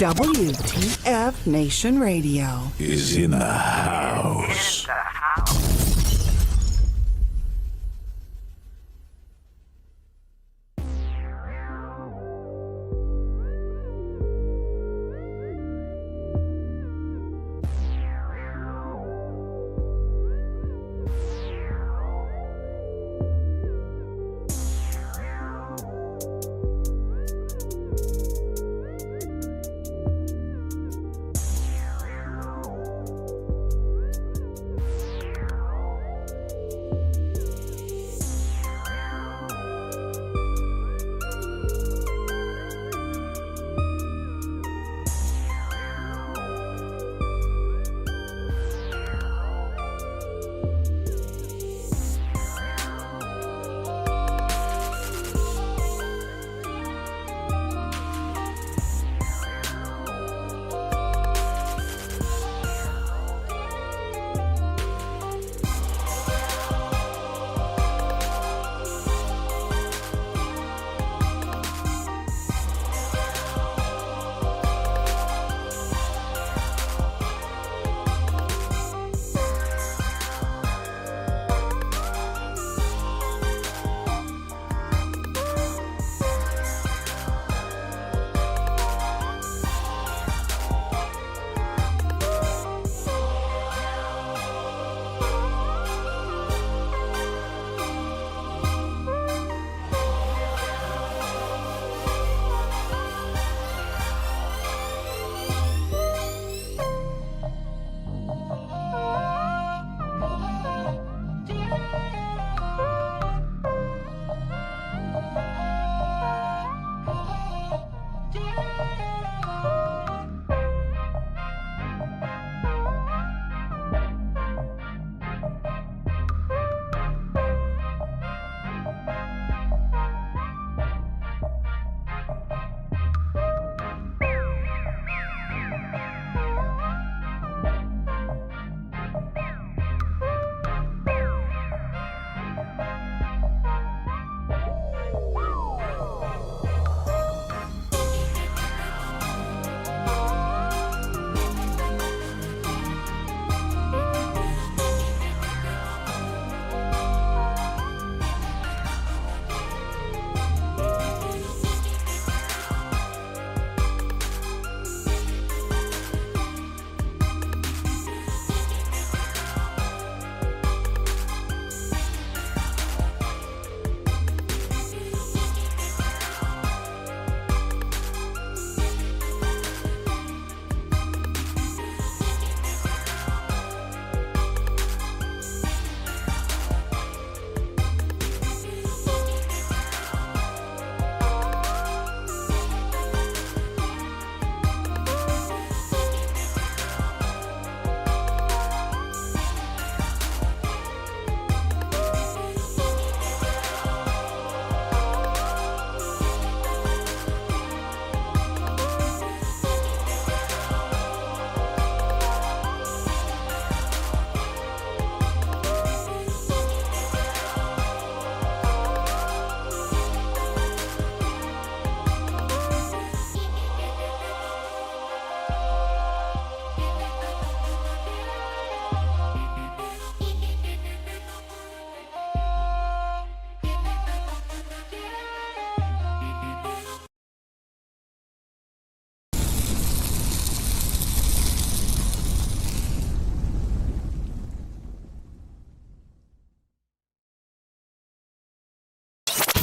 WTF Nation Radio is in the house.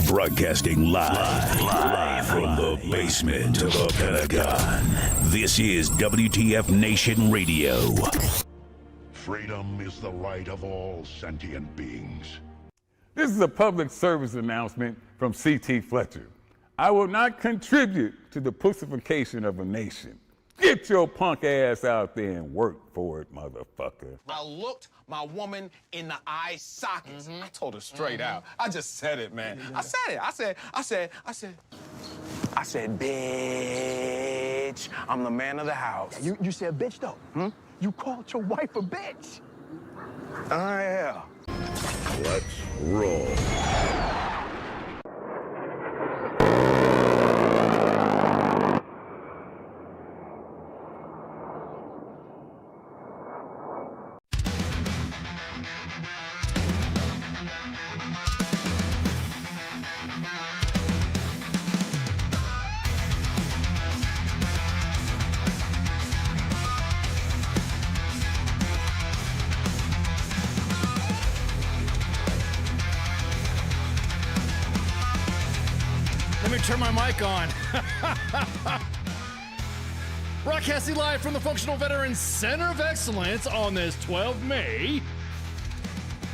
Broadcasting live from the basement of the Pentagon. This is WTF Nation Radio. Freedom is the right of all sentient beings. This is a public service announcement from C.T. Fletcher. I will not contribute to the pussification of a nation. Get your punk ass out there and work for it, motherfucker. I looked my woman in the eye sockets. I told her straight out. I just said it, man. I said it. I said, bitch, I'm the man of the house. You said bitch, though. You called your wife a bitch. Yeah. Let's roll. turn my mic on. Broadcasting live from the Functional Veterans Center of Excellence on this 12 May.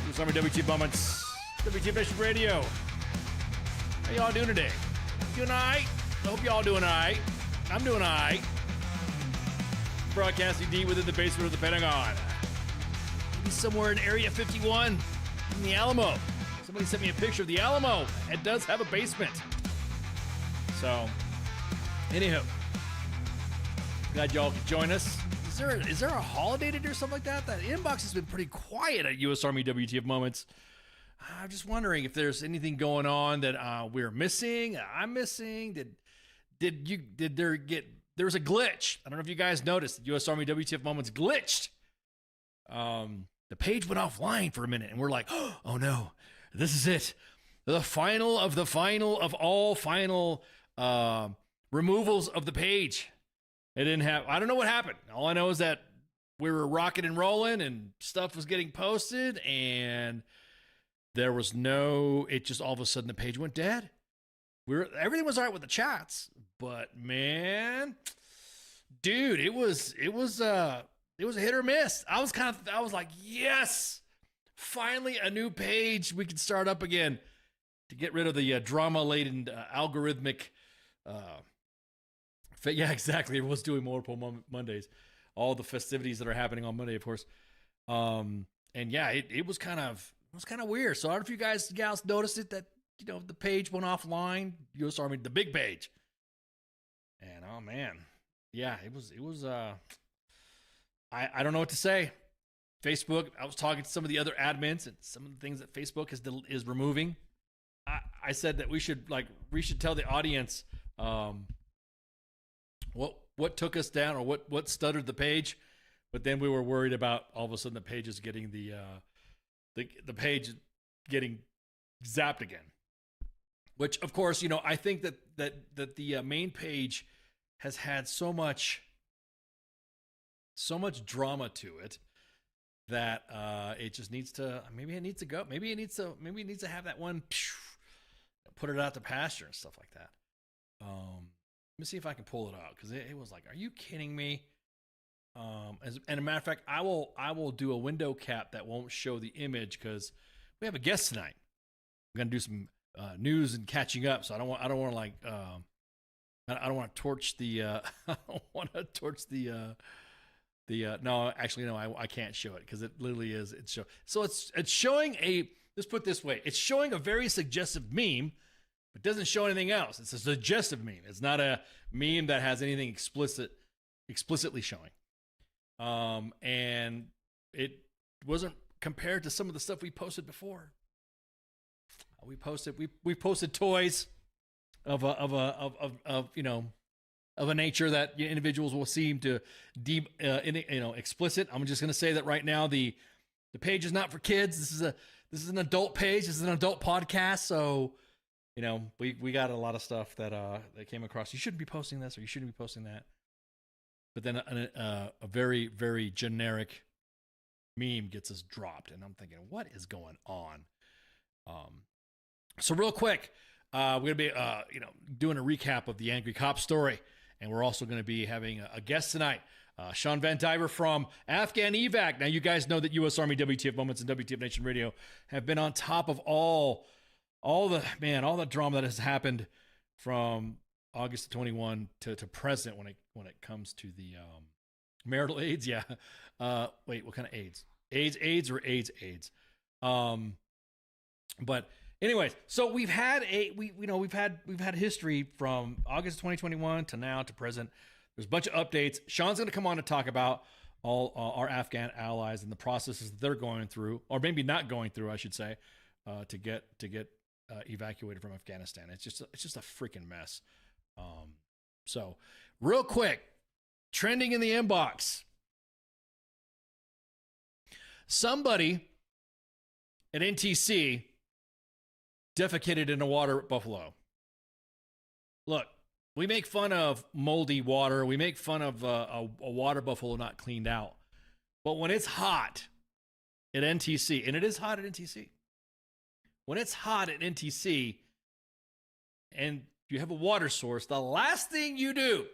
This is WT Moments, WT Nation Radio. How y'all doing today? Doing all right? I hope y'all doing all right. I'm doing all right. Broadcasting deep within the basement of the Pentagon. Maybe somewhere in Area 51 in the Alamo. Somebody sent me a picture of the Alamo. It does have a basement. So, anywho, glad y'all could join us. Is there a holiday today or something like that? That inbox has been pretty quiet at U.S. Army WTF Moments. I'm just wondering if there's anything going on that we're missing. I'm missing. There was a glitch. I don't know if you guys noticed. U.S. Army WTF Moments glitched. The page went offline for a minute, and we're like, oh no, this is it. The final of all final removals of the page. It didn't have, I don't know what happened. All I know is that we were rocking and rolling and stuff was getting posted and there was it just all of a sudden the page went dead. Everything was all right with the chats, but man, dude, it was a hit or miss. I was like, yes, finally a new page we can start up again to get rid of the drama-laden algorithmic. Yeah, exactly. It was doing multiple Mondays, all the festivities that are happening on Monday, of course. And yeah, it was kind of weird. So I don't know if you gals noticed it, that the page went offline. U.S. Army, the big page. And oh man, yeah, it was. I don't know what to say. Facebook. I was talking to some of the other admins and some of the things that Facebook is removing. I said that we should tell the audience what took us down or what stuttered the page, but then we were worried about all of a sudden the page is getting the page getting zapped again. Which of course, I think that the main page has had so much drama to it that it just needs to go. Maybe it needs to have that one put it out to pasture and stuff like that. Let me see if I can pull it out, because it was like, are you kidding me? And a matter of fact, I will do a window cap that won't show the image because we have a guest tonight. I'm gonna do some news and catching up, so I don't want to torch the I don't want to torch the no, actually no, I can't show it because it literally is so it's showing let's put it this way, it's showing a very suggestive meme. It doesn't show anything else. It's a suggestive meme. It's not a meme that has anything explicitly showing. And it wasn't compared to some of the stuff we posted before. We posted toys of a nature that individuals will seem to deem explicit. I'm just going to say that right now the page is not for kids. This is an adult page. This is an adult podcast. So we got a lot of stuff that came across. You shouldn't be posting this or you shouldn't be posting that. But then a very, very generic meme gets us dropped. And I'm thinking, what is going on? So real quick, we're going to be, doing a recap of the Angry Cop story. And we're also going to be having a guest tonight, Shawn VanDiver from Afghan evac. Now, you guys know that U.S. Army WTF Moments and WTF Nation Radio have been on top of all the drama that has happened from August 21 to present when it comes to the marital AIDS. Yeah. Wait, what kind of AIDS? AIDS or AIDS? But anyways, so we've had we've had history from August 2021 to now to present. There's a bunch of updates. Shawn's going to come on to talk about all our Afghan allies and the processes that they're going through, or maybe not going through, I should say, to get evacuated from Afghanistan. It's just a freaking mess. So real quick, trending in the inbox. Somebody at NTC defecated in a water buffalo. Look, we make fun of moldy water. We make fun of a water buffalo not cleaned out. But when it's hot at NTC, and it is hot at NTC, when it's hot at NTC and if you have a water source, the last thing you do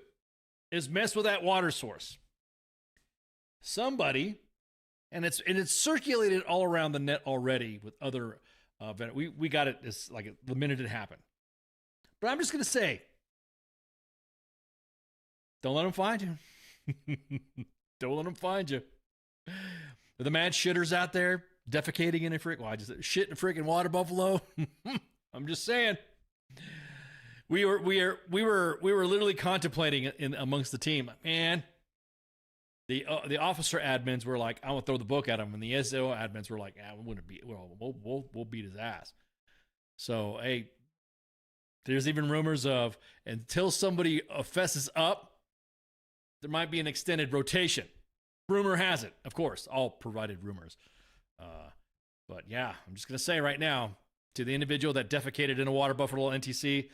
is mess with that water source. Somebody, and it's circulated all around the net already with other we got it like the minute it happened. But I'm just gonna say, don't let them find you. Don't let them find you. The mad shitters out there defecating in a shit in a freaking water buffalo. I'm just saying. We were literally contemplating in amongst the team. Man, the officer admins were like, "I want to throw the book at him," and the SO admins were like, "We wouldn't beat. We'll beat his ass." So hey, there's even rumors of until somebody fesses up, there might be an extended rotation. Rumor has it, of course, all provided rumors. But yeah, I'm just gonna say right now to the individual that defecated in a water buffalo NTC,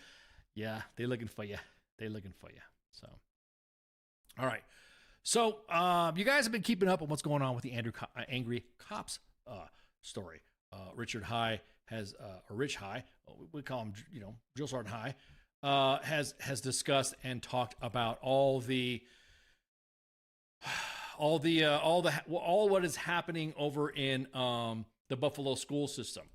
yeah, they looking for you. So, all right. So you guys have been keeping up on what's going on with the angry cops story. Richard High has, or Rich High, we call him, Drill Sergeant High, has discussed and talked about all what is happening over in the Buffalo school system.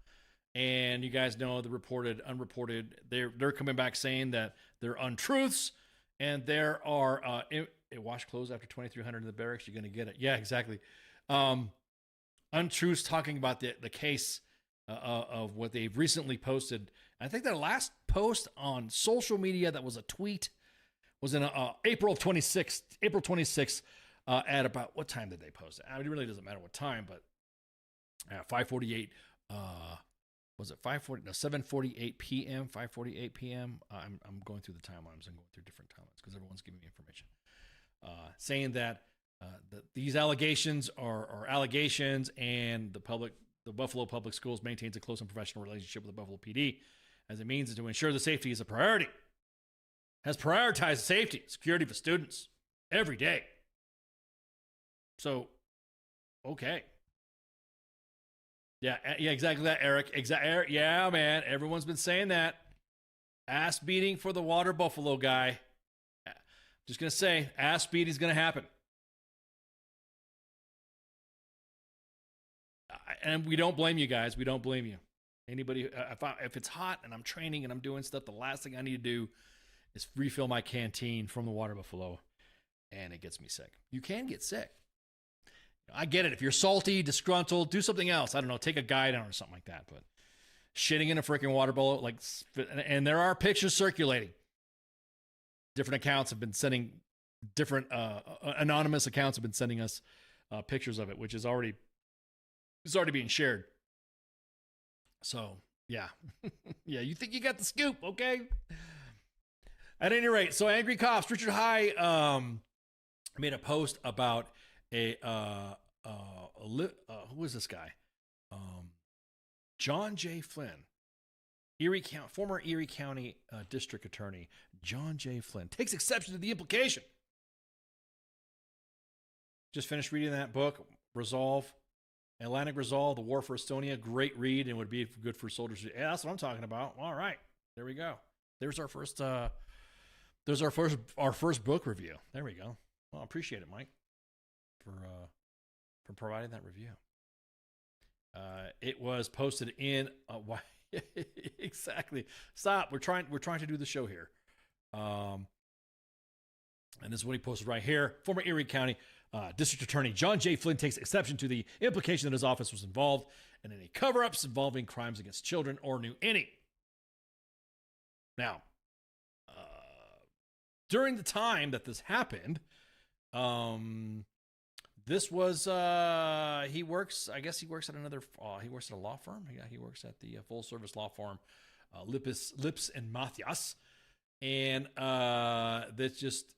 And you guys know the reported, unreported, they're coming back saying that they're untruths, and there are wash clothes after 2,300 in the barracks, you're going to get it. Yeah, exactly. Untruths talking about the case of what they've recently posted. I think their last post on social media that was a tweet was in April 26th at about, what time did they post it? I mean, it really doesn't matter what time, but 5:48. Was it 5:40? No, 7:48 p.m. 5:48 p.m. I'm going through the timelines. I'm going through different timelines because everyone's giving me information, saying that these allegations are allegations, and the Buffalo Public Schools maintains a close and professional relationship with the Buffalo PD, as it means to ensure the safety is a priority. Has prioritized safety, security for students every day. So, okay. Yeah, exactly that, Eric. Yeah, man. Everyone's been saying that. Ass beating for the water buffalo guy. Just going to say, ass beating's going to happen. And we don't blame you guys. We don't blame you. Anybody, if it's hot and I'm training and I'm doing stuff, the last thing I need to do is refill my canteen from the water buffalo, and it gets me sick. You can get sick. I get it. If you're salty, disgruntled, do something else. I don't know, take a guy down or something like that. But shitting in a freaking water bowl, and there are pictures circulating. Different accounts have been sending, different anonymous accounts have been sending us pictures of it, which is already being shared. So yeah, yeah. You think you got the scoop, okay? At any rate, so angry cops. Richard High made a post about who is this guy? John J. Flynn, former Erie County District Attorney John J. Flynn takes exception to the implication. Just finished reading that book, Atlantic Resolve, The War for Estonia. Great read, and would be good for soldiers. Yeah, that's what I'm talking about. All right, there we go. There's our first. Our first book review. There we go. Well, I appreciate it, Mike, for providing that review. It was posted in exactly. Stop. We're trying to do the show here. And this is what he posted right here. Former Erie County District Attorney John J. Flynn takes exception to the implication that his office was involved in any cover-ups involving crimes against children or knew any. Now, during the time that this happened, this was he works at another he works at a law firm. Yeah, he works at the full service law firm Lips and Mathias, and that's just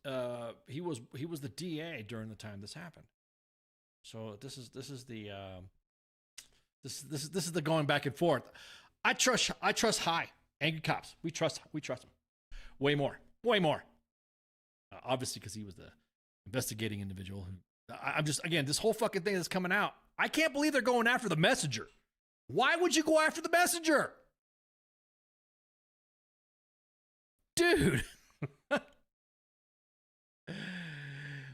he was the DA during the time this happened. So this is the going back and forth. I trust High angry cops. We trust them way more. Obviously, because he was the investigating individual who. I'm just, again, this whole fucking thing that's coming out. I can't believe they're going after the messenger. Why would you go after the messenger? Dude.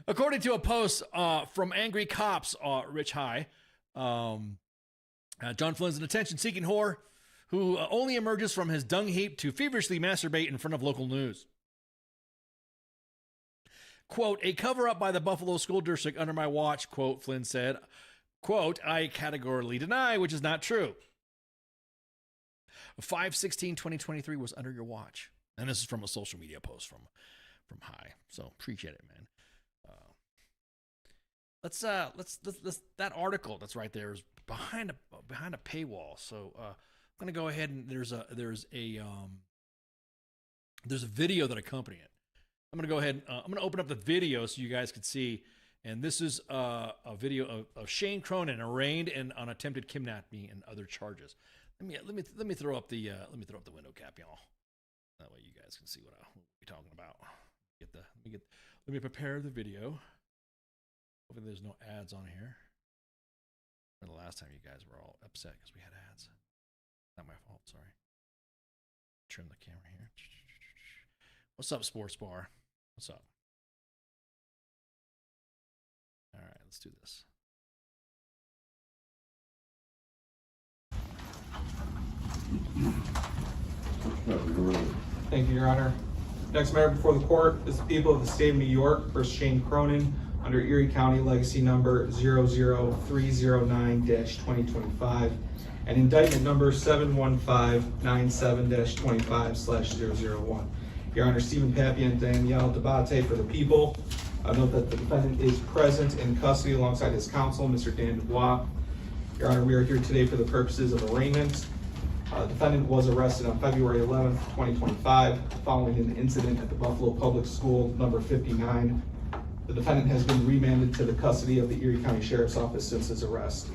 According to a post from Angry Cops, Rich High, John Flynn's an attention-seeking whore who only emerges from his dung heap to feverishly masturbate in front of local news. Quote, a cover-up by the Buffalo School District under my watch, quote, Flynn said. Quote, I categorically deny, which is not true. 5/16/2023 was under your watch. And this is from a social media post from High. So appreciate it, man. Let's that article that's right there is behind a paywall. So I'm gonna go ahead and there's a video that accompany it. I'm gonna go ahead and I'm gonna open up the video so you guys can see. And this is a video of Shane Cronin arraigned on attempted kidnapping and other charges. Let me throw up the window cap, y'all. That way you guys can see what we're talking about. Let me prepare the video. Hopefully there's no ads on here. Or the last time you guys were all upset because we had ads. Not my fault, sorry. Trim the camera here. What's up, Sports Bar? What's up? All right, let's do this. Thank you, Your Honor. Next matter before the court is the people of the state of New York versus Shane Cronin under Erie County Legacy Number 00309-2025 and indictment number 71597-25/001. Your Honor, Stephen Pappy and Danielle Debate for the people. I note that the defendant is present in custody alongside his counsel, Mr. Dan Dubois. Your Honor, we are here today for the purposes of arraignment. The defendant was arrested on February 11th, 2025, following an incident at the Buffalo Public School number 59. The defendant has been remanded to the custody of the Erie County Sheriff's Office since his arrest.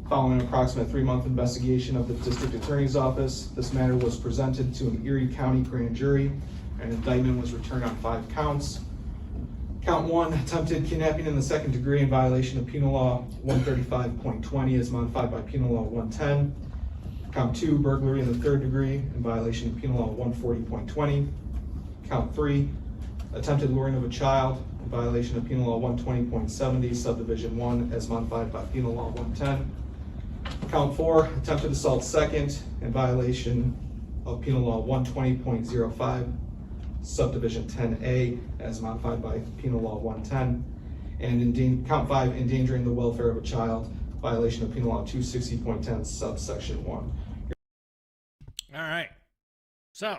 Following an approximate 3-month investigation of the District Attorney's Office, this matter was presented to an Erie County grand jury. An indictment was returned on 5 counts. Count 1, attempted kidnapping in the second degree in violation of Penal Law 135.20 as modified by Penal Law 110. Count 2, burglary in the third degree in violation of Penal Law 140.20. Count 3, attempted luring of a child in violation of Penal Law 120.70, subdivision 1 as modified by Penal Law 110. Count 4, attempted assault second in violation of Penal Law 120.05, subdivision 10A as modified by Penal Law 110. And count 5, endangering the welfare of a child, violation of Penal Law 260.10, subsection 1. All right. So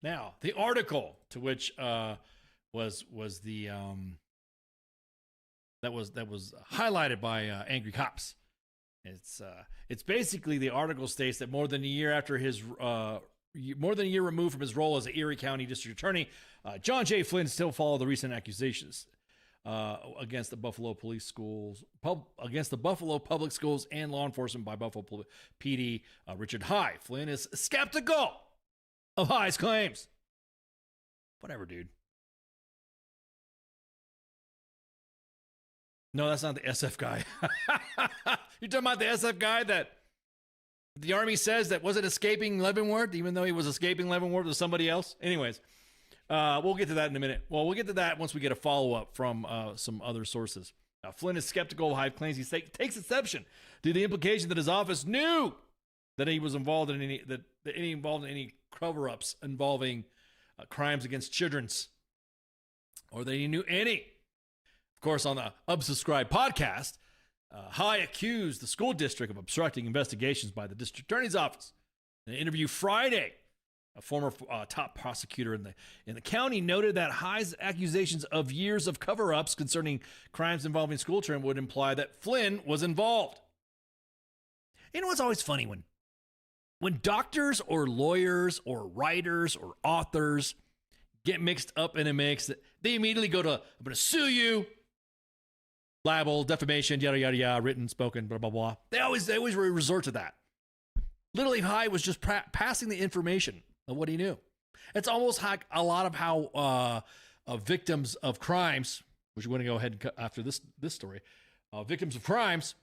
now the article to which was highlighted by Angry Cops. It's basically the article states that more than a year removed from his role as an Erie County District Attorney, John J. Flynn still followed the recent accusations against the Buffalo Public Schools and law enforcement by Buffalo PD Richard High. Flynn is skeptical of High's claims. Whatever, dude. No, that's not the SF guy. You're talking about the SF guy that the Army says that wasn't escaping Leavenworth, even though he was escaping Leavenworth with somebody else? Anyways, we'll get to that in a minute. Well, we'll get to that once we get a follow-up from some other sources. Flynn is skeptical of Hive claims. He takes exception to the implication that his office knew that he was involved in any cover-ups involving crimes against children, or that he knew any. Of course, on the Unsubscribe podcast, High accused the school district of obstructing investigations by the district attorney's office. In an interview Friday, a former top prosecutor in the county noted that High's accusations of years of cover-ups concerning crimes involving school children would imply that Flynn was involved. You know what's always funny? When doctors or lawyers or writers or authors get mixed up in a mix, they immediately go to, I'm going to sue you. Libel, defamation, yada, yada, yada, written, spoken, blah, blah, blah. They always resort to that. Literally, High was just passing the information of what he knew. It's almost like a lot of how victims of crimes, which we're going to go ahead and cut after this story, victims of crimes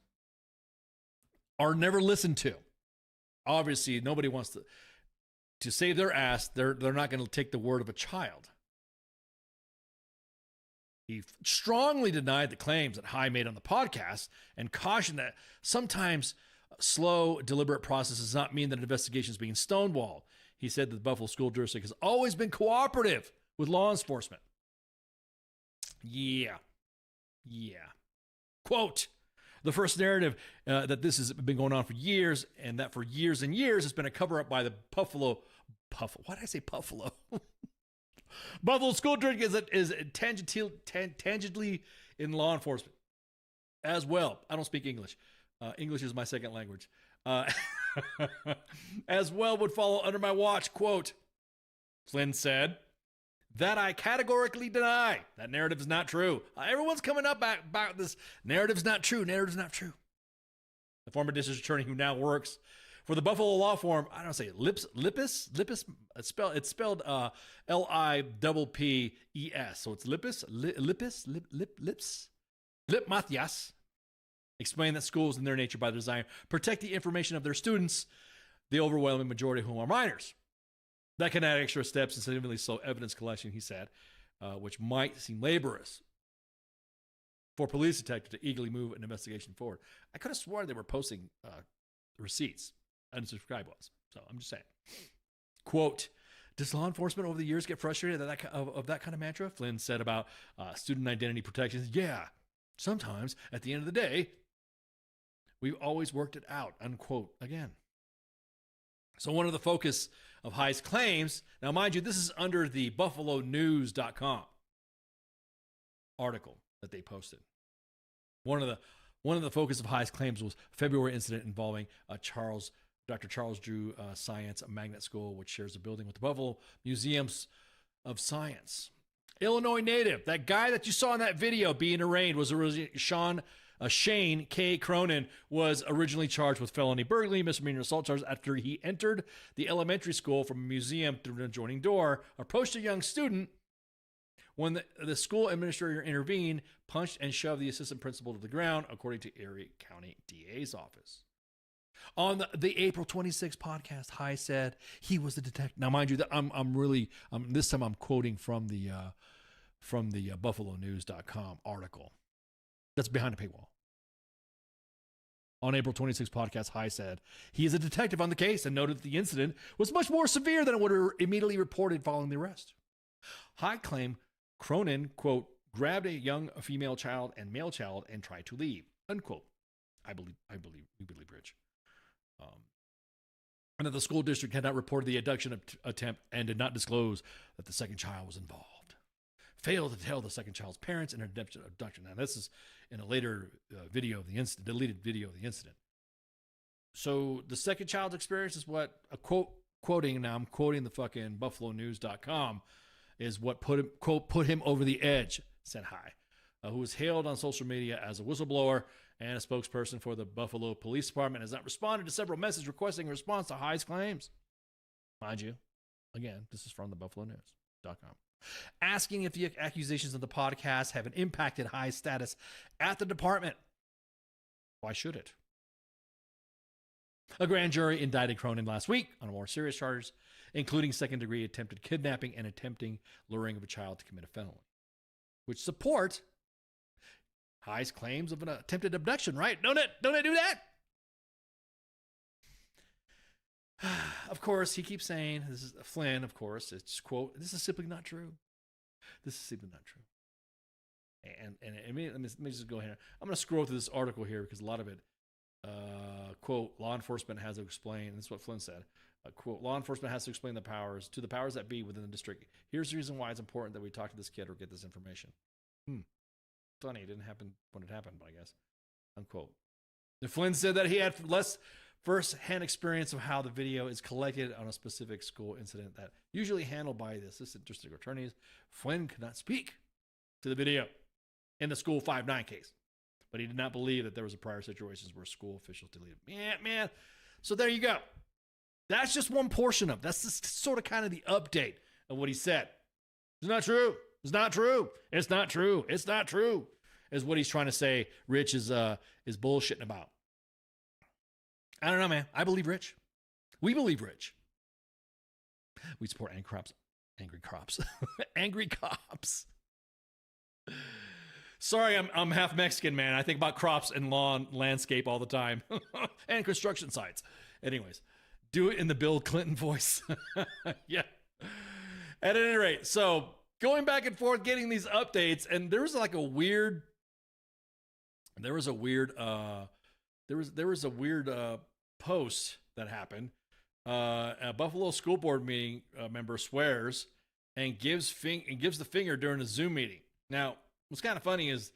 are never listened to. Obviously, nobody wants to save their ass. They're not going to take the word of a child. He strongly denied the claims that High made on the podcast and cautioned that sometimes slow, deliberate process does not mean that an investigation is being stonewalled. He said that the Buffalo School District has always been cooperative with law enforcement. Yeah. Quote, the first narrative that this has been going on for years, and that for years and years it's been a cover-up by the Buffalo. Why did I say Buffalo? Buffalo School District is tangentially in law enforcement as well. I don't speak English. English is my second language. As well would follow under my watch. Quote, Flynn said, that I categorically deny. That narrative is not true. Everyone's coming up about this. Narrative's not true. Narrative's not true. The former district attorney who now works for the Buffalo law firm, I don't say Lippis. It's spelled L-I-P-P-E-S. So it's Lip Mathias. Explain that schools in their nature by design protect the information of their students, the overwhelming majority of whom are minors. That can add extra steps and significantly slow evidence collection, he said, which might seem laborious for police detectives to eagerly move an investigation forward. I could have sworn they were posting receipts. Unsubscribe was. So I'm just saying. Quote, does law enforcement over the years get frustrated of that kind of mantra? Flynn said about student identity protections. Yeah, sometimes at the end of the day, we've always worked it out, unquote, again. So one of the focus of High's claims, now mind you, this is under the BuffaloNews.com article that they posted. One of the focus of High's claims was February incident involving Dr. Charles Drew Science Magnet School, which shares a building with the Buffalo Museums of Science. Illinois native, that guy that you saw in that video being arraigned was originally Shane K. Cronin was originally charged with felony burglary, misdemeanor assault charges after he entered the elementary school from a museum through an adjoining door, approached a young student. When the school administrator intervened, punched and shoved the assistant principal to the ground, according to Erie County DA's office. On the April 26th podcast, High said he was the detective. Now, mind you, that this time I'm quoting from the BuffaloNews.com article. That's behind a paywall. On April 26th podcast, High said he is a detective on the case and noted that the incident was much more severe than it would have immediately reported following the arrest. High claimed Cronin, quote, grabbed a young female child and male child and tried to leave, unquote. We believe Rich. And that the school district had not reported the abduction attempt and did not disclose that the second child was involved. Failed to tell the second child's parents in an abduction. Now, this is in a later video of the incident, deleted video of the incident. So the second child's experience is what I'm quoting the fucking BuffaloNews.com, is what put him over the edge, said High, who was hailed on social media as a whistleblower and a spokesperson for the Buffalo Police Department, has not responded to several messages requesting a response to High's claims. Mind you, again, this is from the BuffaloNews.com. Asking if the accusations of the podcast have impacted High's status at the department. Why should it? A grand jury indicted Cronin last week on more serious charges, including second-degree attempted kidnapping and attempting luring of a child to commit a felony, which support High's claims of an attempted abduction, right? Don't it do that? Of course, he keeps saying, this is Flynn, of course, it's quote, this is simply not true. This is simply not true. And let me just go ahead. I'm going to scroll through this article here because a lot of it, quote, law enforcement has to explain, this is what Flynn said, quote, law enforcement has to explain the powers that be within the district. Here's the reason why it's important that we talk to this kid or get this information. Funny, it didn't happen when it happened, I guess. Unquote. Flynn said that he had less first-hand experience of how the video is collected on a specific school incident that usually handled by the assistant district attorneys. Flynn could not speak to the video in the School 5-9 case, but he did not believe that there was a prior situations where school officials deleted. Man. So there you go. That's just one portion of. That's just sort of kind of the update of what he said. It's not true. It's not true. It's not true. It's not true. Is what he's trying to say. Rich is bullshitting about. I don't know, man. I believe Rich. We believe rich. We support angry cops. Angry cops. Angry cops. Sorry, I'm half Mexican, man. I think about crops and lawn landscape all the time. And construction sites. Anyways, do it in the Bill Clinton voice. Yeah. At any rate, so going back and forth, getting these updates, and there was a weird post that happened. A Buffalo School Board meeting member swears and gives the finger during a Zoom meeting. Now, what's kind of funny is,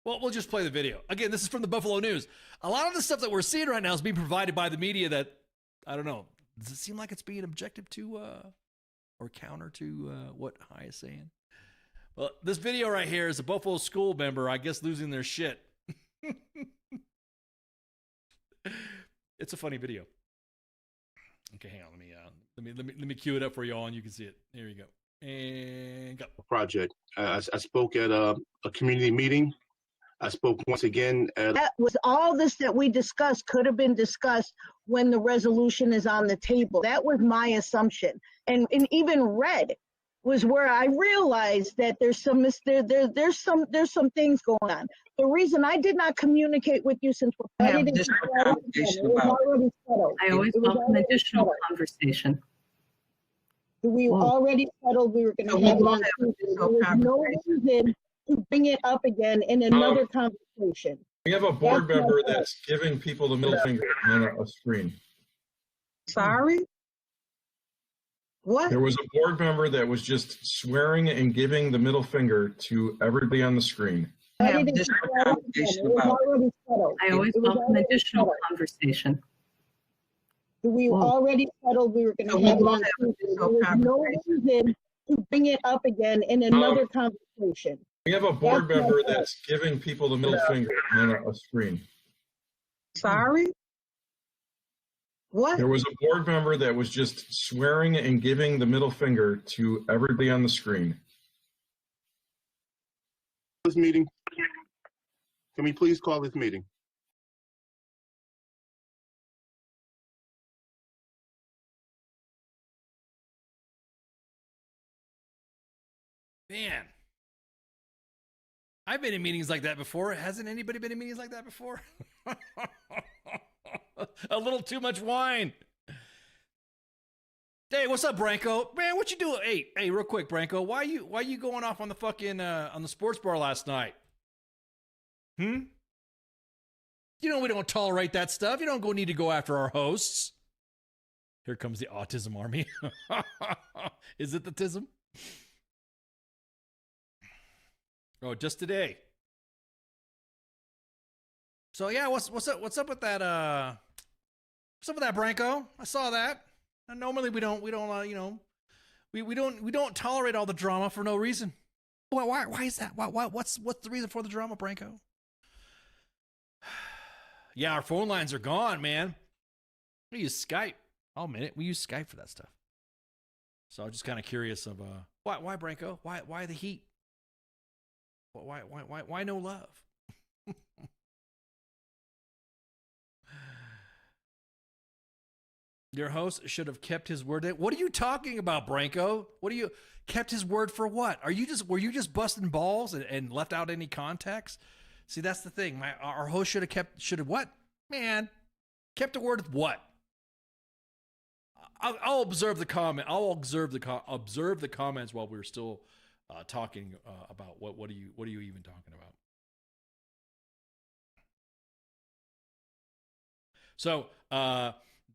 well, we'll just play the video. Again, this is from the Buffalo News. A lot of the stuff that we're seeing right now is being provided by the media that, I don't know, does it seem like it's being objective to or counter to what High is saying? Well, this video right here is a Buffalo school member, I guess, losing their shit. It's a funny video. Okay, hang on. Let me cue it up for you all, and you can see it. Here you go. And go. Project. I spoke at a community meeting. I spoke once again at. That was all this that we discussed could have been discussed when the resolution is on the table. That was my assumption, and even red was where I realized that there's some things going on. The reason I did not communicate with you since we're have additional conversation about. I always welcome additional conversation. We already settled we were going to have it on Tuesday. There was no reason to bring it up again in another conversation. We have a board member that's giving people the middle finger on a screen. Sorry? What? There was a board member that was just swearing and giving the middle finger to everybody on the screen. I have additional conversation about. I always welcome additional conversation. We already settled we were going to have it on Tuesday. There was no reason to bring it up again in another conversation. We have a board member that's giving people the middle finger on a screen. Sorry? What? There was a board member that was just swearing and giving the middle finger to everybody on the screen. This meeting. Can we please call this meeting? Man, I've been in meetings like that before. Hasn't anybody been in meetings like that before? A little too much wine. Hey, what's up, Branko? Man, what you doing? Hey, real quick, Branko. Why you going off on the fucking on the sports bar last night? You know we don't tolerate that stuff. You don't need to go after our hosts. Here comes the autism army. Is it the tism? Oh, just today. So yeah, what's up with that? What's up with that, Branko? I saw that. And normally we don't tolerate all the drama for no reason. Why is that? What's the reason for the drama, Branko? Yeah, our phone lines are gone, man. We use Skype. Oh, minute, we use Skype for that stuff. So I'm just kind of curious of why Branko? Why the heat? Why no love? Your host should have kept his word. What are you talking about, Branko? Kept his word for what? Were you just busting balls and left out any context? See, that's the thing. Our host should have what? Man, kept a word of what? I'll observe the comment. I'll observe the comments while we're still talking about what are you even talking about? So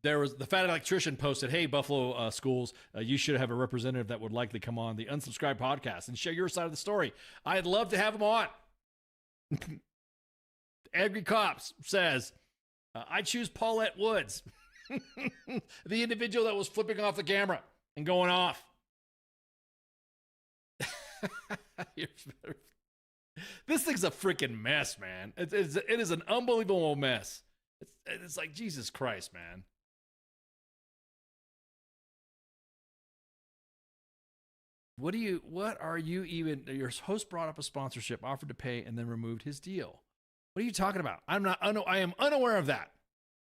there was the fat electrician posted, "Hey, Buffalo schools, you should have a representative that would likely come on the Unsubscribed podcast and share your side of the story. I'd love to have him on." Angry Cops says, "I choose Paulette Woods." The individual that was flipping off the camera and going off. This thing's a freaking mess, man. It is an unbelievable mess. It's like, Jesus Christ, man. What are you even? Your host brought up a sponsorship, offered to pay, and then removed his deal. What are you talking about? I am unaware of that.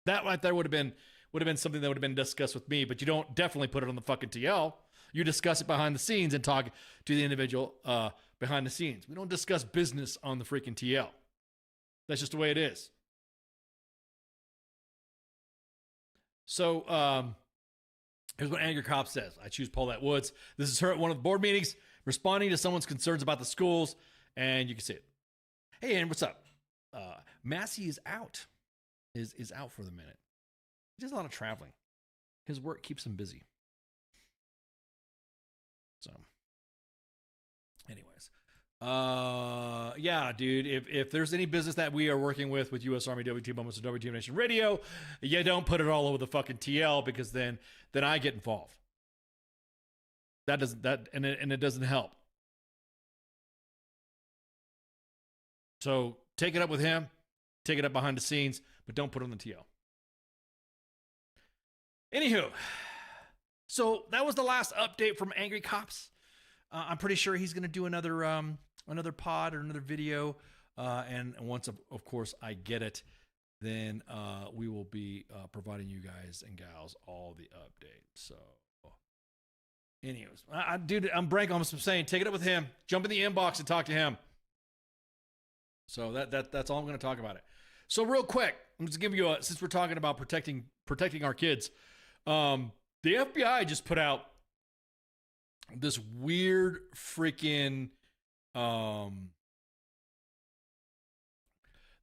That right there would have been, would have been something that would have been discussed with me, but you don't definitely put it on the fucking TL. You discuss it behind the scenes and talk to the individual behind the scenes. We don't discuss business on the freaking TL. That's just the way it is. So here's what Angry Cop says. I choose Paulette Woods. This is her at one of the board meetings responding to someone's concerns about the schools, and you can see it. Hey, Ann, what's up? Massey is out. Is out for the minute. He does a lot of traveling. His work keeps him busy. So, anyways, yeah, dude. If there's any business that we are working with U.S. Army, WT Moments, or WT Nation Radio, you don't put it all over the fucking TL, because then I get involved. And it doesn't help. So take it up with him, take it up behind the scenes, but don't put it on the TL. Anywho, so that was the last update from Angry Cops. I'm pretty sure he's going to do another pod or another video. And once, of course, I get it, then we will be providing you guys and gals all the updates. So, anyways, dude, I'm breaking. I'm saying, take it up with him. Jump in the inbox and talk to him. So that's all I'm going to talk about it. So real quick, I'm just giving you since we're talking about protecting our kids, the FBI just put out this weird freaking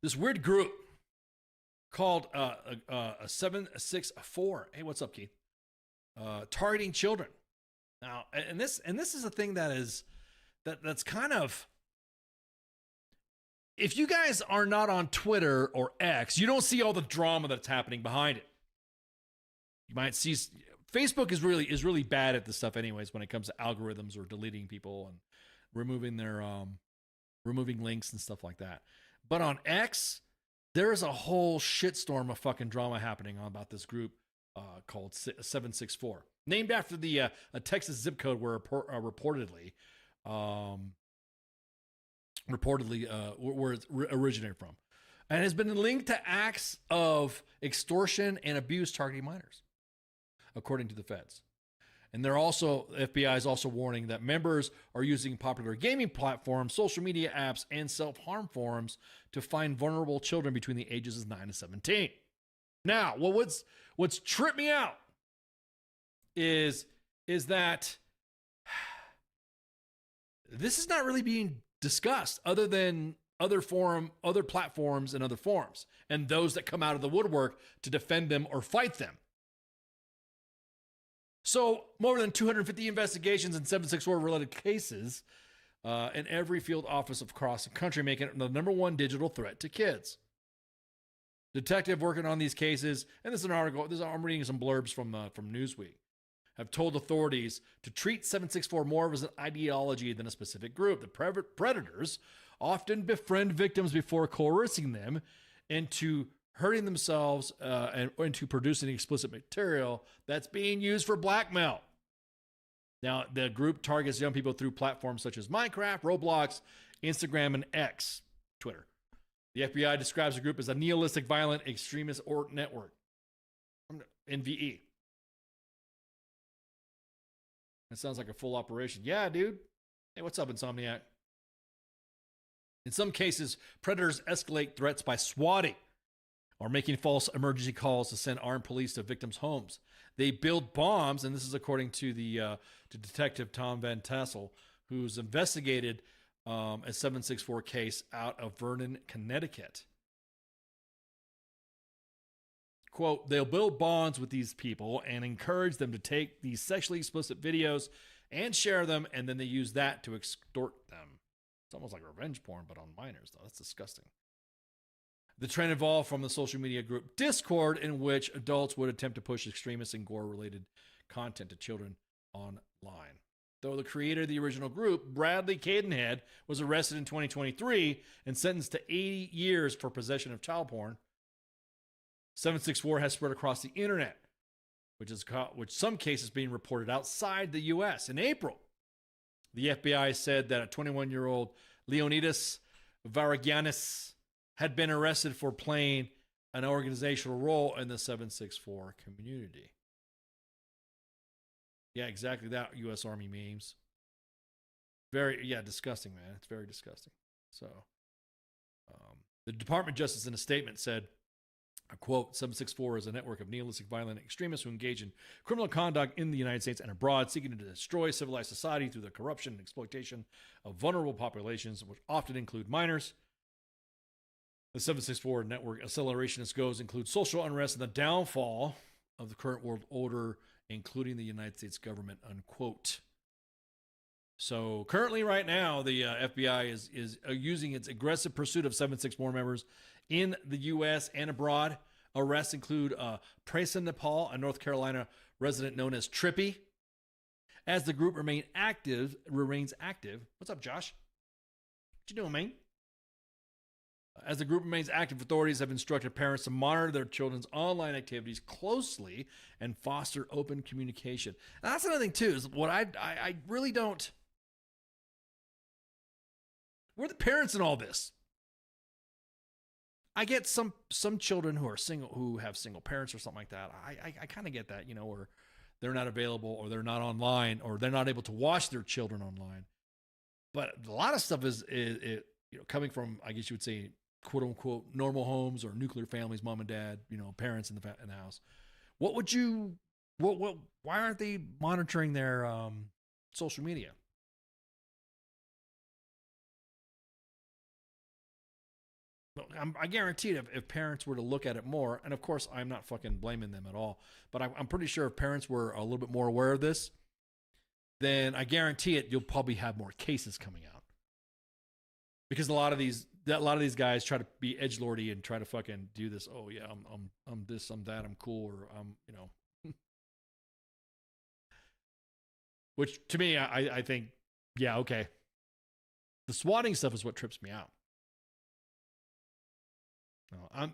this weird group called 764. Hey, what's up, Keith? Targeting children. Now, and this is a thing that's kind of, if you guys are not on Twitter or X, you don't see all the drama that's happening behind it. You might see Facebook is really bad at this stuff anyways when it comes to algorithms or deleting people and removing their removing links and stuff like that. But on X, there is a whole shitstorm of fucking drama happening about this group called 764, named after the a Texas zip code where reportedly where it originated from, and has been linked to acts of extortion and abuse targeting minors, according to the feds. And FBI is also warning that members are using popular gaming platforms, social media apps, and self-harm forums to find vulnerable children between the ages of 9 and 17. Now, what's tripped me out is that this is not really being discussed other than other platforms and other forums, and those that come out of the woodwork to defend them or fight them. So more than 250 investigations and 764 related cases in every field office across the country, making it the number one digital threat to kids. Detective working on these cases, and this is an article, I'm reading some blurbs from Newsweek, have told authorities to treat 764 more as an ideology than a specific group. The predators often befriend victims before coercing them into hurting themselves and into producing explicit material that's being used for blackmail. Now, the group targets young people through platforms such as Minecraft, Roblox, Instagram, and X, Twitter. The FBI describes the group as a nihilistic, violent, extremist or network, NVE. That sounds like a full operation. Yeah, dude. Hey, what's up, Insomniac? In some cases, predators escalate threats by swatting or making false emergency calls to send armed police to victims' homes. They build bombs, and this is according to to Detective Tom Van Tassel, who's investigated a 764 case out of Vernon, Connecticut. Quote, they'll build bonds with these people and encourage them to take these sexually explicit videos and share them, and then they use that to extort them. It's almost like revenge porn, but on minors, though. That's disgusting. The trend evolved from the social media group Discord, in which adults would attempt to push extremist and gore-related content to children online. Though the creator of the original group, Bradley Cadenhead, was arrested in 2023 and sentenced to 80 years for possession of child porn, 764 has spread across the internet, which some cases being reported outside the U.S. In April, the FBI said that a 21-year-old Leonidas Varagianis had been arrested for playing an organizational role in the 764 community. Yeah, exactly that, U.S. Army memes. Disgusting, man. It's very disgusting. So, the Department of Justice in a statement said, I quote, 764 is a network of nihilistic violent extremists who engage in criminal conduct in the United States and abroad, seeking to destroy civilized society through the corruption and exploitation of vulnerable populations, which often include minors. The 764 network accelerationist goals include social unrest and the downfall of the current world order, including the United States government, unquote. So currently right now, the FBI is using its aggressive pursuit of 764 members in the U.S. and abroad. Arrests include Prayson Nepal, a North Carolina resident known as Trippy. As the group remains active. What's up, Josh? What you doing, man? As the group remains active, authorities have instructed parents to monitor their children's online activities closely and foster open communication. And that's another thing, too, is what I really don't... We're the parents in all this. I get some children who are single, who have single parents or something like that. I kind of get that, or they're not available, or they're not online, or they're not able to watch their children online. But a lot of stuff is coming from, I guess you would say, quote unquote, normal homes or nuclear families, mom and dad, parents in the house. Why aren't they monitoring their social media? I guarantee it, if parents were to look at it more, and of course I'm not fucking blaming them at all, but I'm pretty sure if parents were a little bit more aware of this, then I guarantee it, you'll probably have more cases coming out. Because a lot of these guys try to be edgelordy and try to fucking do this. Oh yeah, I'm this, I'm that, I'm cool, or I'm Which to me, I think, yeah, okay. The swatting stuff is what trips me out.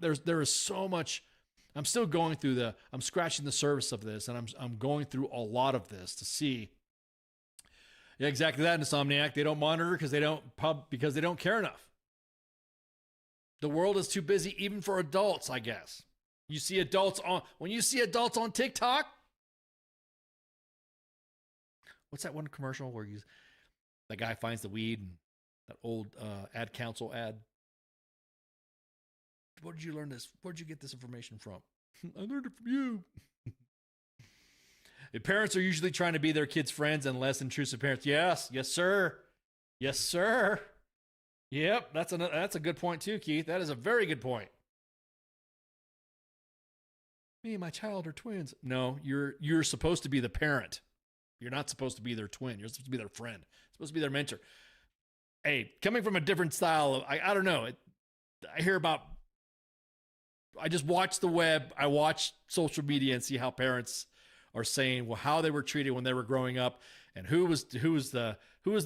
There is so much. I'm still going through I'm scratching the surface of this, and I'm going through a lot of this to see. Yeah, exactly that, Insomniac. They don't monitor because they don't care enough. The world is too busy, even for adults, I guess. When you see adults on TikTok, what's that one commercial where that guy finds the weed and that old ad council ad? Where did you learn this? Where did you get this information from? I learned it from you. The parents are usually trying to be their kids' friends and less intrusive parents. Yes, sir. Yes, sir. Yep, that's a good point too, Keith. That is a very good point. Me and my child are twins. No, you're supposed to be the parent. You're not supposed to be their twin. You're supposed to be their friend. You're supposed to be their mentor. Hey, coming from a different style of, I don't know. I just watch the web. I watch social media and see how parents are saying, well, how they were treated when they were growing up, and who was the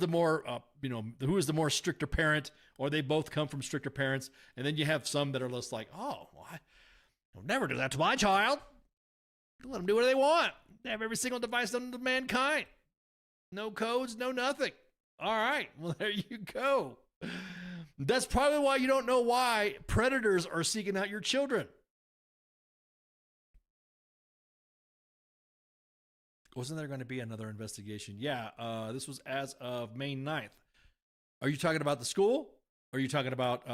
more stricter parent, or they both come from stricter parents. And then you have some that are just like, oh, well, I'll never do that to my child. Let them do what they want. They have every single device known to mankind. No codes, no nothing. All right, well, there you go. That's probably why you don't know why predators are seeking out your children. Wasn't there going to be another investigation? Yeah, this was as of May 9th. Are you talking about the school? Or are you talking about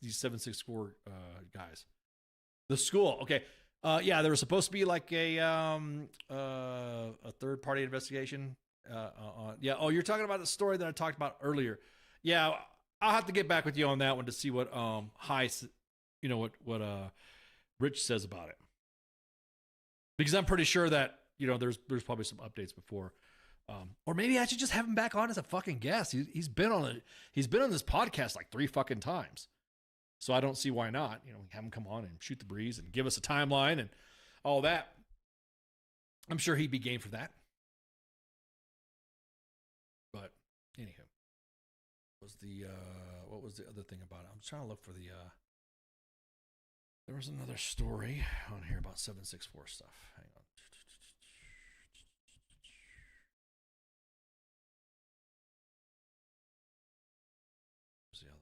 these 764 guys? The school, okay. Yeah, there was supposed to be like a third-party investigation. You're talking about the story that I talked about earlier. Yeah, I'll have to get back with you on that one to see what Rich says about it, because I'm pretty sure that there's probably some updates before, or maybe I should just have him back on as a fucking guest. He's been on this podcast like 3 fucking times, so I don't see why not. Have him come on and shoot the breeze and give us a timeline and all that. I'm sure he'd be game for that. But anywho. What was the other thing about it? I'm trying to look for there was another story on here about 764 stuff. Hang on. What's the other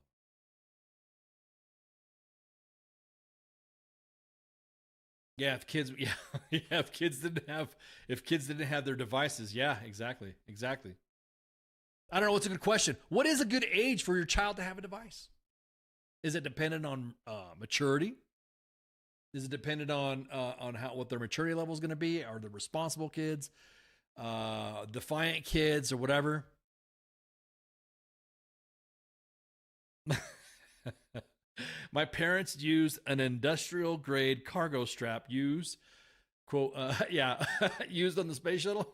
Yeah, if kids, yeah, yeah, if kids didn't have their devices, yeah, exactly. I don't know. What's a good question? What is a good age for your child to have a device? Is it dependent on maturity? Is it dependent on what their maturity level is going to be? Are they responsible kids, defiant kids, or whatever? My parents used an industrial grade cargo strap used on the space shuttle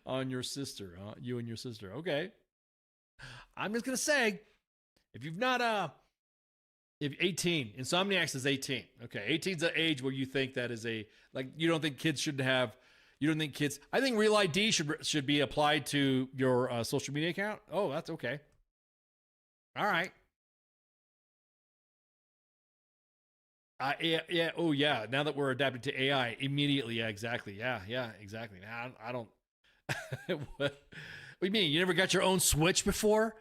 on your sister, you and your sister. Okay. I'm just going to say, if 18, Insomniacs is 18. Okay. 18 is the age where you think that is you don't think kids should have, I think Real ID should be applied to your social media account. Oh, that's okay. All right. Yeah. Oh, yeah. Now that we're adapted to AI, immediately. Yeah, exactly. Yeah, exactly. Now I don't. What do you mean? You never got your own Switch before?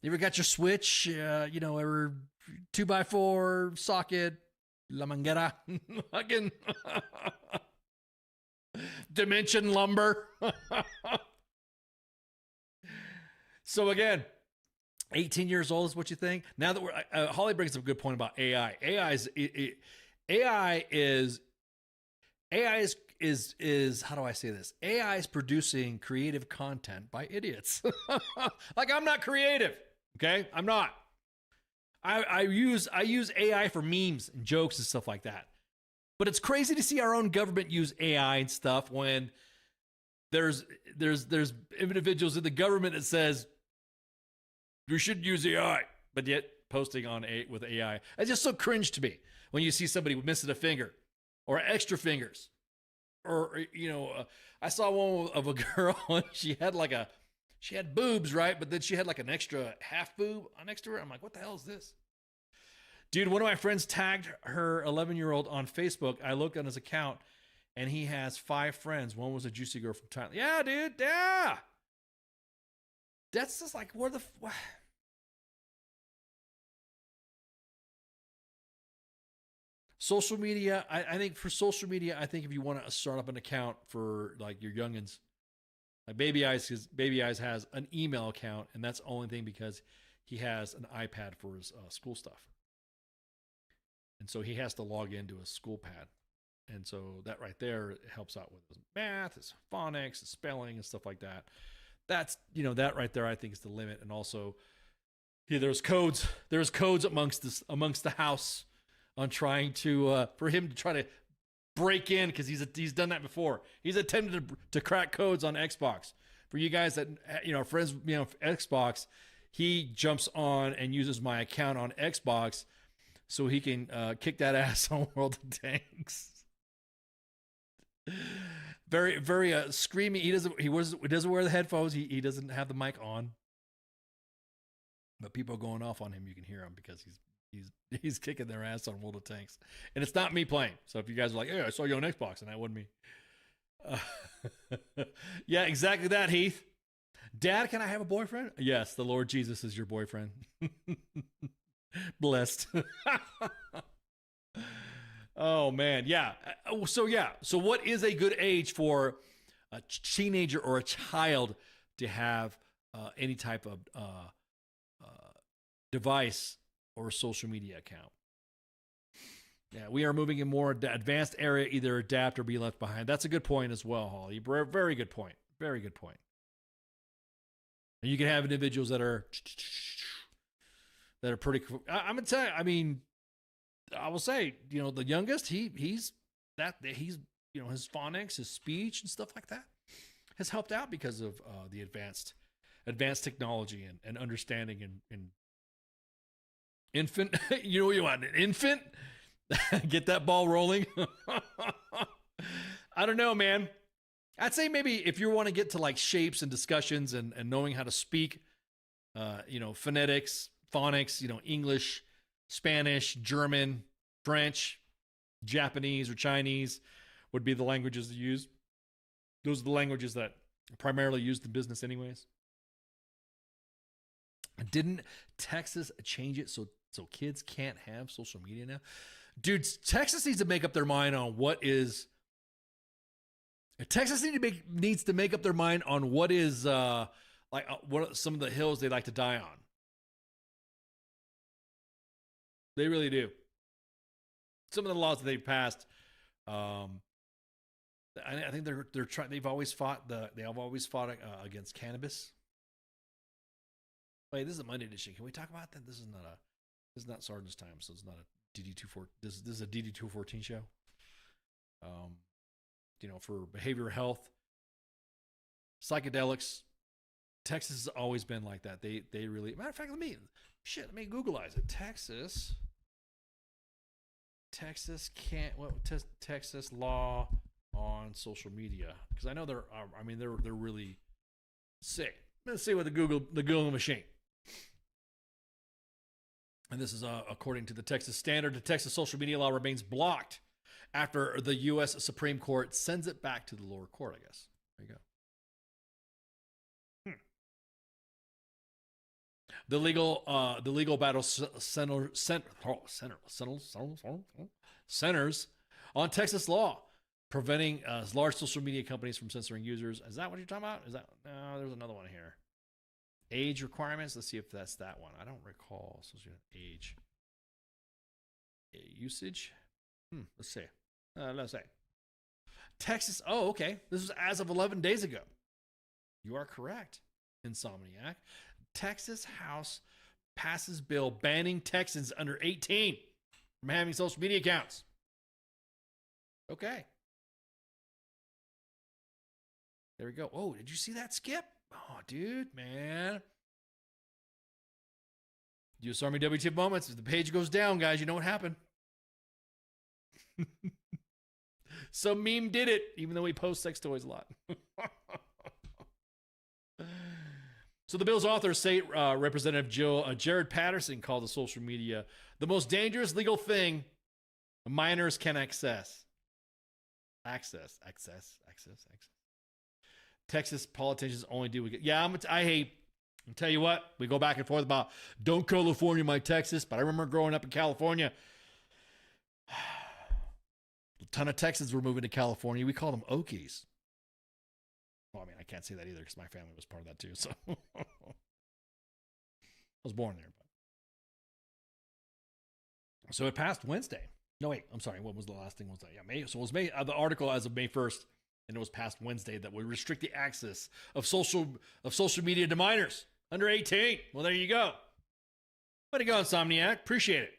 You ever got your Switch? Ever 2x4 socket, la manguera, fucking dimension lumber. So again. 18 years old is what you think. Now that Holly brings up a good point about AI. AI is how do I say this? AI is producing creative content by idiots. Like, I'm not creative. Okay. I'm not. I use AI for memes and jokes and stuff like that. But it's crazy to see our own government use AI and stuff when there's individuals in the government that says, we should use AI, but yet posting with AI. It's just so cringe to me when you see somebody missing a finger or extra fingers. Or, I saw one of a girl and she had boobs, right? But then she had like an extra half boob next to her. I'm like, what the hell is this? Dude, one of my friends tagged her 11-year-old on Facebook. I looked on his account and he has 5 friends. One was a juicy girl from Thailand. Yeah, dude. Yeah. That's just like, what? Social media, I think for social media, I think if you want to start up an account for like your youngins, like Baby Eyes has an email account, and that's the only thing because he has an iPad for his school stuff. And so he has to log into a school pad. And so that right there helps out with his math, his phonics, his spelling, and stuff like that. That's, that right there, I think is the limit. And also, there's codes amongst the house on trying to, for him to try to break in, because he's done that before. He's attempted to crack codes on Xbox. For you guys that, friends, Xbox, he jumps on and uses my account on Xbox so he can kick that ass on World of Tanks. Very, very screaming. He doesn't wear the headphones. He doesn't have the mic on. But people are going off on him. You can hear him because he's kicking their ass on World of Tanks. And it's not me playing. So if you guys are like, hey, I saw you on Xbox, and that wasn't me. Yeah, exactly that, Heath. Dad, can I have a boyfriend? Yes, the Lord Jesus is your boyfriend. Blessed. Oh, man. Yeah. So what is a good age for a teenager or a child to have any type of device or social media account? Yeah, we are moving in more advanced area, either adapt or be left behind. That's a good point as well, Holly. Very good point. Very good point. And you can have individuals that are pretty. I'm gonna tell you. I mean, I will say, the youngest, he's his phonics, his speech, and stuff like that has helped out because of the advanced technology and understanding and infant. You know what you want, an infant? Get that ball rolling. I don't know, man. I'd say maybe if you want to get to like shapes and discussions and knowing how to speak, phonetics, phonics, English, Spanish, German, French, Japanese, or Chinese would be the languages to use. Those are the languages that are primarily used in business anyways. Didn't Texas change it so kids can't have social media now? Dude, Texas needs to make up their mind on what is. Texas needs to make up their mind on what is what are some of the hills they like to die on. They really do. Some of the laws that they've passed, I think they're trying. They've always fought against cannabis. Wait, this is a Monday edition. Can we talk about that? This is not Sergeant's time, so it's not a DD-24. This is a DD-214 show. For behavioral health, psychedelics. Texas has always been like that. They really. Matter of fact, let me Googleize it. Texas can't. Texas law on social media, because I know they're really sick. Let's see what the Google machine. And this is according to the Texas Standard. The Texas social media law remains blocked after the U.S. Supreme Court sends it back to the lower court, I guess. There you go. The legal battle centers on Texas law, preventing large social media companies from censoring users. Is that what you're talking about? No, there's another one here. Age requirements. Let's see if that's that one. I don't recall. Age. Usage. Let's see. Let's say. Texas. Oh, okay. This was as of 11 days ago. You are correct, Insomniac. Texas House passes bill banning Texans under 18 from having social media accounts. Okay. There we go. Oh, did you see that, Skip? Oh, dude, man. U.S. Army WTF moments. If the page goes down, guys, you know what happened. So Meme did it, even though we post sex toys a lot. So the bill's author, State Representative Jared Patterson, called the social media the most dangerous legal thing minors can access. Access. Texas politicians only do. I'll tell you what, we go back and forth about don't California my Texas, but I remember growing up in California, a ton of Texans were moving to California. We called them Okies. Well, I mean, I can't say that either because my family was part of that too. So I was born there. So it passed Wednesday. No, wait, I'm sorry. What was the last thing? Was that? Yeah, May. So it was May. The article as of May 1st, and it was passed Wednesday that would restrict the access of social media to minors under 18. Well, there you go. Way to go, Insomniac. Appreciate it.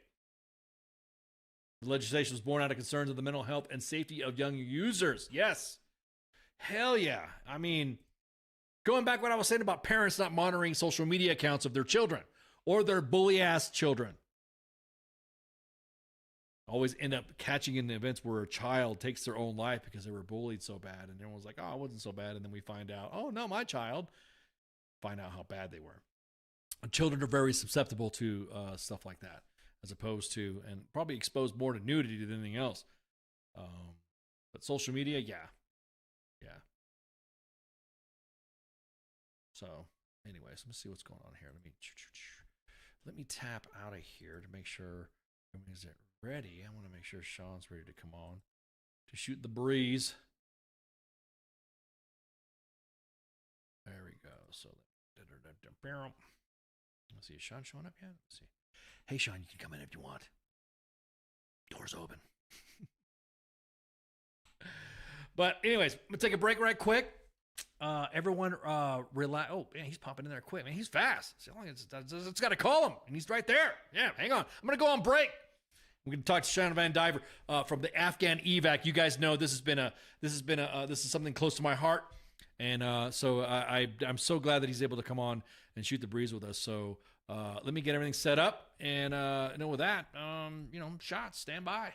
The legislation was born out of concerns of the mental health and safety of young users. Yes. Hell yeah. I mean, going back to what I was saying about parents not monitoring social media accounts of their children or their bully-ass children. Always end up catching in the events where a child takes their own life because they were bullied so bad. And everyone's like, oh, it wasn't so bad. And then we find out, oh, no, my child. Find out how bad they were. And children are very susceptible to stuff like that, as opposed to, and probably exposed more to nudity than anything else. But social media, yeah. So, anyways, let me see what's going on here. Let me tap out of here to make sure everybody's ready. I want to make sure Sean's ready to come on to shoot the breeze. There we go. So, let's see. Is Sean showing up yet? Let's see. Hey, Sean, you can come in if you want. Doors open. But anyways, I'm going to take a break right quick. Everyone relax. Oh, man, he's popping in there quick, man. He's fast. It's got to call him, and he's right there. Yeah, hang on. I'm going to go on break. We're going to talk to Shawn VanDiver from the Afghan evac. You guys know this is something close to my heart, and so I'm so glad that he's able to come on and shoot the breeze with us. So let me get everything set up, and with that, shots, stand by.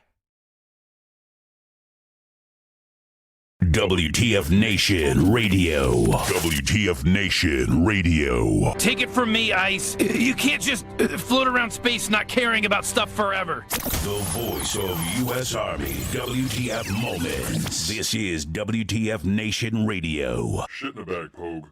WTF Nation Radio. WTF Nation Radio. Take it from me, Ice. You can't just float around space not caring about stuff forever. The voice of U.S. Army. WTF Moments. This is WTF Nation Radio. Shit in the bag, Pogue.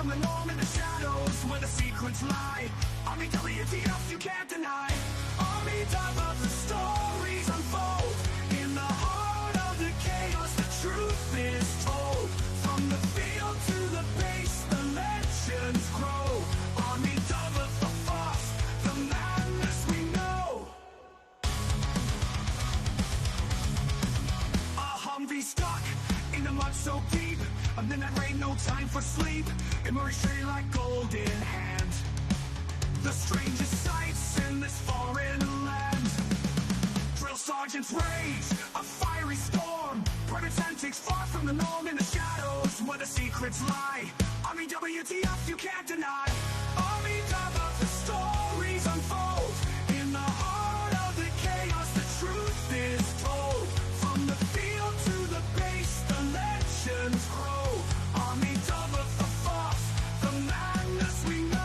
from the norm in the shadows where the secrets lie. Army WTF, you can't deny. Army of the stories unfold. In the heart of the chaos, the truth is told. From the field to the base, the legends grow. Army of the force, the madness we know. A Humvee stuck in the mud so deep. A midnight rain, no time for sleep. It moves straight like gold in hand. The strangest sights in this foreign land. Drill sergeants rage, a fiery storm. Private antics far from the norm in the shadows where the secrets lie. Army WTF, you can't deny. Army of the stories unfold. In the heart of the chaos, the truth is told. From the field to the base, the legends grow. Army of the force, the madness we know.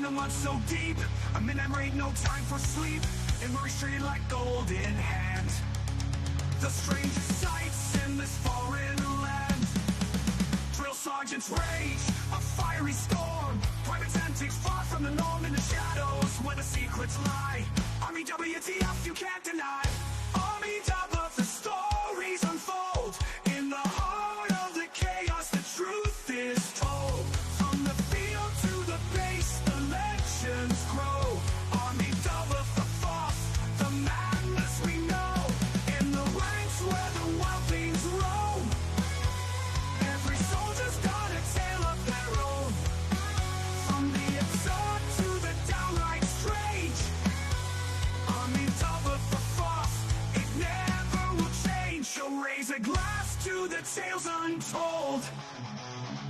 The mud so deep, a midnight rain, no time for sleep. It moves straight like gold in hand. The strangest sights in this foreign land. Drill sergeants rage, a fiery storm. Private antics far from the norm in the shadows where the secrets lie. Army WTF, you can't deny. Army of the stories unfold. In the heart of the chaos, the truth is told. From the field to the base, the legends grow. Army of the force, the madness we know. In the ranks where the wild things roam, every soldier's got a tale of their own. From the absurd to the downright strange. Army of the force, it never will change. So raise a glass to the tales untold.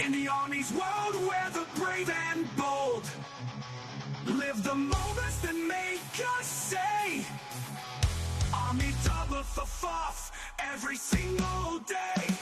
In the Army's world where the brave and bold live the moments that make us say Army of the force every single day.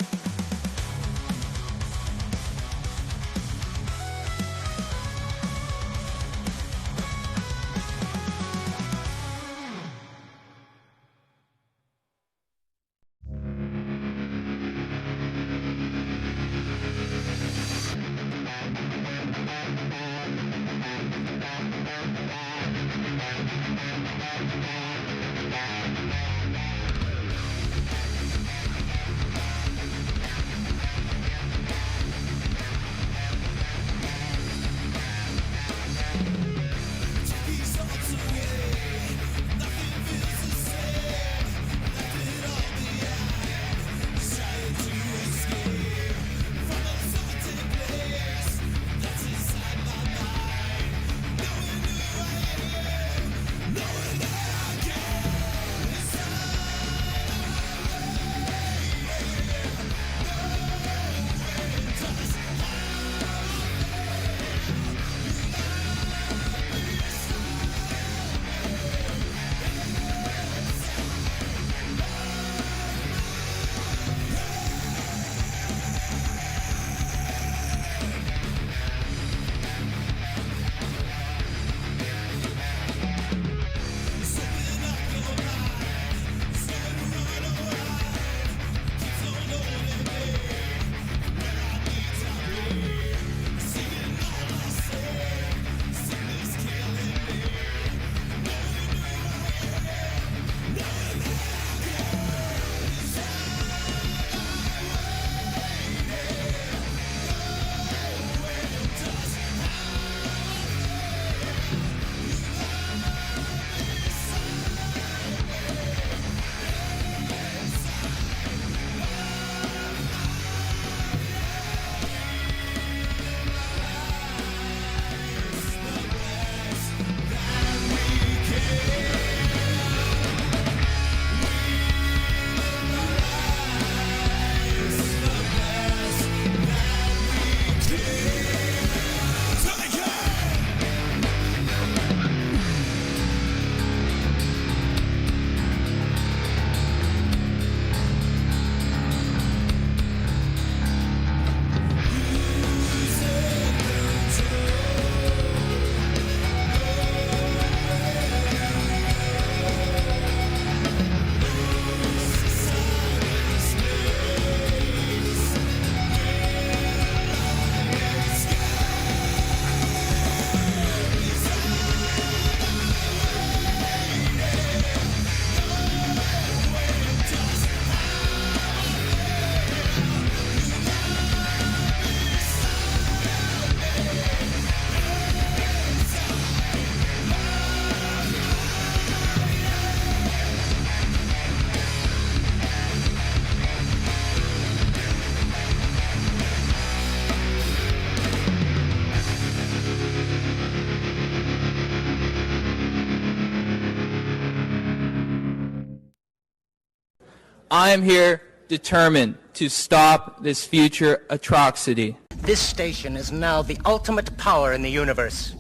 I am here determined to stop this future atrocity. This station is now the ultimate power in the universe.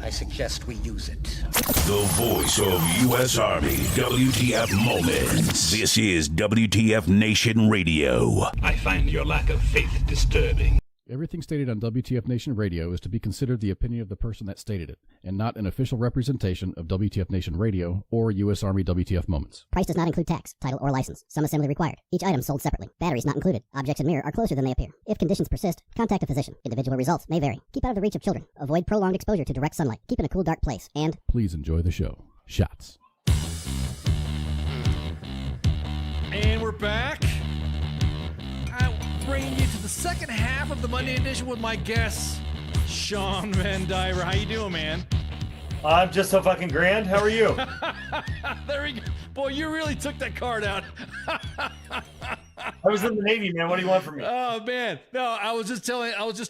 I suggest we use it. The voice of U.S. Army, WTF Moments. This is WTF Nation Radio. I find your lack of faith disturbing. Everything stated on WTF Nation Radio is to be considered the opinion of the person that stated it, and not an official representation of WTF Nation Radio or U.S. Army WTF Moments. Price does not include tax, title, or license. Some assembly required. Each item sold separately. Batteries not included. Objects in mirror are closer than they appear. If conditions persist, contact a physician. Individual results may vary. Keep out of the reach of children. Avoid prolonged exposure to direct sunlight. Keep in a cool, dark place. And please enjoy the show. Shots. And we're back. Bringing you to the second half of the Monday edition with my guest, Shawn VanDiver. How you doing, man? I'm just so fucking grand. How are you? There we go. Boy, you really took that card out. I was in the Navy, man. What do you want from me? Oh man, no, I was just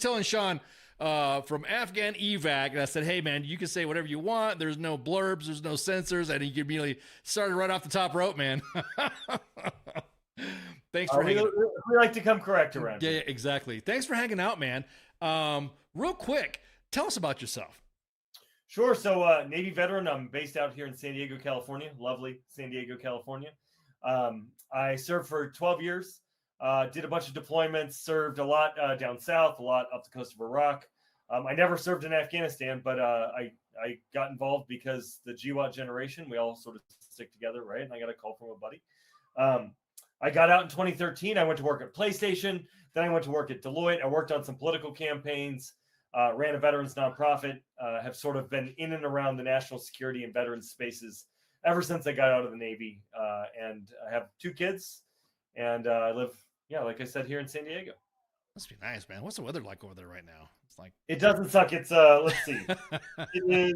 telling Shawn from Afghan evac, and I said, hey man, you can say whatever you want. There's no blurbs, there's no censors, and he immediately started right off the top rope, man. Thanks for hanging out. We like to come correct around. Yeah, exactly. Thanks for hanging out, man. Real quick, tell us about yourself. Sure. So, Navy veteran. I'm based out here in San Diego, California. Lovely San Diego, California. I served for 12 years. Did a bunch of deployments. Served a lot down south, a lot up the coast of Iraq. I never served in Afghanistan, but I got involved because the GWAT generation, we all sort of stick together, right? And I got a call from a buddy. I got out in 2013. I went to work at PlayStation. Then I went to work at Deloitte. I worked on some political campaigns, ran a veterans nonprofit, have sort of been in and around the national security and veterans spaces ever since I got out of the Navy. And I have 2 kids, and I live, like I said, here in San Diego. Must be nice, man. What's the weather like over there right now? It's like it doesn't suck. It's let's see. It is.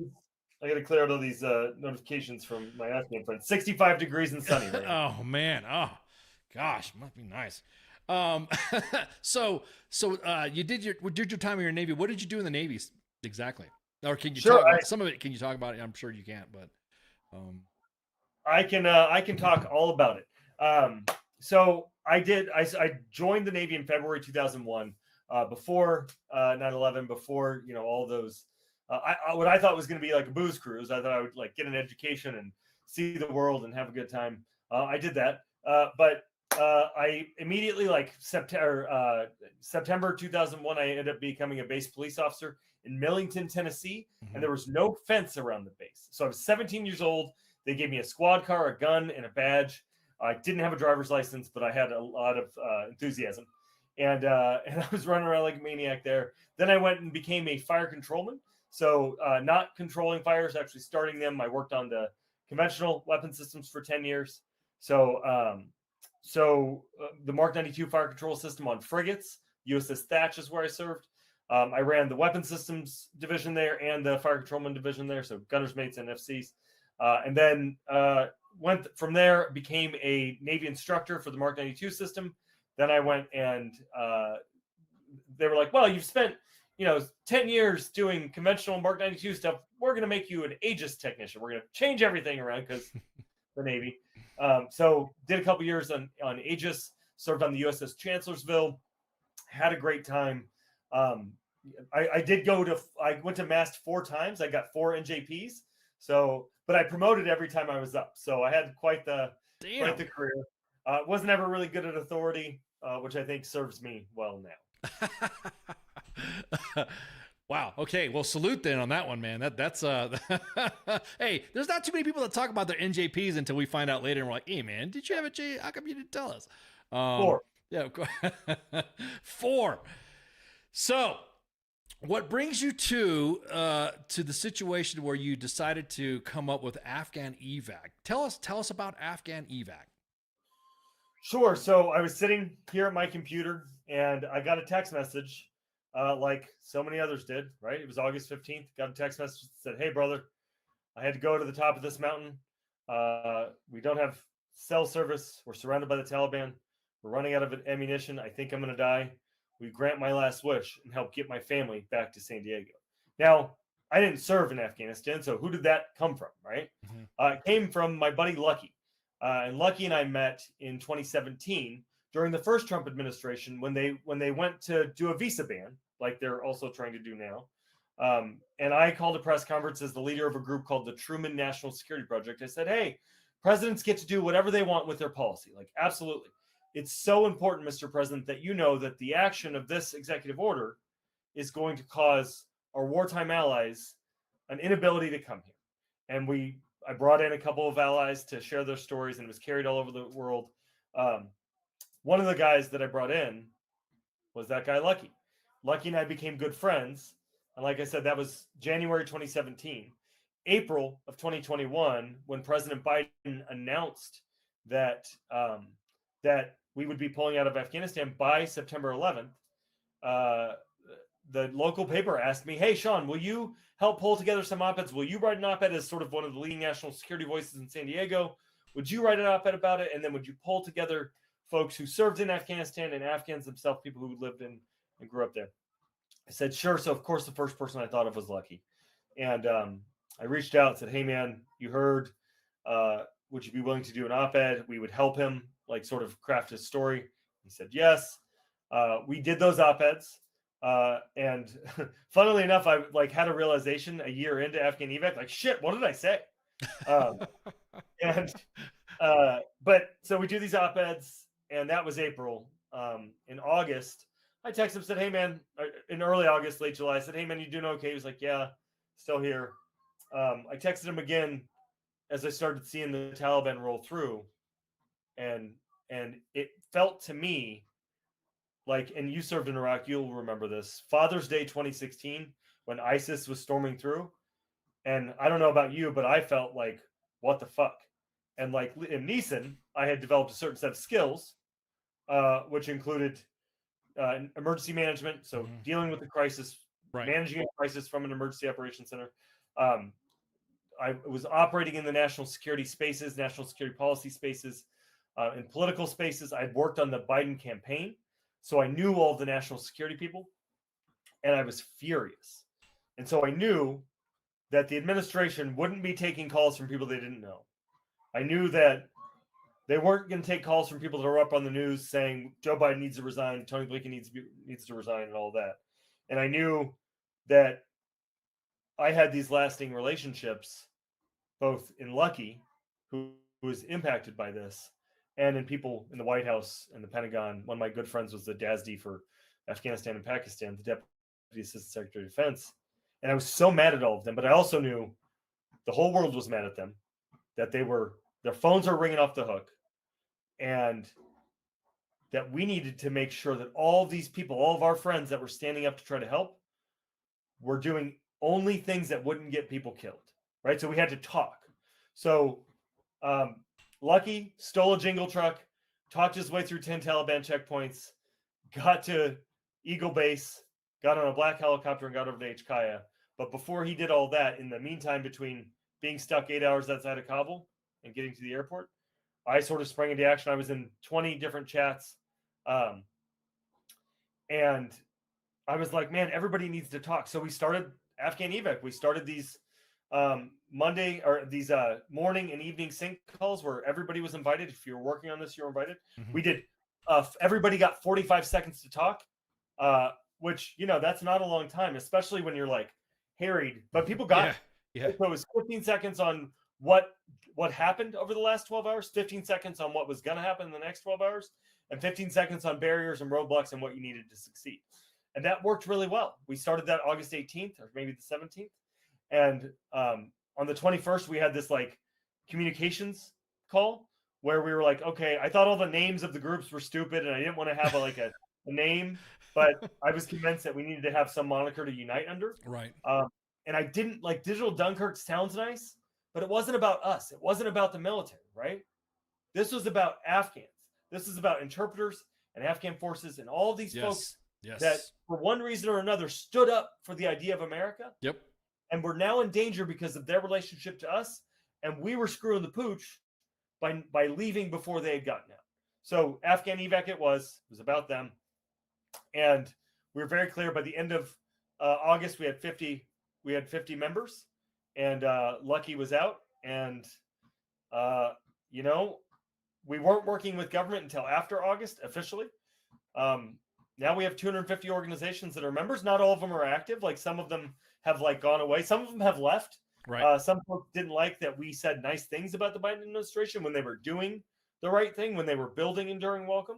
I got to clear out all these notifications from my Afghan friends. 65 degrees and sunny right now. Oh man. Oh gosh, must be nice. So you did your time in your Navy. What did you do in the Navy exactly? Or can you talk about some of it? Can you talk about it? I'm sure you can't, but I can talk all about it. So I joined the Navy in February 2001, before 9/11, before all those. What I thought was going to be like a booze cruise. I thought I would like get an education and see the world and have a good time. I did that, but I immediately, like September 2001, I ended up becoming a base police officer in Millington, Tennessee, and there was no fence around the base. So I was 17 years old. They gave me a squad car, a gun, and a badge. I didn't have a driver's license, but I had a lot of enthusiasm, and I was running around like a maniac there. Then I went and became a fire controlman. So not controlling fires, actually starting them. I worked on the conventional weapon systems for 10 years. So the Mark 92 fire control system on frigates, USS Thatch is where I served. I ran the weapon systems division there and the fire controlman division there. So gunners, mates, and FCs. And then went from there, became a Navy instructor for the Mark 92 system. Then I went and they were like, well, you've spent 10 years doing conventional Mark 92 stuff. We're going to make you an Aegis technician. We're going to change everything around because the Navy. So did a couple years on Aegis, served on the USS Chancellorsville, had a great time. I went to mast 4 times. I got 4 NJPs. So, but I promoted every time I was up. So I had quite the career. Wasn't ever really good at authority, which I think serves me well now. Wow. Okay. Well, salute then on that one, man. That's hey, there's not too many people that talk about their NJPs until we find out later, and we're like, hey, man, did you have a J? How come you didn't tell us? 4. Yeah. 4. So, what brings you to the situation where you decided to come up with Afghan evac? Tell us about Afghan evac. Sure. So I was sitting here at my computer and I got a text message, like so many others did, right? It was August 15th. Got a text message that said, hey, brother, I had to go to the top of this mountain. We don't have cell service. We're surrounded by the Taliban. We're running out of ammunition. I think I'm going to die. We grant my last wish and help get my family back to San Diego. Now, I didn't serve in Afghanistan, so who did that come from, right? It came from my buddy Lucky. And Lucky and I met in 2017 during the first Trump administration when they went to do a visa ban, like they're also trying to do now. And I called a press conference as the leader of a group called the Truman National Security Project. I said, hey, presidents get to do whatever they want with their policy. Like, absolutely. It's so important, Mr. President, that you know that the action of this executive order is going to cause our wartime allies an inability to come here. And I brought in a couple of allies to share their stories, and it was carried all over the world. One of the guys that I brought in was that guy, Lucky. Lucky and I became good friends. And like I said, that was January 2017. April of 2021, when President Biden announced that that we would be pulling out of Afghanistan by September 11th, the local paper asked me, hey, Shawn, will you help pull together some op-eds? Will you write an op-ed as sort of one of the leading national security voices in San Diego? Would you write an op-ed about it? And then would you pull together folks who served in Afghanistan and Afghans themselves, people who lived in and grew up there? I said, sure. So, of course, the first person I thought of was Lucky. And I reached out and said, hey, man, you heard. Would you be willing to do an op-ed? We would help him, like, sort of craft his story. He said, yes. We did those op-eds. And funnily enough, I had a realization a year into Afghan evac, like, shit, what did I say? But so we do these op-eds, and that was April. In August, I texted him, said, hey, man, in early August, late July, I said, hey, man, you doing okay? He was like, yeah, still here. I texted him again as I started seeing the Taliban roll through. And it felt to me like, and you served in Iraq, you'll remember this, Father's Day 2016, when ISIS was storming through. And I don't know about you, but I felt like, what the fuck? And like in Neeson, I had developed a certain set of skills, which included emergency management. So dealing with the crisis, managing a crisis from an emergency operations center. I was operating in the national security spaces, national security policy spaces, in political spaces. I had worked on the Biden campaign. So I knew all the national security people, and I was furious. And so I knew that the administration wouldn't be taking calls from people they didn't know. I knew that they weren't going to take calls from people that are up on the news saying Joe Biden needs to resign, Tony Blinken needs to resign, and all that. And I knew that I had these lasting relationships, both in Lucky, who was impacted by this, and in people in the White House and the Pentagon. One of my good friends was the DASD for Afghanistan and Pakistan, the Deputy Assistant Secretary of Defense. And I was so mad at all of them, but I also knew the whole world was mad at them, that their phones are ringing off the hook, and that we needed to make sure that all of these people, all of our friends that were standing up to try to help, were doing only things that wouldn't get people killed, right? So we had to talk. So Lucky stole a jingle truck, talked his way through 10 Taliban checkpoints, got to Eagle Base, got on a black helicopter and got over to HKIA. But before he did all that, in the meantime, between being stuck 8 hours outside of Kabul and getting to the airport, I sort of sprang into action. I was in 20 different chats. And I was like, man, everybody needs to talk. So we started Afghan evac. We started these Monday or these morning and evening sync calls where everybody was invited. If you were working on this, you were invited. We did. Everybody got 45 seconds to talk, which, that's not a long time, especially when you're like harried. But people got it. Yeah. So it was 15 seconds on what happened over the last 12 hours, 15 seconds on what was going to happen in the next 12 hours, and 15 seconds on barriers and roadblocks and what you needed to succeed. And that worked really well. We started that August 18th or maybe the 17th. And on the 21st, we had this like communications call where we were like, okay, I thought all the names of the groups were stupid and I didn't want to have a name, but I was convinced that we needed to have some moniker to unite under. Right. And I didn't like Digital Dunkirk sounds nice, but it wasn't about us. It wasn't about the military, right? This was about Afghans. This is about interpreters and Afghan forces and all these folks that for one reason or another stood up for the idea of America. Yep. And we're now in danger because of their relationship to us. And we were screwing the pooch by leaving before they had gotten out. So Afghan evac it was about them. And we were very clear by the end of August, we had 50 members, and Lucky was out. And, we weren't working with government until after August officially. Now we have 250 organizations that are members. Not all of them are active. Like some of them have like gone away. Some of them have left. Right. Some folks didn't like that we said nice things about the Biden administration when they were doing the right thing, when they were building enduring welcome.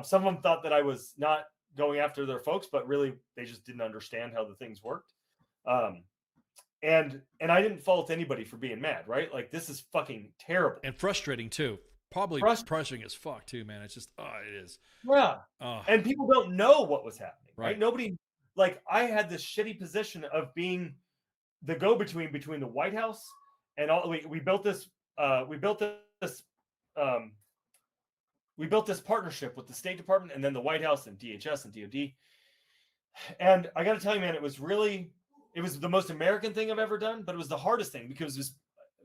Some of them thought that I was not going after their folks, but really they just didn't understand how the things worked. And I didn't fault anybody for being mad, right? Like this is fucking terrible and frustrating too. Probably frustrating as fuck too, man. It's just, it is. Yeah. And people don't know what was happening, right? Nobody, like I had this shitty position of being the go-between between the White House and all. We built this partnership with the State Department and then the White House and DHS and DOD. And I got to tell you, man, it was the most American thing I've ever done, but it was the hardest thing because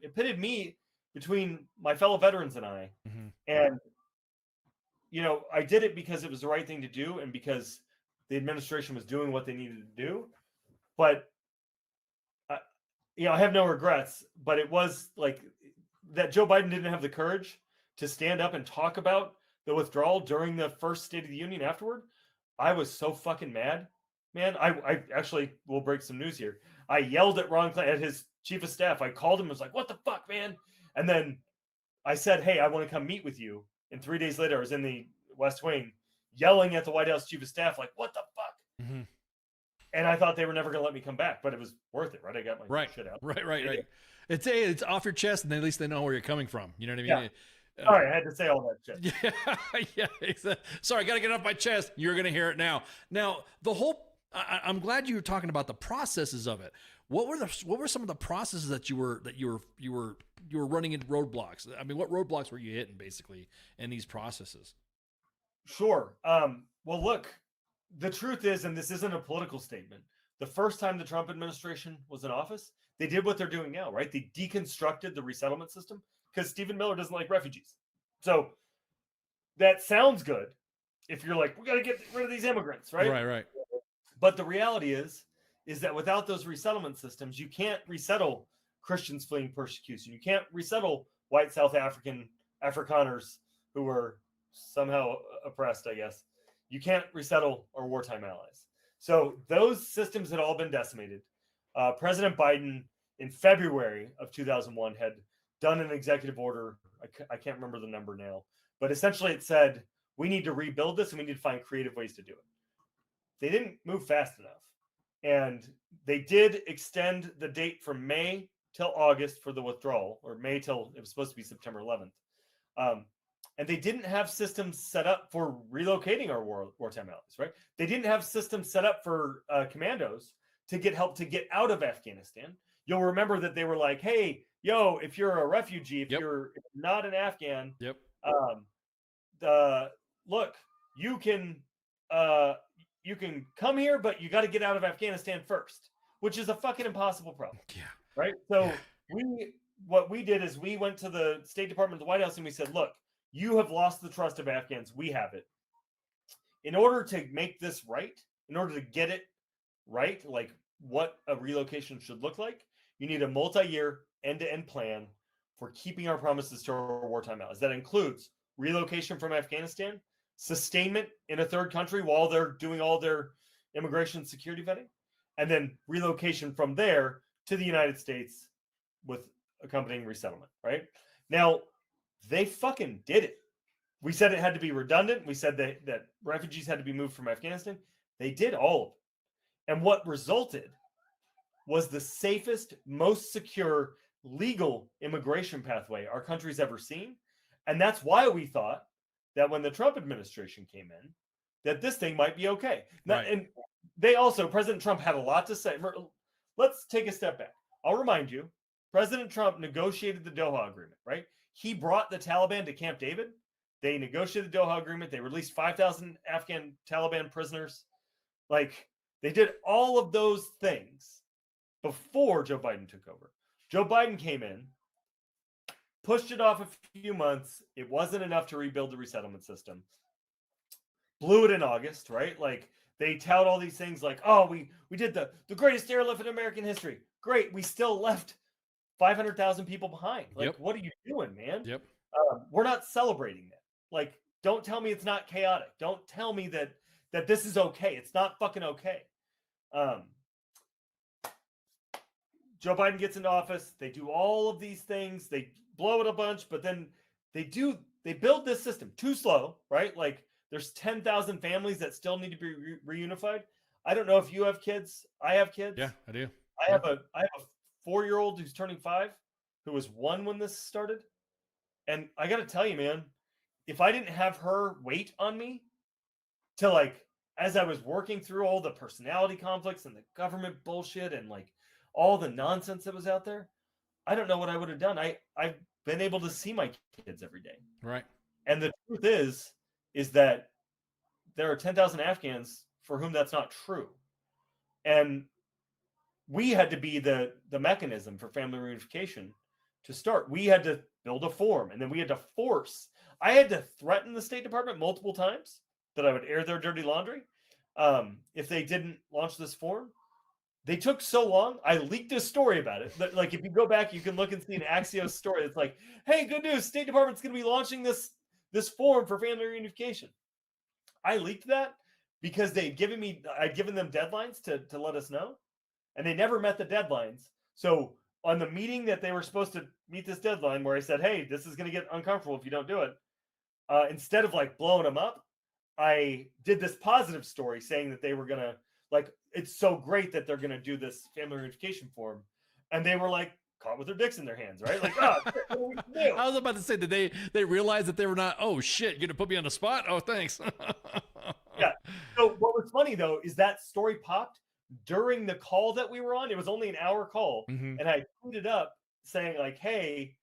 it pitted me between my fellow veterans and I. Mm-hmm. And, I did it because it was the right thing to do and because the administration was doing what they needed to do. But, I have no regrets, but it was like that Joe Biden didn't have the courage to stand up and talk about the withdrawal during the first State of the Union afterward. I was so fucking mad, man. I actually will break some news here. I yelled at Ron Klain, at his chief of staff. I called him and was like, what the fuck, man? And then I said, hey, I want to come meet with you. And 3 days later, I was in the West Wing yelling at the White House chief of staff, like, what the fuck? Mm-hmm. And I thought they were never going to let me come back, but it was worth it, right? I got my shit out. Right. It's off your chest, and at least they know where you're coming from. You know what I mean? Yeah. Sorry, I had to say all that shit. Yeah, exactly. Sorry, I got to get off my chest. You're going to hear it now. Now, the whole. I'm glad you were talking about the processes of it. What were some of the processes that you were running into roadblocks? I mean, what roadblocks were you hitting basically in these processes? Sure. Well, look, the truth is, and this isn't a political statement, the first time the Trump administration was in office, they did what they're doing now, right? They deconstructed the resettlement system because Stephen Miller doesn't like refugees. So that sounds good if you're like, we got to get rid of these immigrants, right? Right. But the reality is that without those resettlement systems, you can't resettle Christians fleeing persecution. You can't resettle white South Afrikaners who were somehow oppressed, I guess. You can't resettle our wartime allies. So those systems had all been decimated. President Biden in February of 2001 had done an executive order. I can't remember the number now, but essentially it said, we need to rebuild this and we need to find creative ways to do it. They didn't move fast enough. And they did extend the date from May till August for the withdrawal, or May till it was supposed to be September 11th. And they didn't have systems set up for relocating our wartime allies, right? They didn't have systems set up for commandos to get help to get out of Afghanistan. You'll remember that they were like, hey, yo, if you're a refugee, if you're not an Afghan, look, you can come here, but you got to get out of Afghanistan first, which is a fucking impossible problem. Yeah. Right. So what we did is we went to the State Department, the White House, and we said, look, you have lost the trust of Afghans. We have it. In order to make this right, in order to get it right, like what a relocation should look like, you need a multi-year end-to-end plan for keeping our promises to our wartime allies. That includes relocation from Afghanistan, sustainment in a third country while they're doing all their immigration security vetting, and then relocation from there to the United States with accompanying resettlement, right? Now, they fucking did it. We said it had to be redundant. We said that refugees had to be moved from Afghanistan. They did all of it. And what resulted was the safest, most secure, legal immigration pathway our country's ever seen. And that's why we thought that when the Trump administration came in, that this thing might be okay. Now, and they also, President Trump had a lot to say. Let's take a step back. I'll remind you, President Trump negotiated the Doha Agreement, right? He brought the Taliban to Camp David. They negotiated the Doha Agreement. They released 5,000 Afghan Taliban prisoners. Like, they did all of those things before Joe Biden took over. Joe Biden came in, pushed it off a few months. It wasn't enough to rebuild the resettlement system. Blew it in August, right? Like, they tout all these things like, oh, we did the greatest airlift in American history. Great. We still left 500,000 people behind. Like, what are you doing, man? Yep. We're not celebrating that. Like, don't tell me it's not chaotic. Don't tell me that this is okay. It's not fucking okay. Joe Biden gets into office. They do all of these things. They blow it a bunch, but then they build this system too slow, right? Like, there's 10,000 families that still need to be reunified. I don't know if you have kids. I have kids. Yeah, I do. I have a 4-year-old who's turning 5, who was 1 when this started. And I got to tell you, man, if I didn't have her wait on me to, like, as I was working through all the personality conflicts and the government bullshit and like all the nonsense that was out there, I don't know what I would have done. I've been able to see my kids every day. Right. And the truth is that there are 10,000 Afghans for whom that's not true. And we had to be the mechanism for family reunification to start. We had to build a form, and then we had to force. I had to threaten the State Department multiple times that I would air their dirty laundry if they didn't launch this form. They took so long. I leaked a story about it. But, like, if you go back, you can look and see an Axios story. It's like, hey, good news. State Department's going to be launching this form for family reunification. I leaked that because I'd given them deadlines to let us know, and they never met the deadlines. So on the meeting that they were supposed to meet this deadline, where I said, hey, this is going to get uncomfortable if you don't do it, instead of like blowing them up, I did this positive story saying that they were going to, like, it's so great that they're going to do this family reunification form. And they were like caught with their dicks in their hands, right? Like, oh, I was about to say that they realized that they were not, oh shit, you're going to put me on the spot? Oh, thanks. Yeah. So what was funny though, is that story popped during the call that we were on. It was only an hour call. Mm-hmm. And I tweeted up saying like, hey,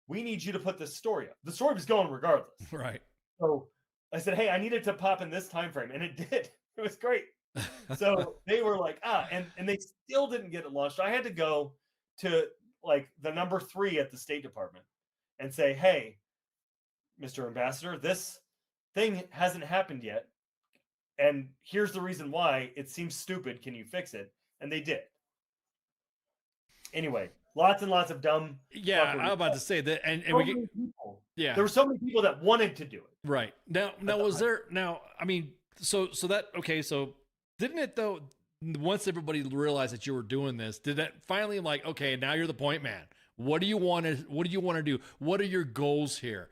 we need you to put this story up. The story was going regardless. Right. So I said, hey, I need it to pop in this time frame. And it did. It was great. So they were like, and they still didn't get it launched. I had to go to like the number 3 at the State Department and say, hey, Mr. Ambassador, this thing hasn't happened yet. And here's the reason why. It seems stupid. Can you fix it? And they did. Anyway, lots and lots of dumb. Yeah, I was about to say that. And so we get, there were so many people that wanted to do it. Right. Now was there, I mean, so that, okay, so didn't it though, once everybody realized that you were doing this, did that finally like, okay, now you're the point man. What do you want to do? What are your goals here?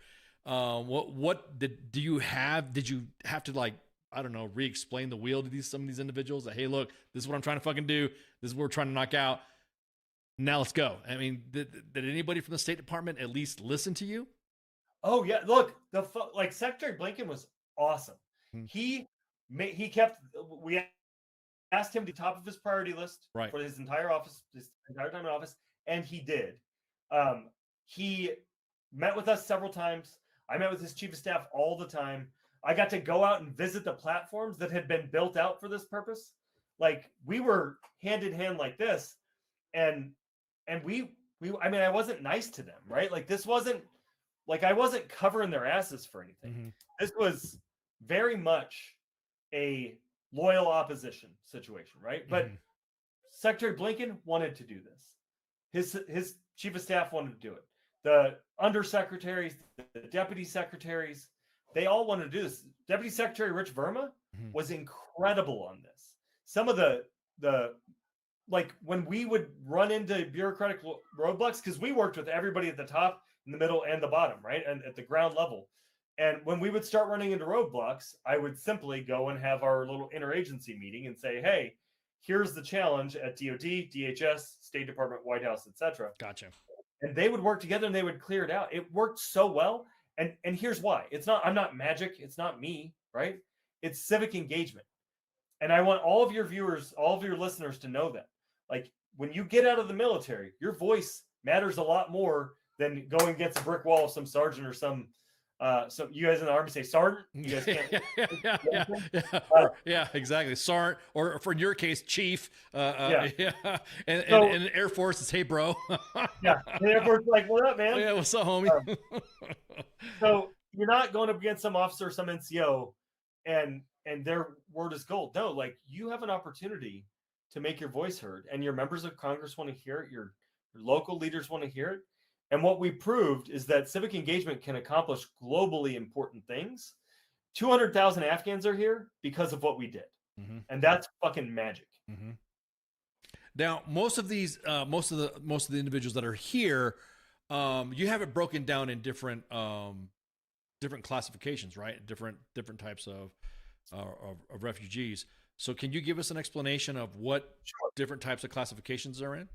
Did you have to, like, I don't know, re-explain the wheel to some of these individuals that, hey, look, this is what I'm trying to fucking do. This is what we're trying to knock out. Now let's go. I mean, did anybody from the State Department at least listen to you? Oh yeah. Look, like Secretary Blinken was awesome. We asked him to top of his priority list for his entire time in office, and he did. He met with us several times. I met with his chief of staff all the time. I got to go out and visit the platforms that had been built out for this purpose. Like, we were hand in hand like this, and we I mean, I wasn't nice to them, right? Like, this wasn't like I wasn't covering their asses for anything. Mm-hmm. This was very much a loyal opposition situation, right? But Secretary Blinken wanted to do this. His chief of staff wanted to do it. The undersecretaries, the deputy secretaries, they all wanted to do this. Deputy Secretary Rich Verma was incredible on this. Some of the like, when we would run into bureaucratic roadblocks, because we worked with everybody at the top, in the middle, and the bottom, right? And at the ground level. And when we would start running into roadblocks, I would simply go and have our little interagency meeting and say, hey, here's the challenge at DOD, DHS, State Department, White House, etc. Gotcha. And they would work together and they would clear it out. It worked so well. And here's why. I'm not magic. It's not me, right? It's civic engagement. And I want all of your viewers, all of your listeners to know that. Like, when you get out of the military, your voice matters a lot more than going against a brick wall of some sergeant or some so you guys in the Army say sergeant. You guys can't. Yeah, exactly. Sergeant, or for your case, chief. And the Air Force is, hey, bro. Yeah, the Air Force is like, what up, man? Oh, yeah, what's up, homie? So you're not going up against some officer, some NCO, and their word is gold. No, like, you have an opportunity to make your voice heard, and your members of Congress want to hear it. Your local leaders want to hear it, And what we proved is that civic engagement can accomplish globally important things. 200,000 Afghans are here because of what we did. And that's fucking magic. Now, most of these, most of the individuals that are here, you have it broken down in different classifications, right? Different types of refugees. So, can you give us an explanation of what different types of classifications are in?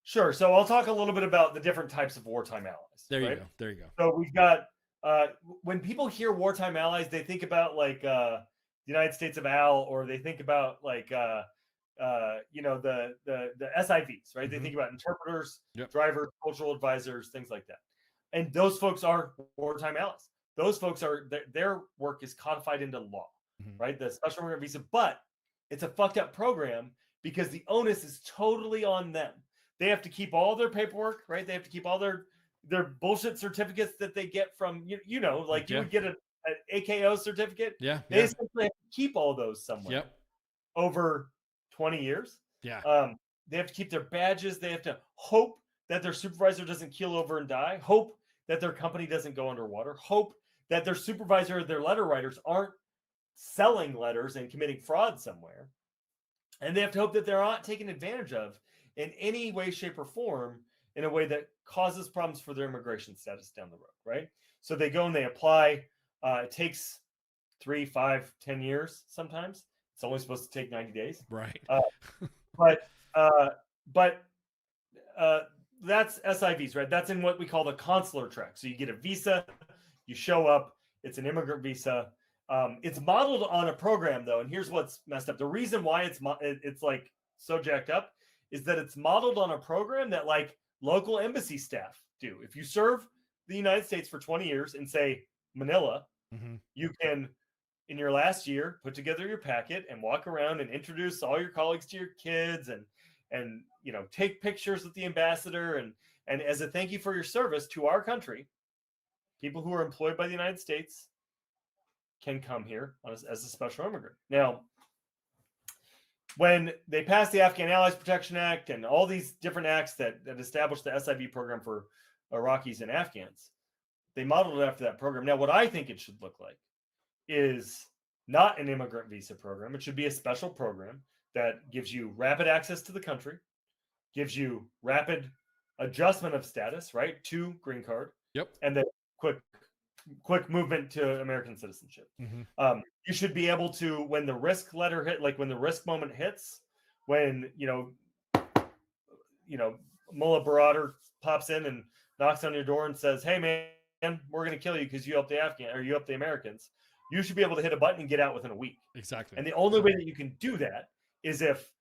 Sure. So I'll talk a little bit about the different types of wartime allies. There you right? go. There you go. So we've got when people hear wartime allies, they think about like the United States of AL, or they think about like the SIVs, right? They think about interpreters, drivers, cultural advisors, things like that. And those folks are wartime allies. Those folks are their work is codified into law, right? The special immigrant visa, but it's a fucked up program because the onus is totally on them. They have to keep all their paperwork, right? They have to keep all their bullshit certificates that they get from you would get an AKO certificate. They essentially have to keep all those somewhere over 20 years. They have to keep their badges. They have to hope that their supervisor doesn't keel over and die, hope that their company doesn't go underwater, hope that their supervisor, their letter writers aren't selling letters and committing fraud somewhere. And they have to hope that they're not taken advantage of in any way, shape, or form in a way that causes problems for their immigration status down the road, right? So they go and they apply. It takes 3, 5, 10 years sometimes. It's only supposed to take 90 days. Right. But that's SIVs, right? That's in what we call the consular track. So you get a visa, you show up, it's an immigrant visa. It's modeled on a program, though, and here's what's messed up. The reason why it's like so jacked up is that it's modeled on a program that like local embassy staff do. If you serve the United States for 20 years in, say, Manila, you can, in your last year, put together your packet and walk around and introduce all your colleagues to your kids and take pictures with the ambassador. And as a thank you for your service to our country, people who are employed by the United States can come here as a special immigrant. Now, when they passed the Afghan Allies Protection Act and all these different acts that established the SIV program for Iraqis and Afghans, they modeled it after that program. Now, what I think it should look like is not an immigrant visa program. It should be a special program that gives you rapid access to the country, gives you rapid adjustment of status, right, to green card, and then quick movement to American citizenship. You should be able to, when the risk letter hit, like when the risk moment hits, when Mullah Baradar pops in and knocks on your door and says, "Hey man, we're going to kill you because you helped the Afghan or you helped the Americans," you should be able to hit a button and get out within a week. Exactly. And the only way that you can do that is if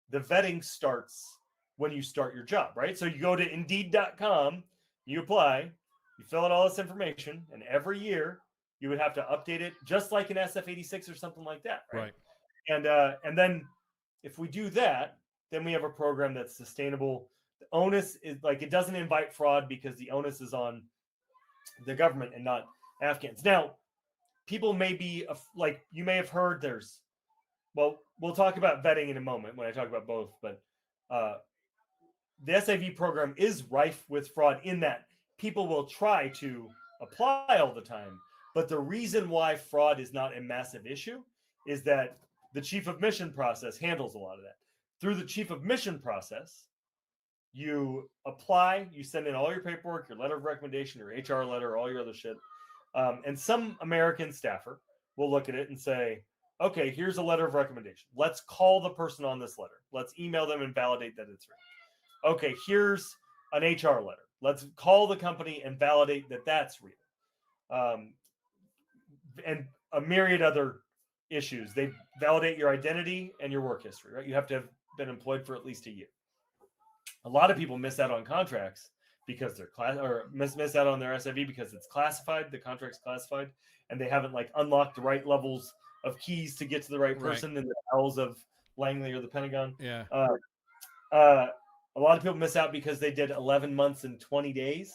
the vetting starts when you start your job, right? So you go to Indeed.com, you apply, you fill out all this information, and every year you would have to update it, just like an SF-86 or something like that, right? And then if we do that, then we have a program that's sustainable. The onus is like, it doesn't invite fraud because the onus is on the government and not Afghans. Now, people may be like, you may have heard we'll talk about vetting in a moment when I talk about both, but the SIV program is rife with fraud in that people will try to apply all the time. But the reason why fraud is not a massive issue is that the chief of mission process handles a lot of that. Through the chief of mission process, you apply, you send in all your paperwork, your letter of recommendation, your HR letter, all your other shit. And some American staffer will look at it and say, okay, here's a letter of recommendation. Let's call the person on this letter. Let's email them and validate that it's real. Okay, here's an HR letter. Let's call the company and validate that that's real. And a myriad other issues. They validate your identity and your work history, right? You have to have been employed for at least a year. A lot of people miss out on contracts because they're miss out on their SIV because it's classified, the contract's classified, and they haven't like unlocked the right levels of keys to get to the right person in the bowels of Langley or the Pentagon. A lot of people miss out because they did 11 months and 20 days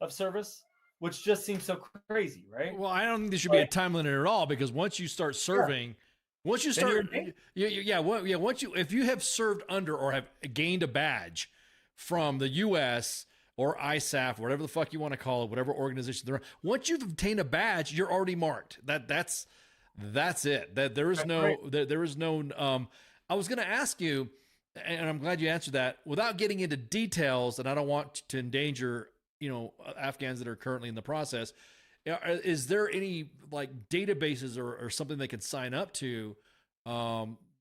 of service, which just seems so crazy, right? Well, I don't think there should be a time limit at all, because once you start serving, once you start, if you have served under or have gained a badge from the U.S., or ISAF, whatever the fuck you want to call it, whatever organization they're on. Once you've obtained a badge, you're already marked. That's it. That there is no. I was going to ask you, and I'm glad you answered that, without getting into details, and I don't want to endanger, Afghans that are currently in the process. Is there any like databases or something they could sign up to?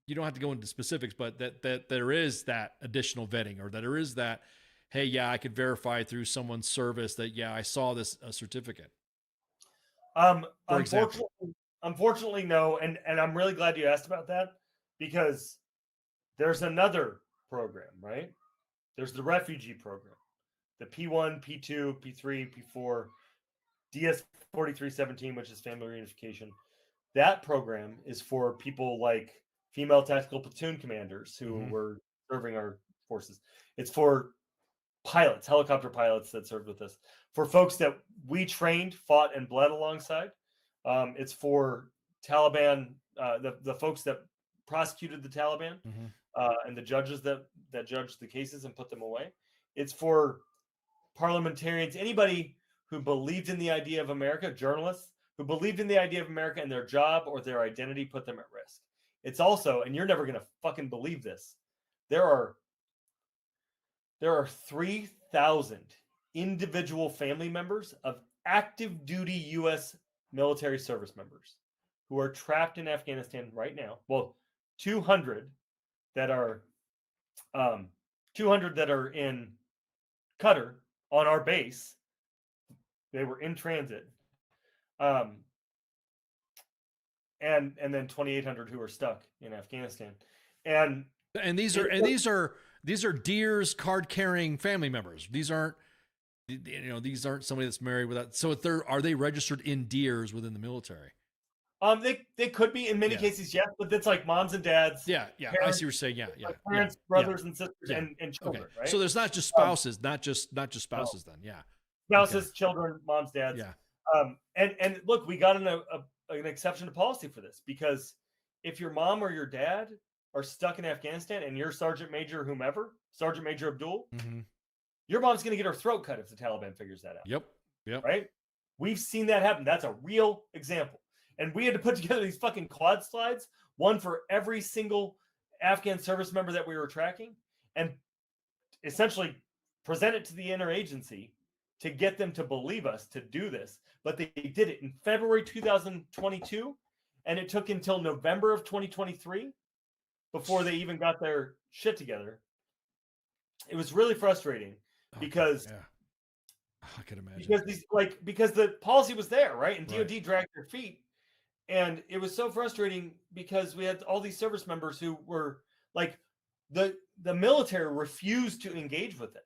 You don't have to go into specifics, but that there is that additional vetting, or that there is that, hey, yeah, I could verify through someone's service that, yeah, I saw this certificate. Unfortunately, no. And I'm really glad you asked about that, because there's another program, right? There's the refugee program, the P1, P2, P3, P4, DS 4317, which is family reunification. That program is for people like female tactical platoon commanders who were serving our forces. It's for pilots, helicopter pilots that served with us, for folks that we trained, fought, and bled alongside. It's for Taliban, the folks that prosecuted the Taliban, and the judges that judged the cases and put them away. It's for parliamentarians, anybody who believed in the idea of America, journalists who believed in the idea of America, and their job or their identity put them at risk. It's also, and you're never going to fucking believe this, there are 3,000 individual family members of active duty U.S. military service members who are trapped in Afghanistan right now. Well, 200 that are in Qatar on our base. They were in transit. And then 2,800 who are stuck in Afghanistan. And these are Deer's card carrying family members. These aren't somebody that's married without. So are they registered in Deer's within the military? They could be in many cases, yes, but that's like moms and dads. Yeah. Parents, I see what you're saying. Yeah. Parents, brothers and sisters, and children. Okay. Right. So there's not just spouses, not just spouses. Then, yeah. Spouses, children, moms, dads. Yeah. And look, we got an exception to policy for this, because if your mom or your dad are stuck in Afghanistan and you're Sergeant Major whomever, Sergeant Major Abdul, your mom's going to get her throat cut if the Taliban figures that out. Yep. Right? We've seen that happen. That's a real example. And we had to put together these fucking quad slides, one for every single Afghan service member that we were tracking, and essentially present it to the interagency to get them to believe us to do this. But they did it in February 2022, and it took until November of 2023 before they even got their shit together. It was really frustrating because I can imagine, because the policy was there, right? And DoD dragged their feet, and it was so frustrating because we had all these service members who were like, the military refused to engage with it.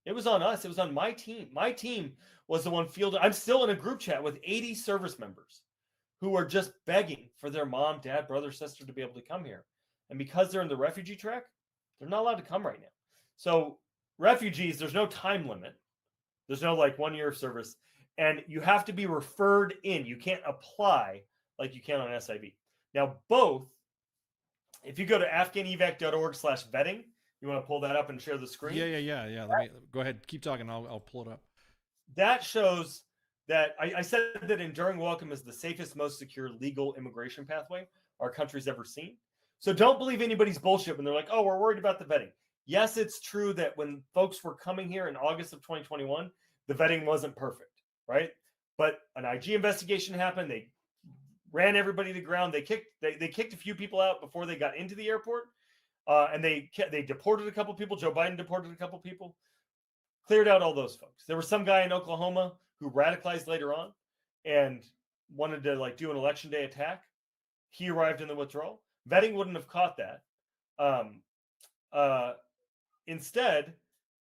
It was on us. It was on my team. My team was the one fielded. I'm still in a group chat with 80 service members who are just begging for their mom, dad, brother, sister to be able to come here. And because they're in the refugee track, they're not allowed to come right now. So refugees, there's no time limit. There's no 1 year of service. And you have to be referred in. You can't apply like you can on SIV. Now, both, if you go to afghanevac.org/vetting, you want to pull that up and share the screen? Yeah. Let me go ahead. Keep talking. I'll pull it up. That shows that I said that Enduring Welcome is the safest, most secure legal immigration pathway our country's ever seen. So don't believe anybody's bullshit when they're like, oh, we're worried about the vetting. Yes, it's true that when folks were coming here in August of 2021, the vetting wasn't perfect, right? But an IG investigation happened. They ran everybody to the ground. They kicked a few people out before they got into the airport. And they deported a couple people. Joe Biden deported a couple people, cleared out all those folks. There was some guy in Oklahoma who radicalized later on and wanted to do an election day attack. He arrived in the withdrawal. Vetting wouldn't have caught that. Instead,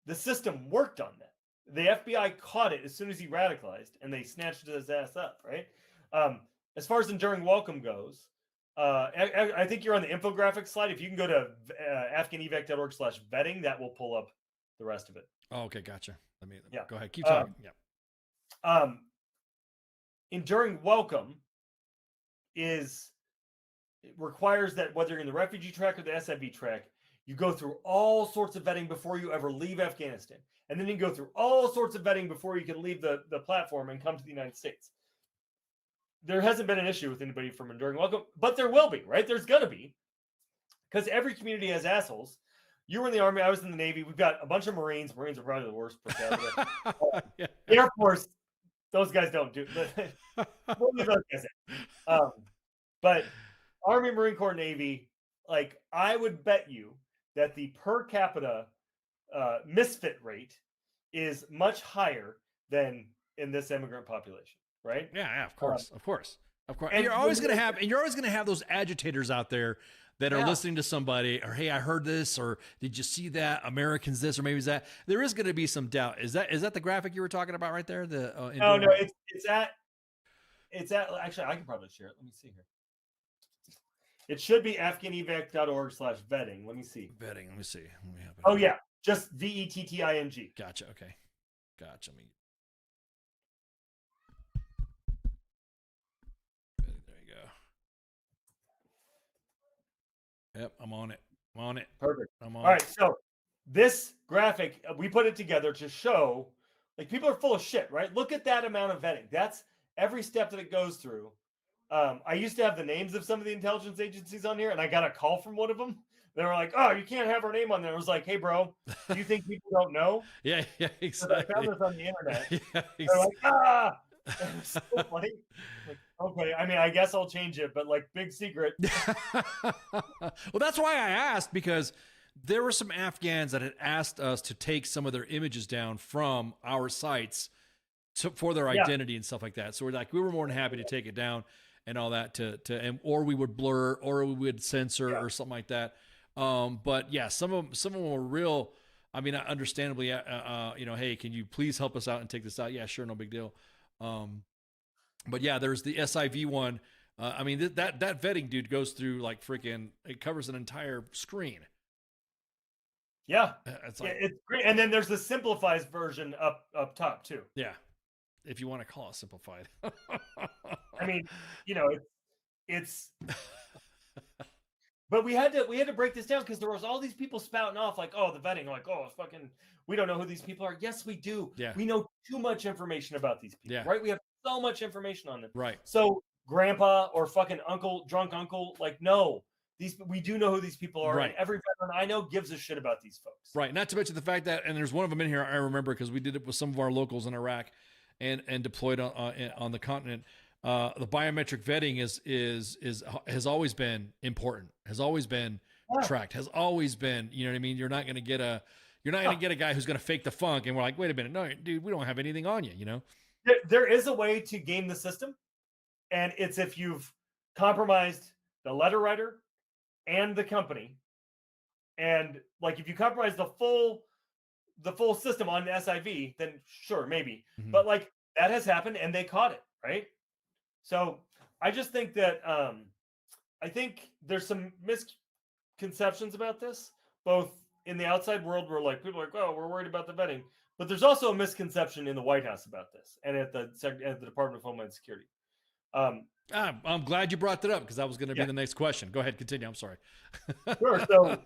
the system worked on that. The FBI caught it as soon as he radicalized, and they snatched his ass up, right? As far as Enduring Welcome goes, I think you're on the infographic slide. If you can go to afghanevac.org/vetting, that will pull up the rest of it. Oh, okay, gotcha. Go ahead. Keep talking. Enduring Welcome requires that whether you're in the refugee track or the SIV track, You go through all sorts of vetting before you ever leave Afghanistan. And then you go through all sorts of vetting before you can leave the platform and come to the United States. There hasn't been an issue with anybody from enduring welcome, but there will be, right? There's going to be, because every community has assholes. You were in the Army. I was in the Navy. We've got a bunch of Marines. Marines are probably the worst per capita. Yeah. Air Force, those guys don't do. We'll leave those guys in. But Army, Marine Corps, Navy, like I would bet you that the per capita misfit rate is much higher than in this immigrant population, right? Yeah, of course, of course. And And you're always going to have those agitators out there that are listening to somebody, or hey, I heard this, or did you see that? Americans this, or maybe that. There is going to be some doubt. Is that the graphic you were talking about right there? No, it's at actually I can probably share it. Let me see here. It should be afghanevac.org/vetting. Let me see. Vetting. Let me see. Oh yeah, just VETTING. Gotcha. Okay. Gotcha. There you go. Yep, I'm on it. Perfect. I'm on All right, so this graphic, we put it together to show, like, people are full of shit, right? Look at that amount of vetting. That's every step that it goes through. I used to have the names of some of the intelligence agencies on here, and I got a call from one of them. They were like, "Oh, you can't have our name on there." I was like, "Hey, bro, do you think people don't know?" Yeah, exactly. I found this on the internet. Yeah, They're like, "Ah!" It was so funny. Like, okay, I mean, I guess I'll change it, but like, big secret. Well, that's why I asked, because there were some Afghans that had asked us to take some of their images down from our sites for their identity and stuff like that. So we were more than happy to take it down and all that or we would blur, or we would censor or something like that. But yeah, some of them were real. I mean, understandably, hey, can you please help us out and take this out? Yeah, sure, no big deal. But yeah, there's the SIV one. I mean, that vetting dude goes through like freaking, it covers an entire screen. Yeah, it's like, it's great. And then there's the simplified version up top too. Yeah, if you want to call it simplified. I mean, it's. But we had to break this down because there was all these people spouting off like, oh, the vetting, like, oh, fucking, we don't know who these people are. Yes, we do. Yeah. We know too much information about these people, right? We have so much information on them. Right. So grandpa or fucking drunk uncle, like, no, we do know who these people are. Right. And every veteran I know gives a shit about these folks. Right. Not to mention the fact that, and there's one of them in here I remember because we did it with some of our locals in Iraq and deployed on the continent. The biometric vetting has always been important, has always been tracked, has always been, you know what I mean? You're not going to get a guy who's going to fake the funk. And we're like, wait a minute. No, dude, we don't have anything on you, you know? There is a way to game the system. And it's if you've compromised the letter writer and the company. And like, if you compromise the full system on the SIV, then sure, maybe. Mm-hmm. But like, that has happened and they caught it, right? So I just think that I think there's some misconceptions about this, both in the outside world where like people are like, oh, we're worried about the vetting, but there's also a misconception in the White House about this and at the Department of Homeland Security. I'm glad you brought that up because that was going to be the next question. Go ahead, continue. I'm sorry. Sure. So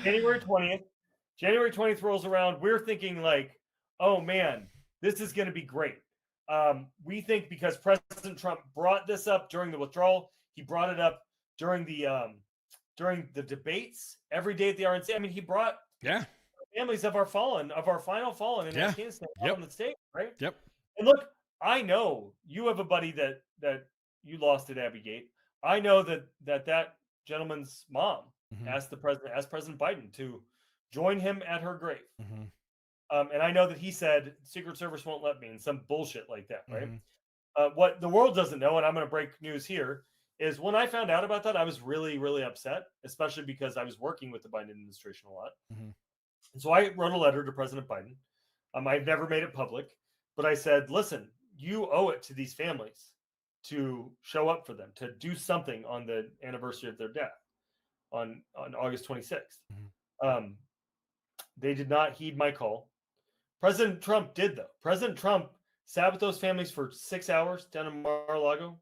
January 20th rolls around. We're thinking like, oh man, this is going to be great. We think because President Trump brought this up during the withdrawal, he brought it up during the debates every day at the RNC. I mean, he brought families of our final fallen in Afghanistan on the stage, right? Yep. And look, I know you have a buddy that you lost at Abbey Gate. I know that gentleman's mom asked President Biden to join him at her grave. Mm-hmm. And I know that he said Secret Service won't let me and some bullshit like that, right? Mm-hmm. What the world doesn't know, and I'm going to break news here, is when I found out about that, I was really, really upset, especially because I was working with the Biden administration a lot. Mm-hmm. And so I wrote a letter to President Biden. I've never made it public, but I said, listen, you owe it to these families to show up for them, to do something on the anniversary of their death on August 26th. Mm-hmm. They did not heed my call. President Trump did, though. President Trump sat with those families for 6 hours down in Mar-a-Lago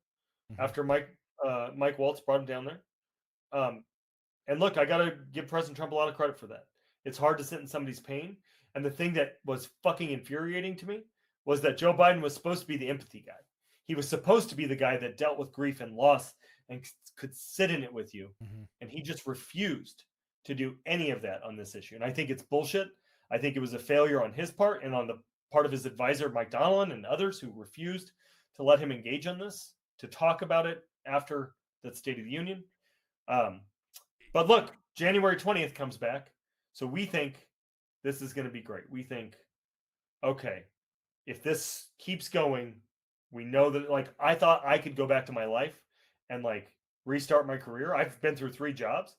after Mike Waltz brought him down there. And look, I got to give President Trump a lot of credit for that. It's hard to sit in somebody's pain. And the thing that was fucking infuriating to me was that Joe Biden was supposed to be the empathy guy. He was supposed to be the guy that dealt with grief and loss and could sit in it with you. And he just refused to do any of that on this issue. And I think it's bullshit. I think it was a failure on his part and on the part of his advisor, Mike Donilon, and others who refused to let him engage on this, to talk about it after the State of the Union. But look, January 20th comes back. So we think this is going to be great. We think, okay, if this keeps going, we know that, like, I thought I could go back to my life and like restart my career. I've been through 3 jobs.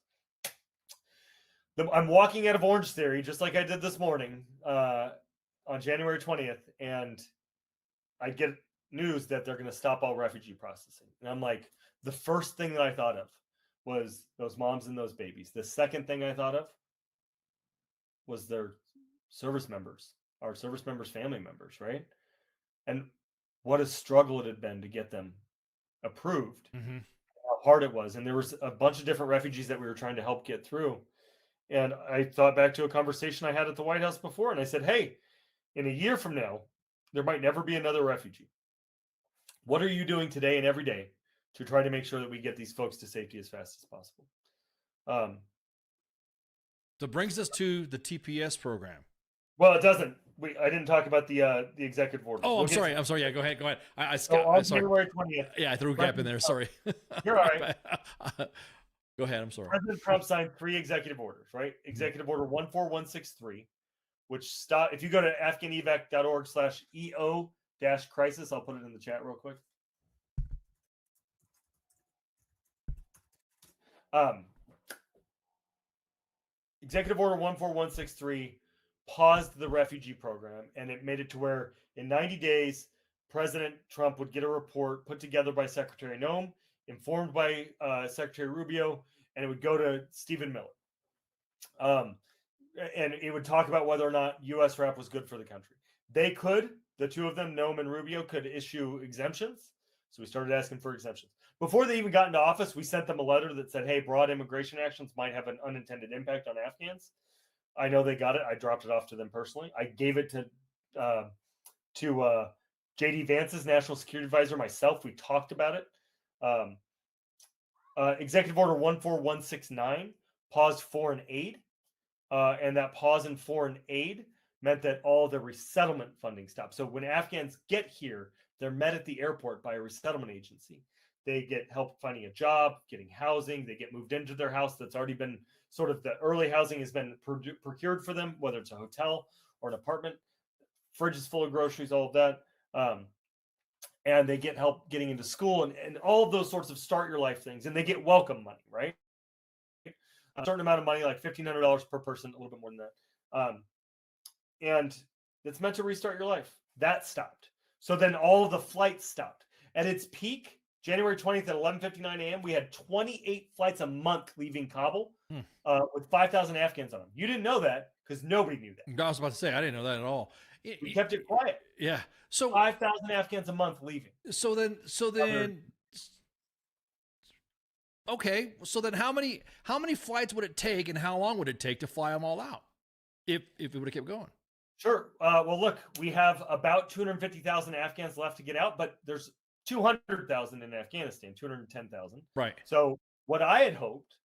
I'm walking out of Orange Theory, just like I did this morning on January 20th. And I get news that they're going to stop all refugee processing. And I'm like, the first thing that I thought of was those moms and those babies. The second thing I thought of was their service members, our service members' family members, right? And what a struggle it had been to get them approved, how hard it was. And there was a bunch of different refugees that we were trying to help get through. And I thought back to a conversation I had at the White House before, and I said, hey, in a year from now, there might never be another refugee. What are you doing today and every day to try to make sure that we get these folks to safety as fast as possible? So brings us to the TPS program. Well, it doesn't. I didn't talk about the executive order. Oh, I'm sorry. Yeah, go ahead. I on sorry. January 20th. Yeah, I threw a gap in there. Sorry. You're all right. Go ahead. I'm sorry. President Trump signed 3 executive orders, right? Executive Order 14163, which if you go to afghanevac.org/EO-crisis, I'll put it in the chat real quick. Executive Order 14163 paused the refugee program, and it made it to where in 90 days, President Trump would get a report put together by Secretary Noem, informed by Secretary Rubio, and it would go to Stephen Miller. And it would talk about whether or not U.S. rep was good for the country. The two of them, Noem and Rubio, could issue exemptions. So we started asking for exemptions. Before they even got into office, we sent them a letter that said, hey, broad immigration actions might have an unintended impact on Afghans. I know they got it. I dropped it off to them personally. I gave it to J.D. Vance's national security advisor, myself. We talked about it. Executive Order 14169 paused foreign aid. And that pause in foreign aid meant that all the resettlement funding stopped. So when Afghans get here, they're met at the airport by a resettlement agency. They get help finding a job, getting housing. They get moved into their house that's already been sort of, the early housing has been procured for them, whether it's a hotel or an apartment. Fridge is full of groceries, all of that. And they get help getting into school and all of those sorts of start your life things. And they get welcome money, right? A certain amount of money, like $1,500 per person, a little bit more than that. And it's meant to restart your life. That stopped. So then all of the flights stopped. At its peak, January 20th at 11:59 a.m., we had 28 flights a month leaving Kabul with 5,000 Afghans on them. You didn't know that because nobody knew that. I was about to say, I didn't know that at all. We kept it quiet. Yeah. So 5,000 Afghans a month leaving. So then okay. So then how many flights would it take and how long would it take to fly them all out if it would have kept going? Sure. Well, look, we have about 250,000 Afghans left to get out, but there's 200,000 in Afghanistan, 210,000. Right. So what I had hoped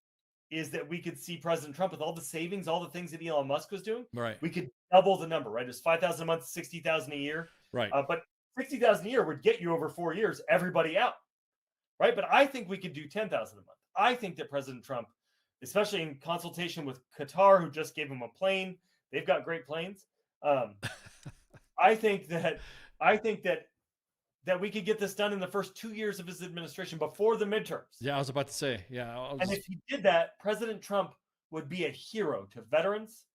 is that we could see President Trump with all the savings, all the things that Elon Musk was doing. Right. We could double the number, right? It's 5,000 a month, 60,000 a year. Right. But 60,000 a year would get you over 4 years, everybody out. Right. But I think we could do 10,000 a month. I think that President Trump, especially in consultation with Qatar, who just gave him a plane, they've got great planes. I think that we could get this done in the first 2 years of his administration before the midterms. Yeah, I was about to say. Yeah. And if he did that, President Trump would be a hero to veterans,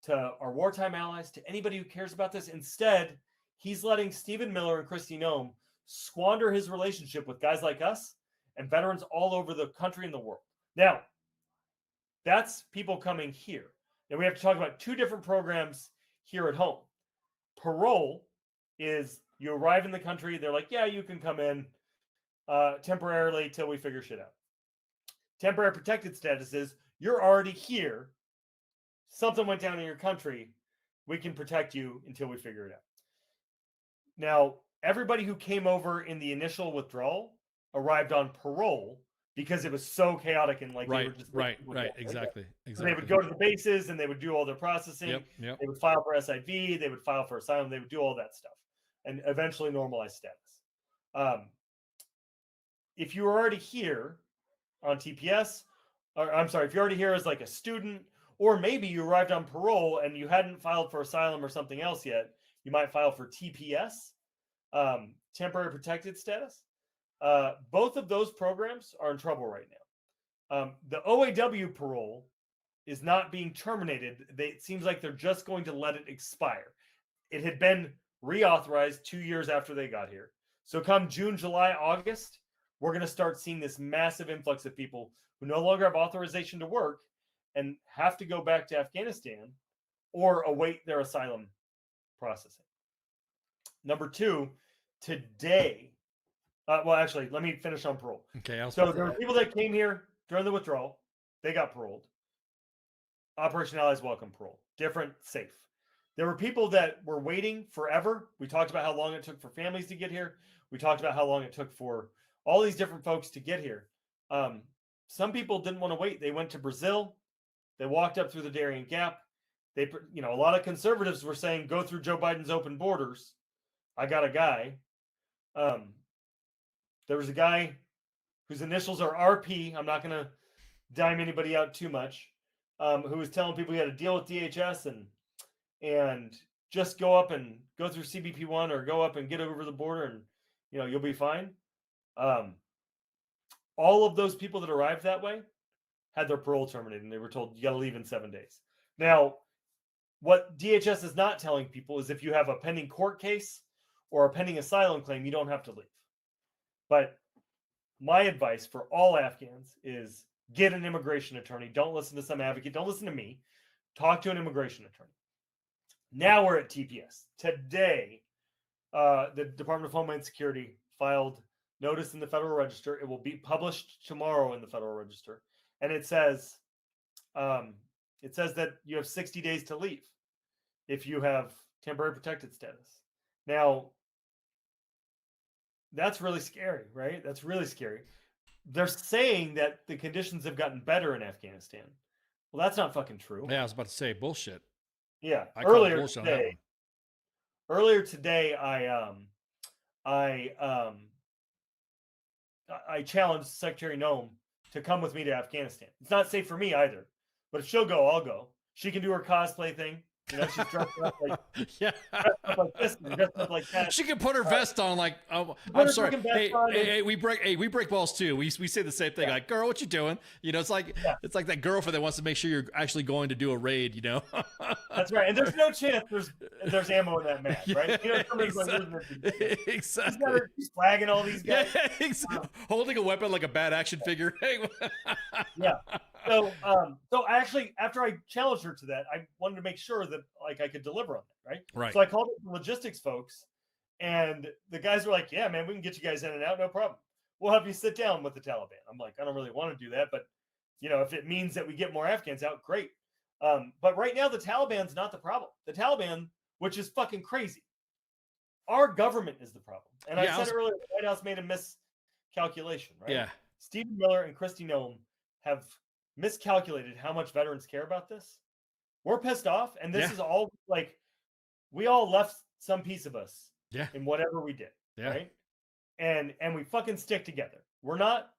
to our wartime allies, to anybody who cares about this. Instead, he's letting Stephen Miller and Kristi Noem squander his relationship with guys like us and veterans all over the country and the world. Now, that's people coming here. And we have to talk about 2 different programs here at home. Parole is you arrive in the country, they're like, yeah, you can come in temporarily till we figure shit out. Temporary protected status is you're already here. Something went down in your country. We can protect you until we figure it out. Now, everybody who came over in the initial withdrawal arrived on parole because it was so chaotic and like they were just exactly. So they would go to the bases and they would do all their processing. Yep. They would file for SIV. They would file for asylum. They would do all that stuff and eventually normalize status. If you were already here on TPS, or I'm sorry, if you're already here as like a student, or maybe you arrived on parole and you hadn't filed for asylum or something else yet, you might file for TPS, temporary protected status. Both of those programs are in trouble right now. The OAW parole is not being terminated. It seems like they're just going to let it expire. It had been reauthorized 2 years after they got here. So come June, July, August, we're going to start seeing this massive influx of people who no longer have authorization to work and have to go back to Afghanistan or await their asylum processing. Number two, today, well, actually, let me finish on parole. Okay. So there were people that came here during the withdrawal. They got paroled. Operation Allies Welcome parole. Different, safe. There were people that were waiting forever. We talked about how long it took for families to get here. We talked about how long it took for all these different folks to get here. Some people didn't want to wait. They went to Brazil. They walked up through the Darien Gap. They, a lot of conservatives were saying, go through Joe Biden's open borders. I got a guy. There was a guy whose initials are RP. I'm not going to dime anybody out too much. Who was telling people he had to deal with DHS and just go up and go through CBP1 or go up and get over the border and, you'll be fine. All of those people that arrived that way had their parole terminated and they were told you got to leave in 7 days. Now, what DHS is not telling people is if you have a pending court case or a pending asylum claim, you don't have to leave. But my advice for all Afghans is get an immigration attorney. Don't listen to some advocate. Don't listen to me. Talk to an immigration attorney. Now we're at TPS. Today, the Department of Homeland Security filed notice in the Federal Register. It will be published tomorrow in the Federal Register. And it says that you have 60 days to leave if you have temporary protected status. Now, that's really scary, right? That's really scary. They're saying that the conditions have gotten better in Afghanistan. Well, that's not fucking true. Yeah, I was about to say bullshit. Yeah. I Earlier today, I challenged Secretary Noem to come with me to Afghanistan. It's not safe for me either, but if she'll go, I'll go. She can do her cosplay thing. She's dressed up like dressed up like this, and dressed up like that. She can put her vest on like. I'm sorry. Hey, we break balls too. We say the same thing. Like, girl, what you doing? It's like that girlfriend that wants to make sure you're actually going to do a raid. That's right. And there's no chance there's ammo in that mag, right? Exactly. She's flagging all these guys. Yeah, exactly. Holding a weapon like a bad action figure. Yeah. So I actually, after I challenged her to that, I wanted to make sure that I could deliver on that, right? Right. So I called up the logistics folks, and the guys were like, "Yeah, man, we can get you guys in and out, no problem. We'll have you sit down with the Taliban." I'm like, I don't really want to do that, but if it means that we get more Afghans out, great. But right now, the Taliban's not the problem. The Taliban, which is fucking crazy, our government is the problem. And I said earlier, the White House made a miscalculation, right? Yeah. Stephen Miller and Kristi Noem have miscalculated how much veterans care about this. We're pissed off, and this is all we all left some piece of us in whatever we did, right? And we fucking stick together. We're not.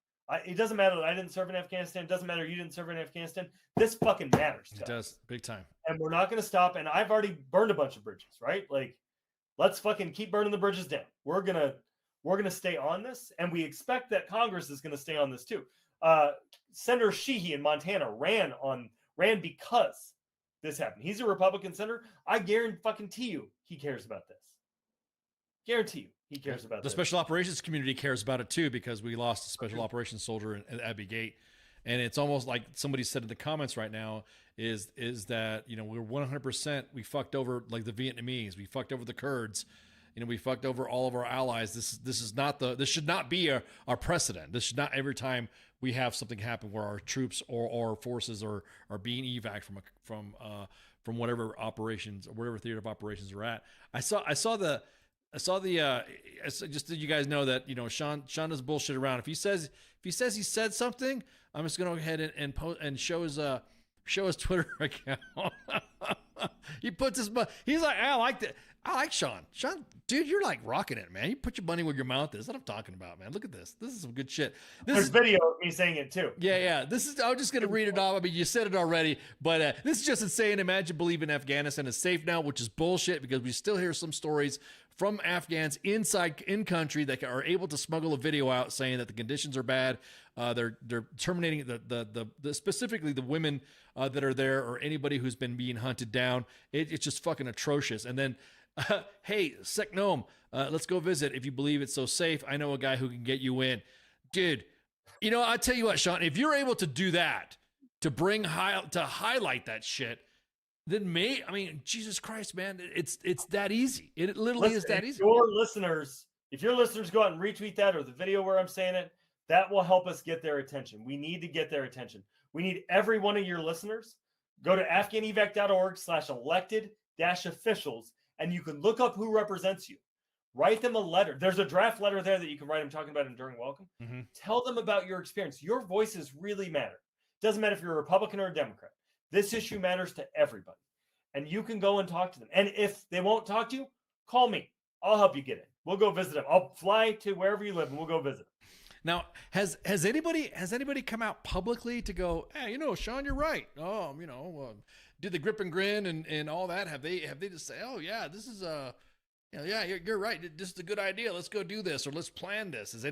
It doesn't matter that I didn't serve in Afghanistan. It doesn't matter you didn't serve in Afghanistan. This fucking matters to us. It does, big time. And we're not going to stop. And I've already burned a bunch of bridges, right? Let's fucking keep burning the bridges down. We're gonna stay on this, and we expect that Congress is going to stay on this too. Senator Sheehy in Montana ran because this happened. He's a Republican senator. I guarantee you he cares about this. Guarantee you he cares about the this. Special Operations community cares about it too, because we lost a Special Operations soldier at Abbey Gate. And it's almost like somebody said in the comments right now is that, we're 100%, we fucked over like the Vietnamese, we fucked over the Kurds, we fucked over all of our allies. This should not be our precedent. This should not every time we have something happen where our troops or our forces are being evac from whatever operations or whatever theater of operations we're at. I saw the just so you guys know that, you know, Shawn does bullshit around. If he says he said something, I'm just gonna go ahead and post and show his Twitter account. He puts his he's like, I like that. I like Shawn. Shawn, dude, you're like rocking it, man. You put your money where your mouth is. That's what I'm talking about, man. Look at this. This is some good shit. There's video of me saying it too. Yeah. I'm just gonna read it off. I mean, you said it already, but this is just insane. Imagine believing Afghanistan is safe now, which is bullshit because we still hear some stories from Afghans in country that are able to smuggle a video out saying that the conditions are bad. They're terminating the specifically the women that are there or anybody who's been being hunted down. It's just fucking atrocious. And then, hey, Seknome, let's go visit if you believe it's so safe. I know a guy who can get you in, dude. You know, I tell you what, Shawn, if you're able to do that to highlight that shit, then I mean, Jesus Christ, man, it's that easy. It literally is that easy. If your listeners go out and retweet that or the video where I'm saying it, that will help us get their attention. We need to get their attention. We need every one of your listeners. Go to afghanevac.org/elected-officials, and you can look up who represents you. Write them a letter. There's a draft letter there that you can write them talking about it during welcome. Mm-hmm. Tell them about your experience. Your voices really matter. Doesn't matter if you're a Republican or a Democrat. This issue matters to everybody. And you can go and talk to them. And if they won't talk to you, call me. I'll help you get in. We'll go visit them. I'll fly to wherever you live and we'll go visit them. Now, has anybody come out publicly to go, hey, you know, Shawn, you're right. Oh, you know, did the grip and grin and all that? Have they just say, oh yeah, this is you're right. This is a good idea. Let's go do this or let's plan this. Has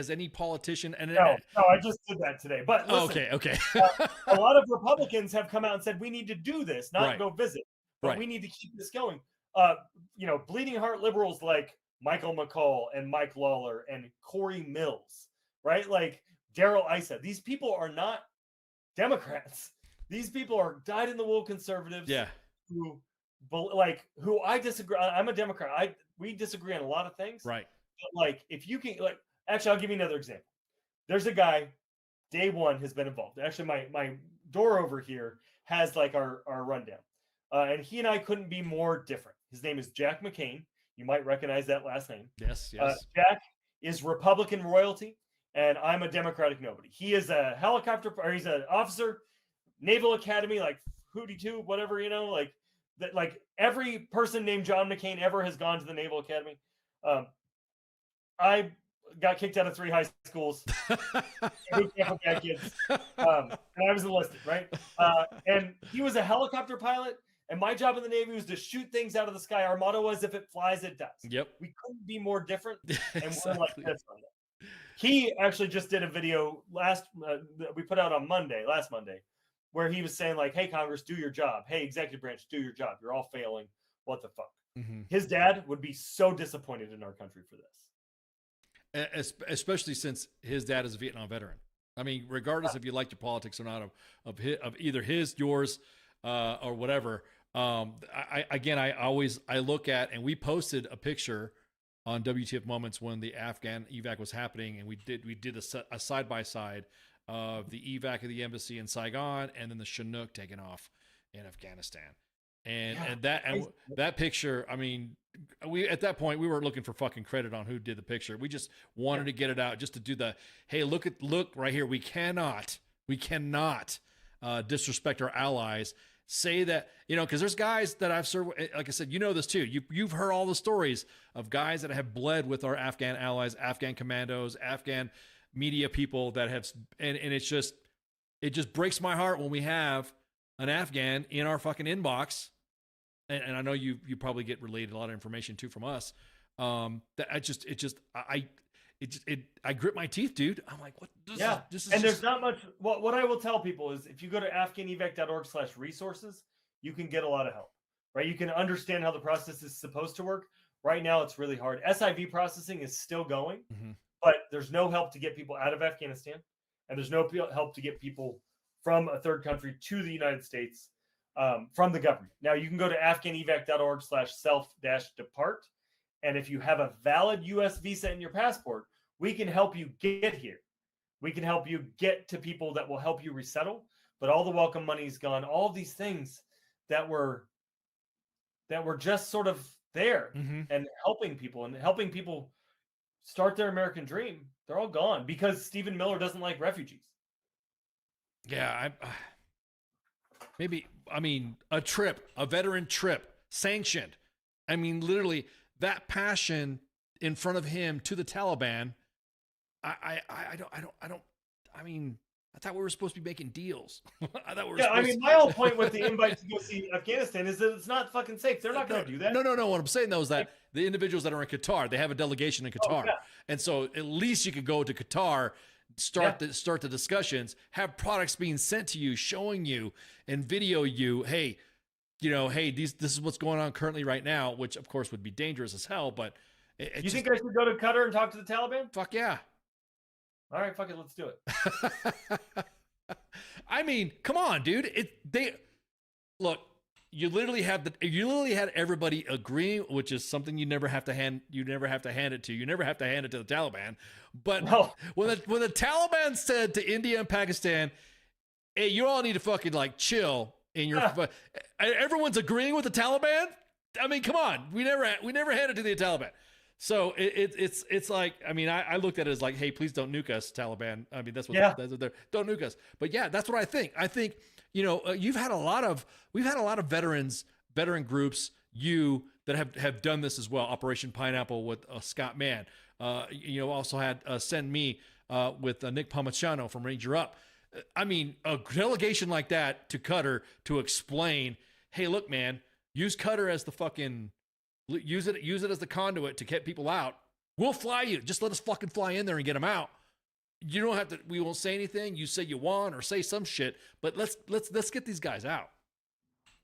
any politician? No, I just did that today. But listen, okay. A lot of Republicans have come out and said we need to do this, not go visit, but we need to keep this going. You know, bleeding heart liberals like Michael McCall and Mike Lawler and Corey Mills, right? Like Daryl Issa. These people are not Democrats. These people are dyed-in-the-wool conservatives. Yeah. Who I disagree. I'm a Democrat. We disagree on a lot of things. Right. But like, if you can, like, actually, I'll give you another example. There's a guy, day one has been involved. Actually, my door over here has like our rundown. And he and I couldn't be more different. His name is Jack McCain. You might recognize that last name. Yes. Jack is Republican royalty, and I'm a Democratic nobody. He is a he's an officer, Naval Academy, like Hootie Tube, whatever, you know, like that. Like every person named John McCain ever has gone to the Naval Academy. I got kicked out of 3 high schools. Kids, and I was enlisted, right? And he was a helicopter pilot. And my job in the Navy was to shoot things out of the sky. Our motto was, if it flies, it does. Yep. We couldn't be more different. And Exactly. we're like this on that. He actually just did a video that we put out on last Monday, where he was saying like, hey, Congress, do your job. Hey, executive branch, do your job. You're all failing. What the fuck? Mm-hmm. His dad would be so disappointed in our country for this. Especially since his dad is a Vietnam veteran. I mean, regardless if you like your politics or not of either his, yours, or whatever. I look at, and we posted a picture on WTF Moments when the Afghan evac was happening, and we did a side by side of the evac of the embassy in Saigon and then the Chinook taking off in Afghanistan, and that picture. I mean, at that point we weren't looking for fucking credit on who did the picture. We just wanted to get it out, just to do the hey, look right here. We cannot disrespect our allies. Say that, you know, because there's guys that I've served, like I said, you know this too. You've heard all the stories of guys that have bled with our Afghan allies, Afghan commandos, Afghan media people that have, and it just breaks my heart when we have an Afghan in our fucking inbox, and I know you probably get relayed a lot of information too from us. That I grip my teeth, dude. I'm like, what? There's not much. What I will tell people is if you go to afghanevac.org/resources, you can get a lot of help, right? You can understand how the process is supposed to work. Right now, it's really hard. SIV processing is still going, but there's no help to get people out of Afghanistan, and there's no help to get people from a third country to the United States from the government. Now, you can go to afghanevac.org/self-depart. And if you have a valid U.S. visa in your passport, we can help you get here. We can help you get to people that will help you resettle. But all the welcome money's gone. All of these things that were just sort of there and helping people start their American dream, they're all gone because Stephen Miller doesn't like refugees. Yeah, a veteran trip sanctioned. I mean, literally that passion in front of him to the Taliban. I thought we were supposed to be making deals. My whole point with the invite to go see Afghanistan is that it's not fucking safe. They're not going to do that. No. What I'm saying though is that the individuals that are in Qatar, they have a delegation in Qatar, yeah. and so at least you could go to Qatar, start the discussions, have products being sent to you, showing you and video you, hey, this is what's going on currently right now, which of course would be dangerous as hell. But you think I should go to Qatar and talk to the Taliban? Fuck yeah. All right, fuck it, let's do it. I mean, come on, dude. You literally had everybody agreeing, which is something you never have to hand it to. You never have to hand it to the Taliban. But when the Taliban said to India and Pakistan, hey, you all need to fucking chill in your everyone's agreeing with the Taliban. I mean, come on. We never handed it to the Taliban. So it's like, I mean, I looked at it as like, hey, please don't nuke us, Taliban. I mean, that's what they're, don't nuke us. But yeah, that's what I think. I think, we've had a lot of veteran groups, that have done this as well. Operation Pineapple with Scott Mann. Also had Send Me with Nick Palmiciano from Ranger Up. I mean, a delegation like that to Qatar to explain, hey, look, man, use Qatar as the fucking... Use it as the conduit to get people out. We'll fly you. Just let us fucking fly in there and get them out. You don't have to. We won't say anything. You say you want or say some shit, but let's get these guys out.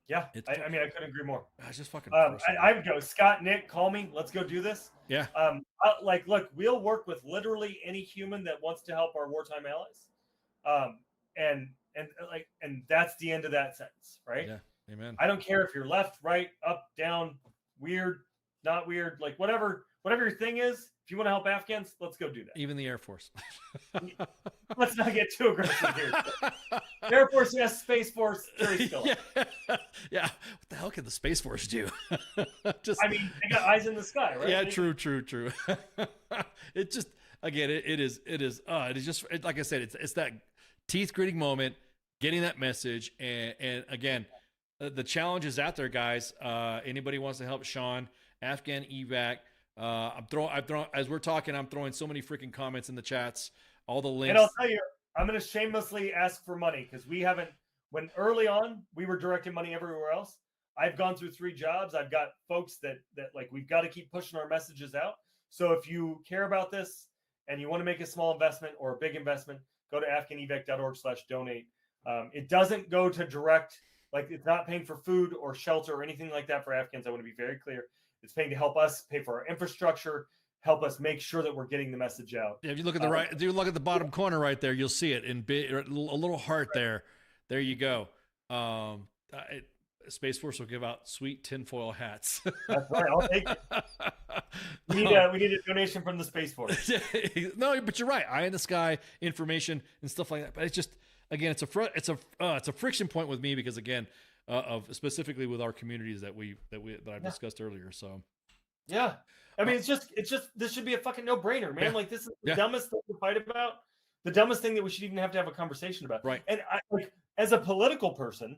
Yeah, I couldn't agree more. It's just fucking. I would go, Scott, Nick, call me. Let's go do this. Yeah. Look, we'll work with literally any human that wants to help our wartime allies. And that's the end of that sentence, right? Yeah. Amen. I don't care if you're left, right, up, down, weird, not weird, whatever your thing is. If you want to help Afghans, let's go do that. Even the Air Force. Let's not get too aggressive here. Air Force, yes. Space Force, jury's still up. Yeah. What the hell can the Space Force do? They got eyes in the sky, right? Yeah, true. It just, again, it is just, like I said, it's that teeth gritting moment, getting that message, and again. The challenge is out there, guys. Anybody wants to help Shawn, Afghan evac. I'm throwing as we're talking. I'm throwing so many freaking comments in the chats. All the links. And I'll tell you, I'm going to shamelessly ask for money because we haven't. When early on we were directing money everywhere else. I've gone through 3 jobs. I've got folks that we've got to keep pushing our messages out. So if you care about this and you want to make a small investment or a big investment, go to afghanevac.org/donate. It doesn't go to direct. It's not paying for food or shelter or anything like that for Afghans. I want to be very clear. It's paying to help us pay for our infrastructure, help us make sure that we're getting the message out. Yeah, if you look at the right, if you look at the bottom corner right there, you'll see it in a little heart there. There you go. Space Force will give out sweet tinfoil hats. That's right. I'll take it. We need a donation from the Space Force. No, but you're right. Eye in the sky information and stuff like that. But it's just. Again, it's a friction point with me because again, of specifically with our communities that I've discussed earlier. So, yeah, I mean, it's just this should be a fucking no-brainer, man. Yeah. This is the dumbest thing to fight about, the dumbest thing that we should even have to have a conversation about. Right. And as a political person,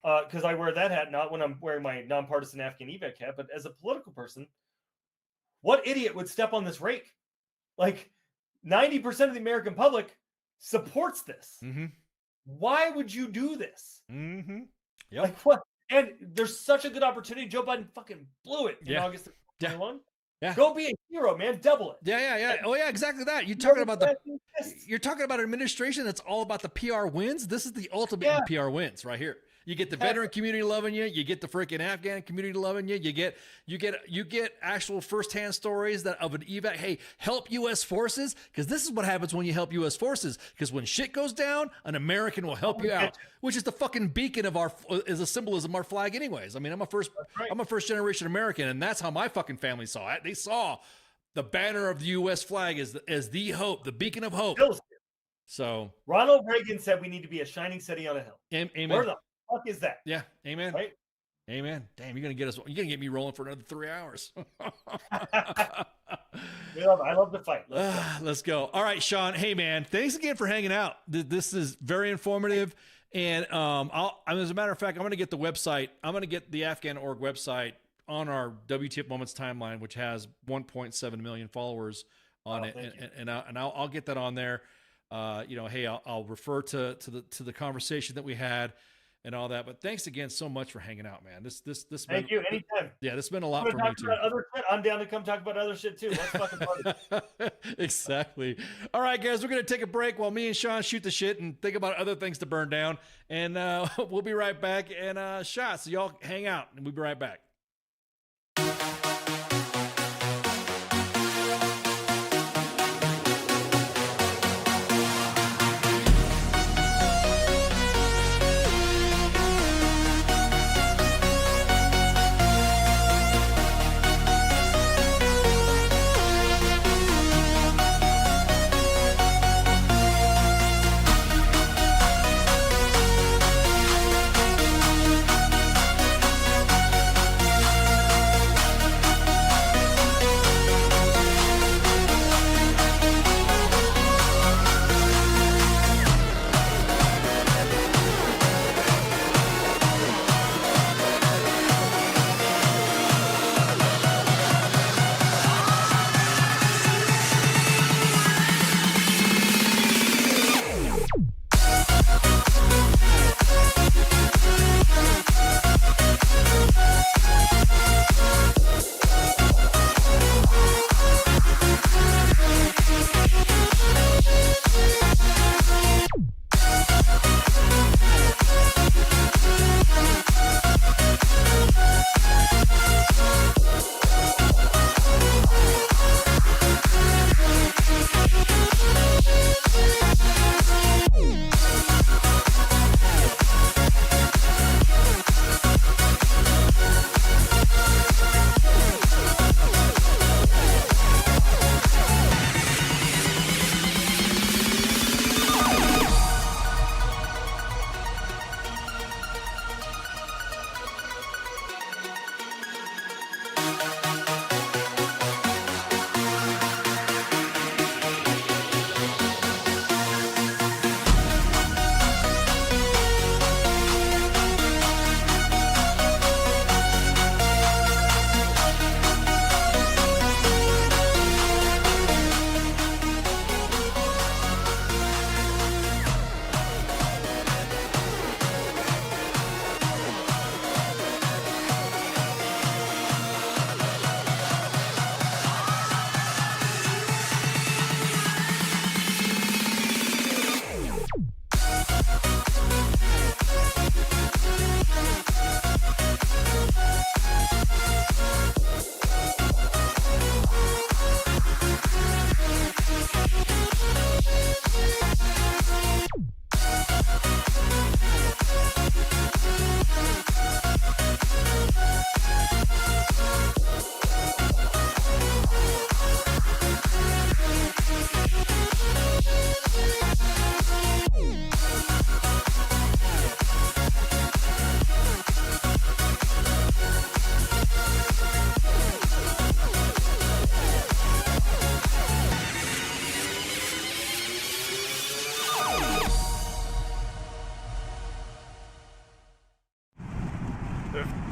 because I wear that hat not when I'm wearing my nonpartisan Afghan evac hat, but as a political person, what idiot would step on this rake? 90% of the American public supports this. Mm-hmm. Why would you do this? Mm-hmm. Yep. What? And there's such a good opportunity. Joe Biden fucking blew it in August of 2021. Yeah. Go be a hero, man. Double it. Yeah. Oh yeah, exactly that. You're talking about an administration that's all about the PR wins. This is the ultimate in PR wins right here. You get the veteran community loving you. You get the freaking Afghan community loving you. You get actual firsthand stories of an evac. Hey, help U.S. forces, because this is what happens when you help U.S. forces. Because when shit goes down, an American will help you out, which is the fucking beacon of is a symbolism of our flag, anyways. I mean, I'm a first generation American, and that's how my fucking family saw it. They saw the banner of the U.S. flag as the hope, the beacon of hope. So Ronald Reagan said we need to be a shining city on a hill. Amen. Where the fuck is that? Yeah, amen. Right? Amen. Damn, you're gonna get me rolling for another 3 hours. I love the fight. Let's go. All right, Shawn. Hey, man, thanks again for hanging out. This is very informative. And as a matter of fact, I'm going to get the website. I'm going to get the Afghan.org website on our WTF Moments timeline, which has 1.7 million followers on it, and I'll get that on there. Hey, I'll refer to the conversation that we had and all that. But thanks again so much for hanging out, man. This Thank you. Anytime. Yeah, this has been a lot for me too. Other shit, I'm down to come talk about other shit too. Let's fucking party. Exactly. All right, guys, we're gonna take a break while me and Shawn shoot the shit and think about other things to burn down. And we'll be right back and shots. So y'all hang out, and we'll be right back.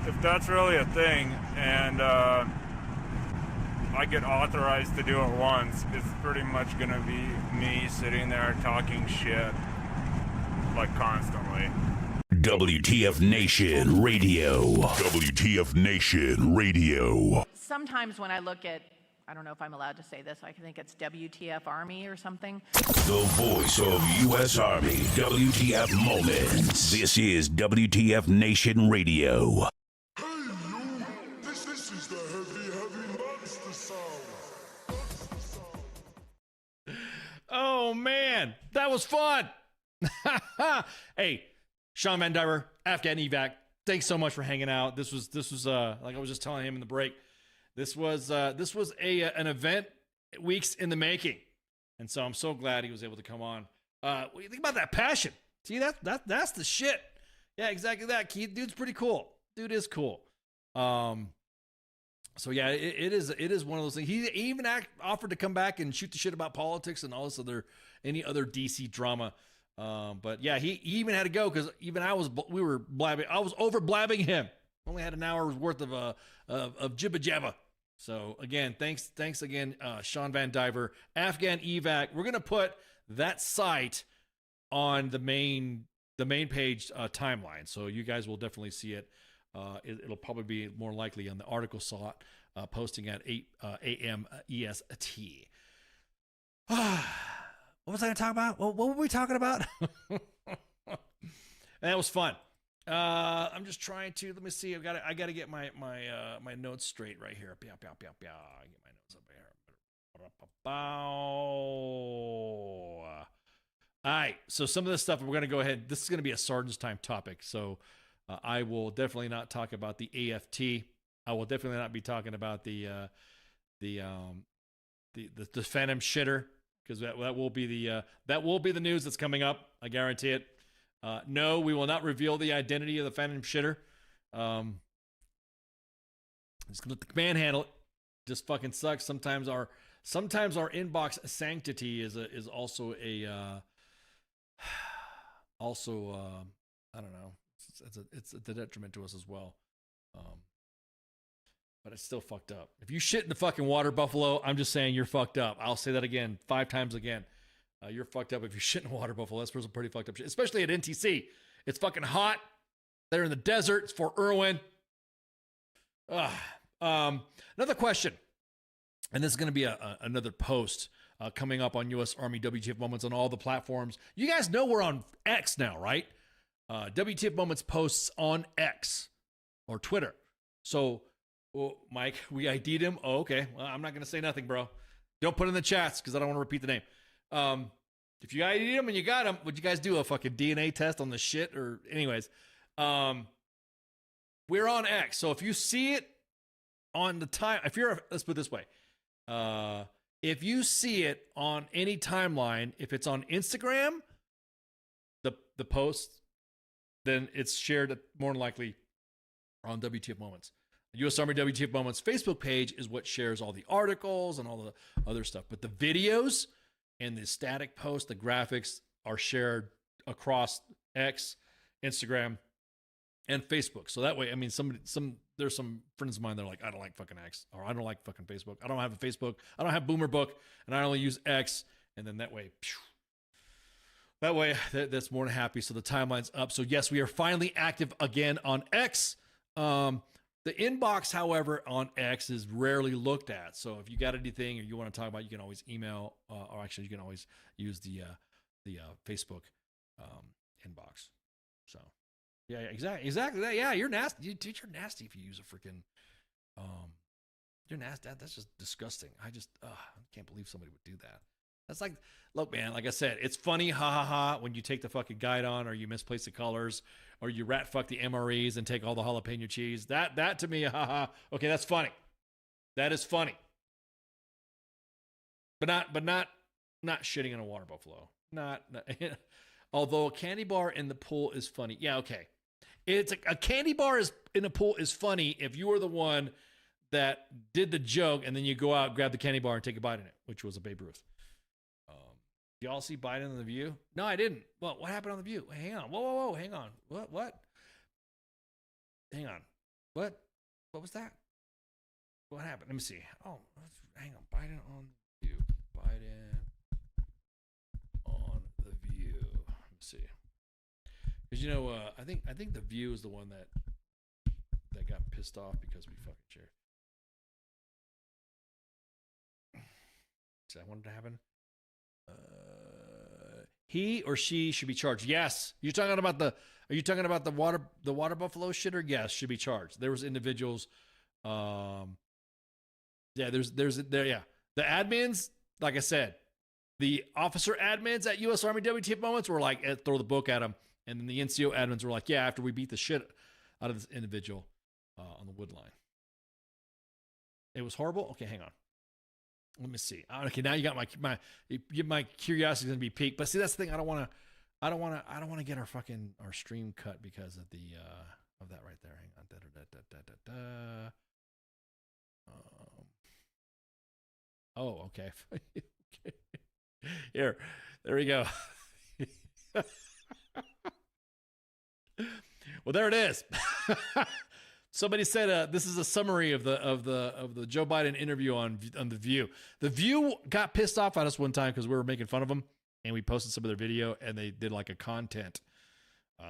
If that's really a thing, and I get authorized to do it once, it's pretty much gonna be me sitting there talking shit, like, constantly. WTF Nation Radio. WTF Nation Radio. Sometimes when I look at, I don't know if I'm allowed to say this, I think it's WTF Army or something. The voice of U.S. Army, WTF Moments. This is WTF Nation Radio. This is the heavy monster sound. Oh, man, that was fun. Hey, Shawn VanDiver, Afghan Evac, thanks so much for hanging out. This was like I was just telling him in the break, this was an event weeks in the making. And so I'm so glad he was able to come on. What do you think about that passion? See, that's the shit. Yeah, exactly that. Keith, dude's pretty cool. Dude is cool. So yeah, it is one of those things. He even offered to come back and shoot the shit about politics and all this any other DC drama. But yeah, he even had to go because even I was over blabbing him. Only had an hour's worth of jibba jabba. So again, thanks again, Shawn VanDiver, Afghan evac. We're gonna put that site on the main page timeline, so you guys will definitely see it. It'll probably be more likely on the article slot, posting at 8 a.m. EST. What was I going to talk about? What were we talking about? That was fun. I'm just trying to, let me see. I got to get my notes straight right here. Get my notes up here. All right. So some of this stuff we're going to go ahead. This is going to be a Sergeant's Time topic. So I will definitely not talk about the AFT. I will definitely not be talking about the Phantom shitter, because that will be the news that's coming up. I guarantee it. No, we will not reveal the identity of the Phantom shitter. Just gonna let the command handle it. Just fucking sucks. Sometimes our inbox sanctity is also a I don't know. It's a detriment to us as well. But it's still fucked up. If you shit in the fucking water buffalo, I'm just saying you're fucked up. I'll say that again 5 times again. You're fucked up if you shit in water buffalo. That's some pretty fucked up shit, especially at NTC. It's fucking hot. They're in the desert. It's Fort Irwin. Another question, and this is going to be another post coming up on U.S. Army WTF Moments on all the platforms. You guys know we're on X now, right? WTF Moments posts on X or Twitter. So, Mike, we ID'd him. Oh, okay. Well, I'm not going to say nothing, bro. Don't put in the chats because I don't want to repeat the name. If you ID'd him and you got him, would you guys do a fucking DNA test on the shit? Or anyways, we're on X. So if you see it on the time, let's put it this way. If you see it on any timeline, if it's on Instagram, the post, then it's shared more than likely on WTF Moments. U.S. Army WTF Moments Facebook page is what shares all the articles and all the other stuff. But the videos and the static posts, the graphics are shared across X, Instagram, and Facebook. So that way, I mean, there's some friends of mine that are like, I don't like fucking X, or I don't like fucking Facebook. I don't have a Facebook. I don't have Boomer Book, and I only use X. And then that way, that's more than happy. So the timeline's up. So yes, we are finally active again on X. The inbox, however, on X is rarely looked at. So if you got anything or you want to talk about, you can always email, or actually you can always use the Facebook inbox. So yeah, exactly that. Yeah, you're nasty, dude. You're nasty if you use a freaking. You're nasty. That's just disgusting. I can't believe somebody would do that. That's like, look, man, like I said, it's funny, ha ha ha, when you take the fucking guide on, or you misplace the colors, or you rat fuck the MREs and take all the jalapeno cheese. That to me, ha ha. Okay, that's funny. That is funny. But not shitting in a water buffalo. Not although a candy bar in the pool is funny. Yeah, okay. It's a candy bar in a pool is funny if you were the one that did the joke and then you go out, grab the candy bar and take a bite in it, which was a Babe Ruth. Y'all see Biden on The View? No, I didn't. Well, what happened on The View? Hang on. Whoa. Hang on. What? Hang on. What was that? What happened? Let me see. Oh, hang on. Biden on The View. Biden on The View. Let me see. Because, I think The View is the one that got pissed off because we fucking shared. Is that what happened? He or she should be charged. Yes. Are you talking about the water buffalo shitter? Yes, should be charged. There was individuals. Yeah. Yeah. The admins, like I said, the officer admins at U.S. Army WTF Moments were like, throw the book at him. And then the NCO admins were like, yeah, after we beat the shit out of this individual on the wood line. It was horrible. Okay, hang on. Let me see. Okay, now you got my curiosity going to be piqued. But see, that's the thing. I don't want to get our stream cut because of of that right there. Hang on. Oh, okay. Okay. Here, there we go. Well, there it is. Somebody said this is a summary of the Joe Biden interview on The View. The View got pissed off at us one time because we were making fun of them, and we posted some of their video, and they did like a content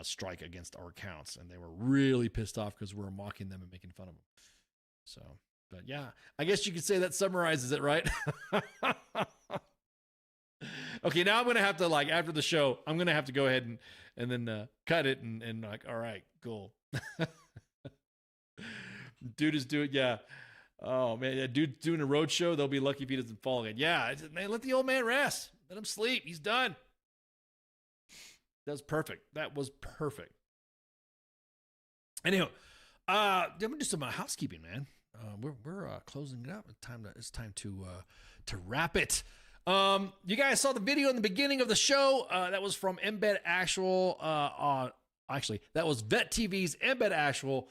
strike against our accounts, and they were really pissed off because we were mocking them and making fun of them. So, but yeah, I guess you could say that summarizes it, right? Okay, now I'm gonna have to after the show, I'm gonna have to go ahead and then cut it and all right, cool. Dude is doing, yeah. Oh man, yeah, dude's doing a road show. They'll be lucky if he doesn't fall again. Yeah, man, let the old man rest. Let him sleep. He's done. That was perfect. That was perfect. Anyhow, I'm gonna do some housekeeping, man. We're closing it up. It's time to wrap it. You guys saw the video in the beginning of the show. That was from Embed Actual. Actually, that was Vet TV's Embed Actual.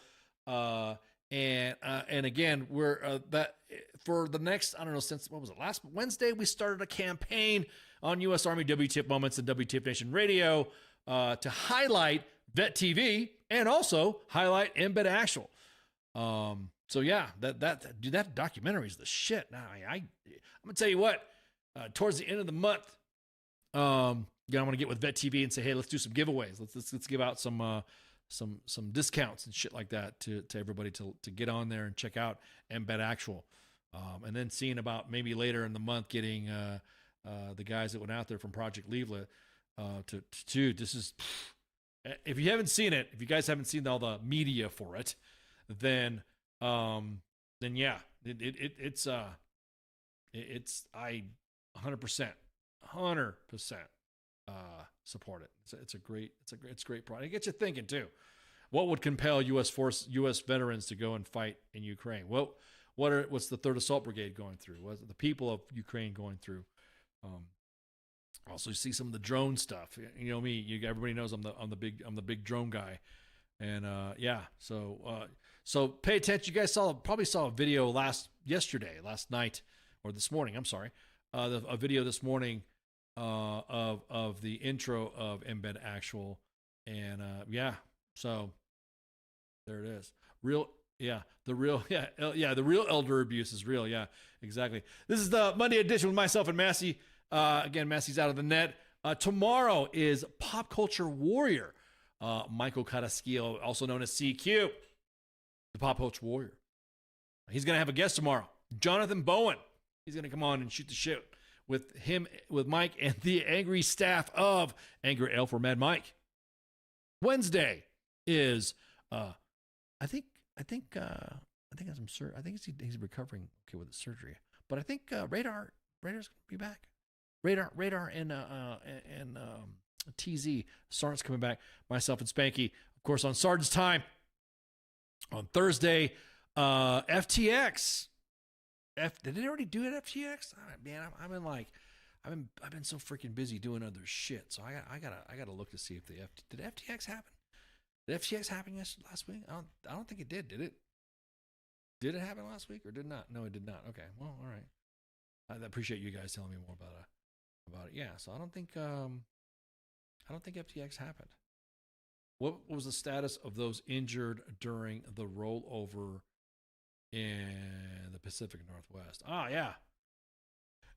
And again, we're that for the next, I don't know, since what was it, last Wednesday, we started a campaign on U.S. Army WTF Moments and WTF Nation Radio to highlight Vet TV and also highlight Embed Actual. So yeah, that documentary is the shit. Now I'm gonna tell you what. Towards the end of the month, I want to get with Vet TV and say, hey, let's do some giveaways. Let's give out some discounts and shit like that to everybody to get on there and check out Embed Actual, and then seeing about maybe later in the month getting the guys that went out there from Project Leaflet to this is, if you haven't seen it, if you guys haven't seen all the media for it, then yeah, it's I 100% support it. It's a great product. It gets you thinking too. What would compel U.S. veterans to go and fight in Ukraine? What's the 3rd Assault Brigade going through? What's the people of Ukraine going through? Also, you see some of the drone stuff. You know me. Everybody knows I'm the big drone guy, and yeah. So pay attention. You guys probably saw a video last night, or this morning. I'm sorry. A video this morning of the intro of Embed Actual, and yeah, so there it is. The real elder abuse is real. Yeah, exactly. This is the Monday edition with myself and Massey. Again, Massey's out of the net. Tomorrow is Pop Culture Warrior, Michael Carrasquillo, also known as CQ, the Pop Culture Warrior. He's gonna have a guest tomorrow, Jonathan Bowen. He's going to come on and shoot the shit with Mike and the angry staff of Angry Ale for Mad Mike. Wednesday is, I think he's recovering okay with the surgery, but I think Radar's going to be back. Radar and TZ Sergeant's coming back. Myself and Spanky, of course, on Sergeant's time. On Thursday, FTX. Did they already do it at FTX? Man, I've been so freaking busy doing other shit. So I gotta look to see if did FTX happen? Did FTX happen last week? I don't think it did. Did it? Did it happen last week or did not? No, it did not. Okay, well, all right. I appreciate you guys telling me more about it. Yeah, so I don't think FTX happened. What was the status of those injured during the rollover in the Pacific Northwest? Oh yeah,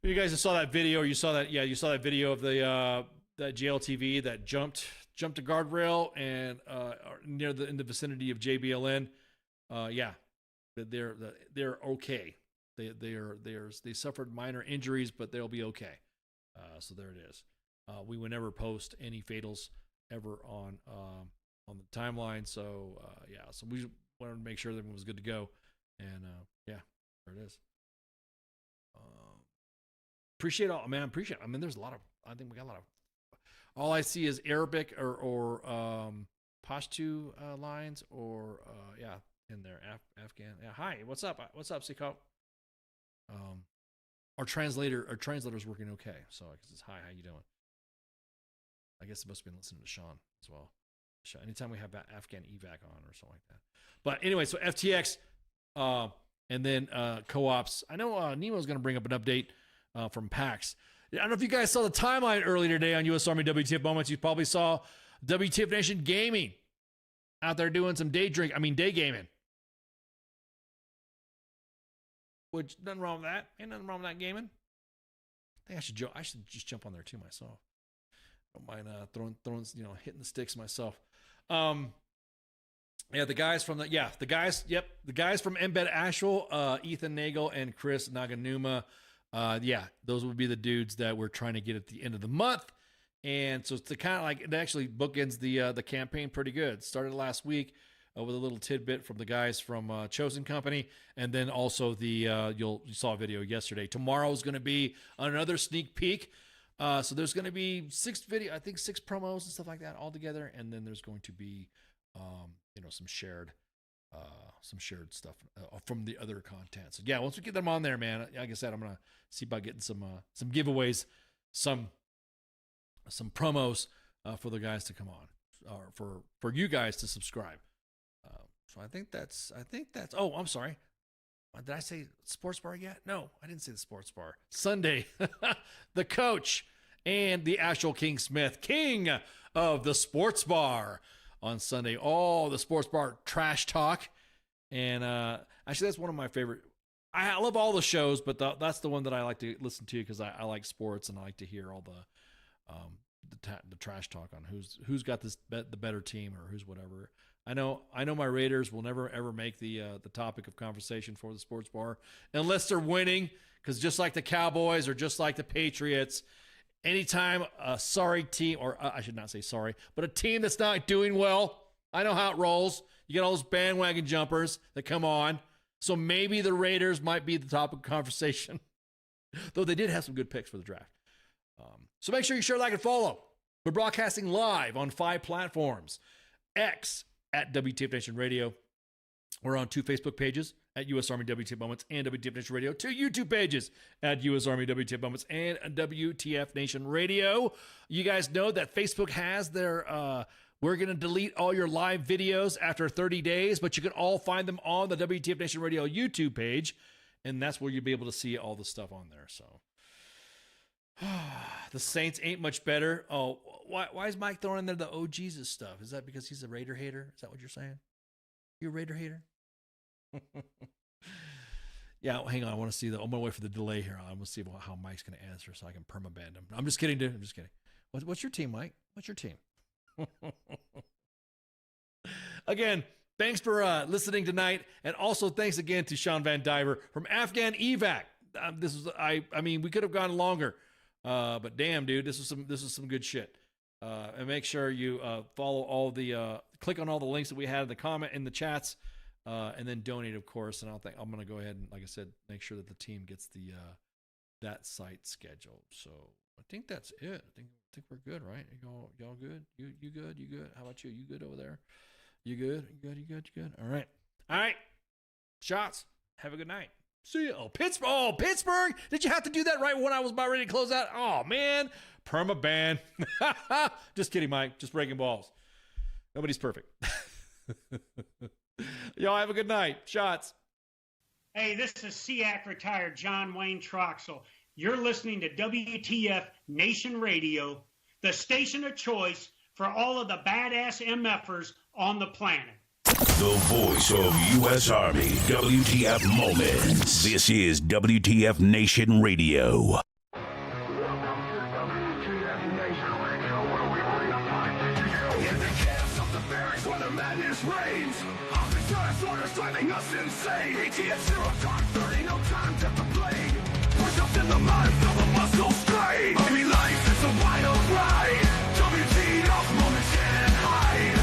you guys just saw that video. You saw that, yeah. You saw that video of the that JLTV that jumped a guardrail and in the vicinity of JBLN. Yeah, they're okay. They suffered minor injuries, but they'll be okay. So there it is. We would never post any fatals ever on the timeline. So yeah, so we wanted to make sure that everyone was good to go. And yeah, there it is. Appreciate all, man. Appreciate it. I mean, there's a lot of. I think we got a lot of. All I see is Arabic or Pashto lines or yeah, in there Afghan. Yeah, hi, what's up? What's up, Siko? our translator's working okay. So I guess it's hi, how you doing? I guess it must have been listening to Shawn as well. Anytime we have Afghan evac on or something like that. But anyway, so FTX and then co-ops. I know Nemo's going to bring up an update from PAX. I don't know if you guys saw the timeline earlier today on U.S. Army WTF Moments. You probably saw WTF Nation Gaming out there doing some day gaming. Which, nothing wrong with that. Ain't nothing wrong with that gaming. I think I should just jump on there too myself. Don't mind throwing hitting the sticks myself. The guys from the guys from Embed Asheville, Ethan Nagel and Chris Naganuma. Those would be the dudes that we're trying to get at the end of the month. And so it's the kind of like, it actually bookends the campaign pretty good. Started last week with a little tidbit from the guys from Chosen Company, and then also you saw a video yesterday. Tomorrow is going to be another sneak peek. So there's going to be 6 promos and stuff like that all together, and then there's going to be some shared stuff from the other content. So once we get them on there, man, like I said, I'm gonna see about getting some giveaways, some promos for the guys to come on, or for you guys to subscribe. So I think that's. Oh, I'm sorry. Did I say sports bar yet? No, I didn't say the sports bar. Sunday, the coach and the actual King Smith, king of the sports bar, on Sunday. All the sports bar trash talk. And actually, that's one of my favorite. I love all the shows, but that's the one that I like to listen to because I like sports and I like to hear all the trash talk on who's got the better team or who's whatever. I know my Raiders will never ever make the topic of conversation for the sports bar unless they're winning, because just like the Cowboys or just like the Patriots, anytime a sorry team, or I should not say sorry, but a team that's not doing well, I know how it rolls. You get all those bandwagon jumpers that come on. So maybe the Raiders might be the topic of conversation, though they did have some good picks for the draft. So make sure you share, like, and follow. We're broadcasting live on 5 platforms. X at WTF Nation Radio. We're on 2 Facebook pages at U.S. Army WTF Moments and WTF Nation Radio. 2 YouTube pages at U.S. Army WTF Moments and WTF Nation Radio. You guys know that Facebook has their, we're going to delete all your live videos after 30 days, but you can all find them on the WTF Nation Radio YouTube page, and that's where you'll be able to see all the stuff on there. So the Saints ain't much better. Oh, why is Mike throwing in there the "oh Jesus" stuff? Is that because he's a Raider hater? Is that what you're saying? You're a Raider hater? Yeah, hang on. I want to see I'm going to wait for the delay here. I'm going to see how Mike's going to answer so I can permaban him. I'm just kidding, dude. I'm just kidding. What's your team, Mike? What's your team? Again, thanks for listening tonight, and also thanks again to Shawn VanDiver from Afghan evac. We could have gone longer, but damn, dude, this is some good shit. And make sure you follow all the click on all the links that we had in the comment in the chats, and then donate, of course. And I'm going to go ahead and, like I said, make sure that the team gets that site scheduled. So I think that's it. I think we're good, right? Y'all good? You good? You good? How about you? You good over there? You good? You good? All right. Shots. Have a good night. See you. Pittsburgh. Did you have to do that right when I was about ready to close out? Oh, man. Permaban. Just kidding, Mike. Just breaking balls. Nobody's perfect. Y'all have a good night. Shots. Hey, this is SEAC retired John Wayne Troxel. You're listening to WTF Nation Radio, the station of choice for all of the badass MFers on the planet. The voice of U.S. Army, WTF Moments. This is WTF Nation Radio. Driving us insane. ATF 0 time 30, no time to complain. Push up in the mind, feel the muscle strain. Army life is a wild ride. WTF moments can't hide.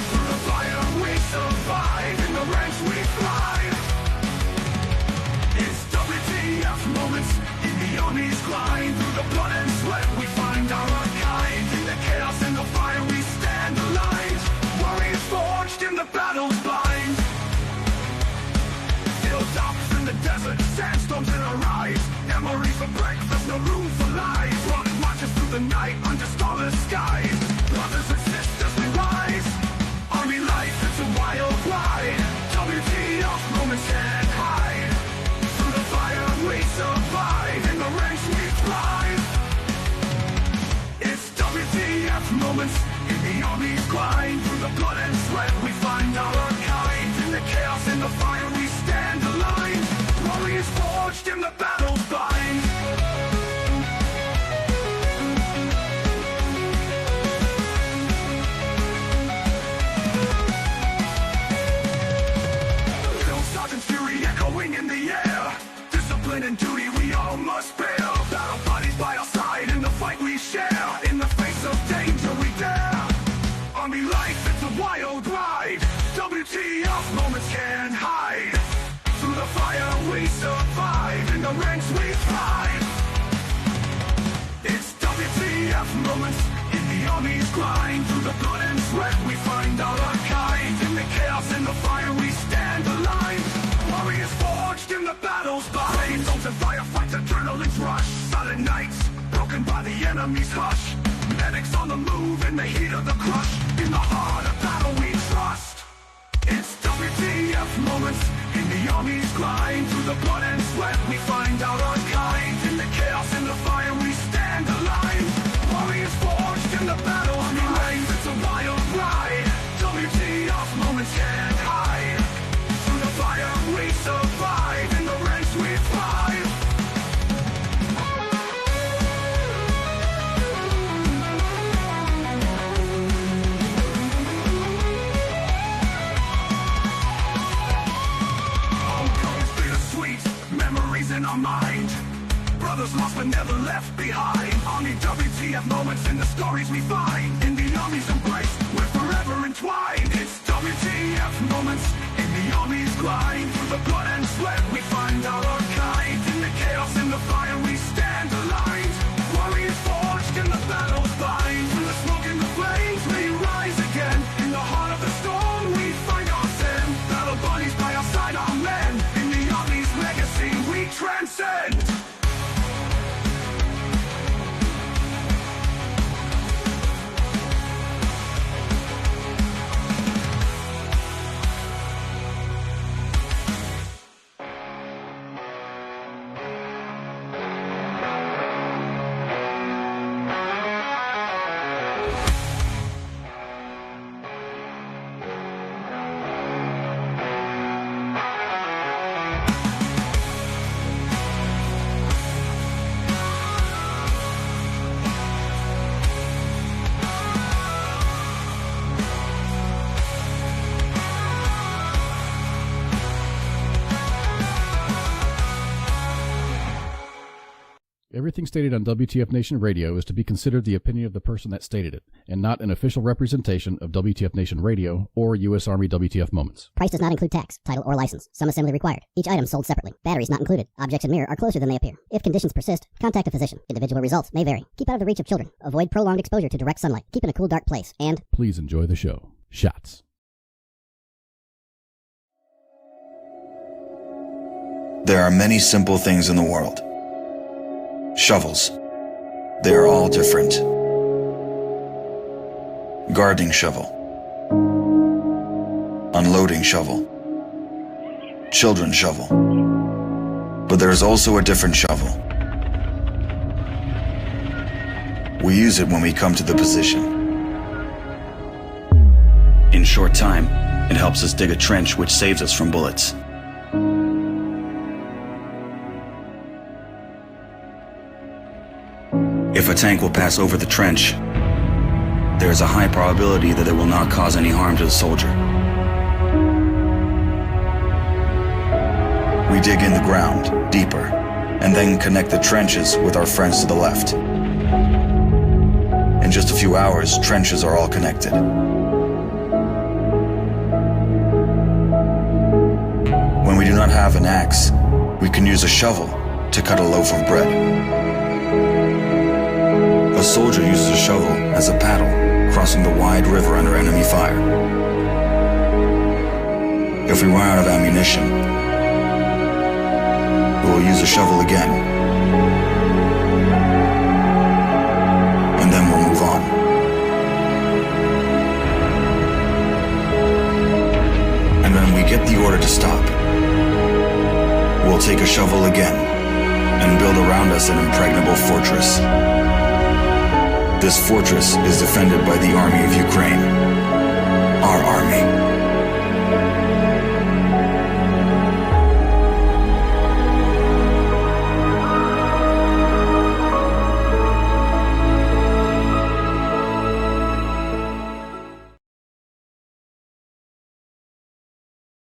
Through the fire we survive, in the ranks we thrive. It's WTF moments in the Army's grind. Through the blood and sweat we find our kind. In the chaos and the fire we stand aligned. Warriors forged in the battle's bind. Hilltops in the desert, sandstorms in our eyes. Memories from the night under starless skies. Brothers and sisters, we rise. Army life, it's a wild ride. WTF moments can't hide. Through the fire we survive. In the ranks we thrive. It's WTF moments in the Army's grind. Through the blood and sweat we find our kind. In the chaos, in the fire we stand aligned. Warriors forged in the battle's bind. Drill sergeant's fury echoing in the air. Discipline and duty we all must bear. Battle bodies by our side in the fight we share. In the face of danger we dare. Army life, it's a wild ride. WTF moments can't hide. Through the fire we survive. In the ranks we thrive. It's WTF moments in the Army's grind. Through the blood and sweat we find our kind. In the chaos, in the fire we stand aligned. Warriors forged in the battle's bind. Souls and firefights, adrenaline's rush. Silent nights, broken by the enemy's hush. Medics on the move in the heat of the crush. In the heart of battle we trust. It's WTF moments in the Army's grind. Through the blood and sweat we find out our kind. In the chaos, in the fire we stand aligned. Warriors forged in the battle. Army life, it's a wild ride. WTF moments can't hide. Through the fire we survive. In the ranks we thrive. Memories in our mind. Brothers lost but never left behind. Army WTF moments in the stories we find. In the Army's embrace, we're forever entwined. It's WTF moments in the Army's grind. Through the blood and sweat we find our kind. In the chaos, in the fire we stand aligned. Warriors forged in the battle's bind. Through the smoke and the flames we rise again. In the heart of the storm we find our sin. Battle bodies by our side, our men. In the Army's legacy we transcend. Everything stated on WTF Nation Radio is to be considered the opinion of the person that stated it, and not an official representation of WTF Nation Radio or U.S. Army WTF Moments. Price does not include tax, title, or license. Some assembly required. Each item sold separately. Batteries not included. Objects in mirror are closer than they appear. If conditions persist, contact a physician. Individual results may vary. Keep out of the reach of children. Avoid prolonged exposure to direct sunlight. Keep in a cool, dark place. And please enjoy the show. Shots. There are many simple things in the world. Shovels. They are all different. Gardening shovel. Unloading shovel. Children's shovel. But there is also a different shovel. We use it when we come to the position. In short time, it helps us dig a trench which saves us from bullets. If a tank will pass over the trench, there is a high probability that it will not cause any harm to the soldier. We dig in the ground, deeper, and then connect the trenches with our friends to the left. In just a few hours, trenches are all connected. When we do not have an axe, we can use a shovel to cut a loaf of bread. A soldier uses a shovel as a paddle, crossing the wide river under enemy fire. If we run out of ammunition, we will use a shovel again. get the order to stop, we'll take a shovel again and build around us an impregnable fortress. This fortress is defended by the army of Ukraine.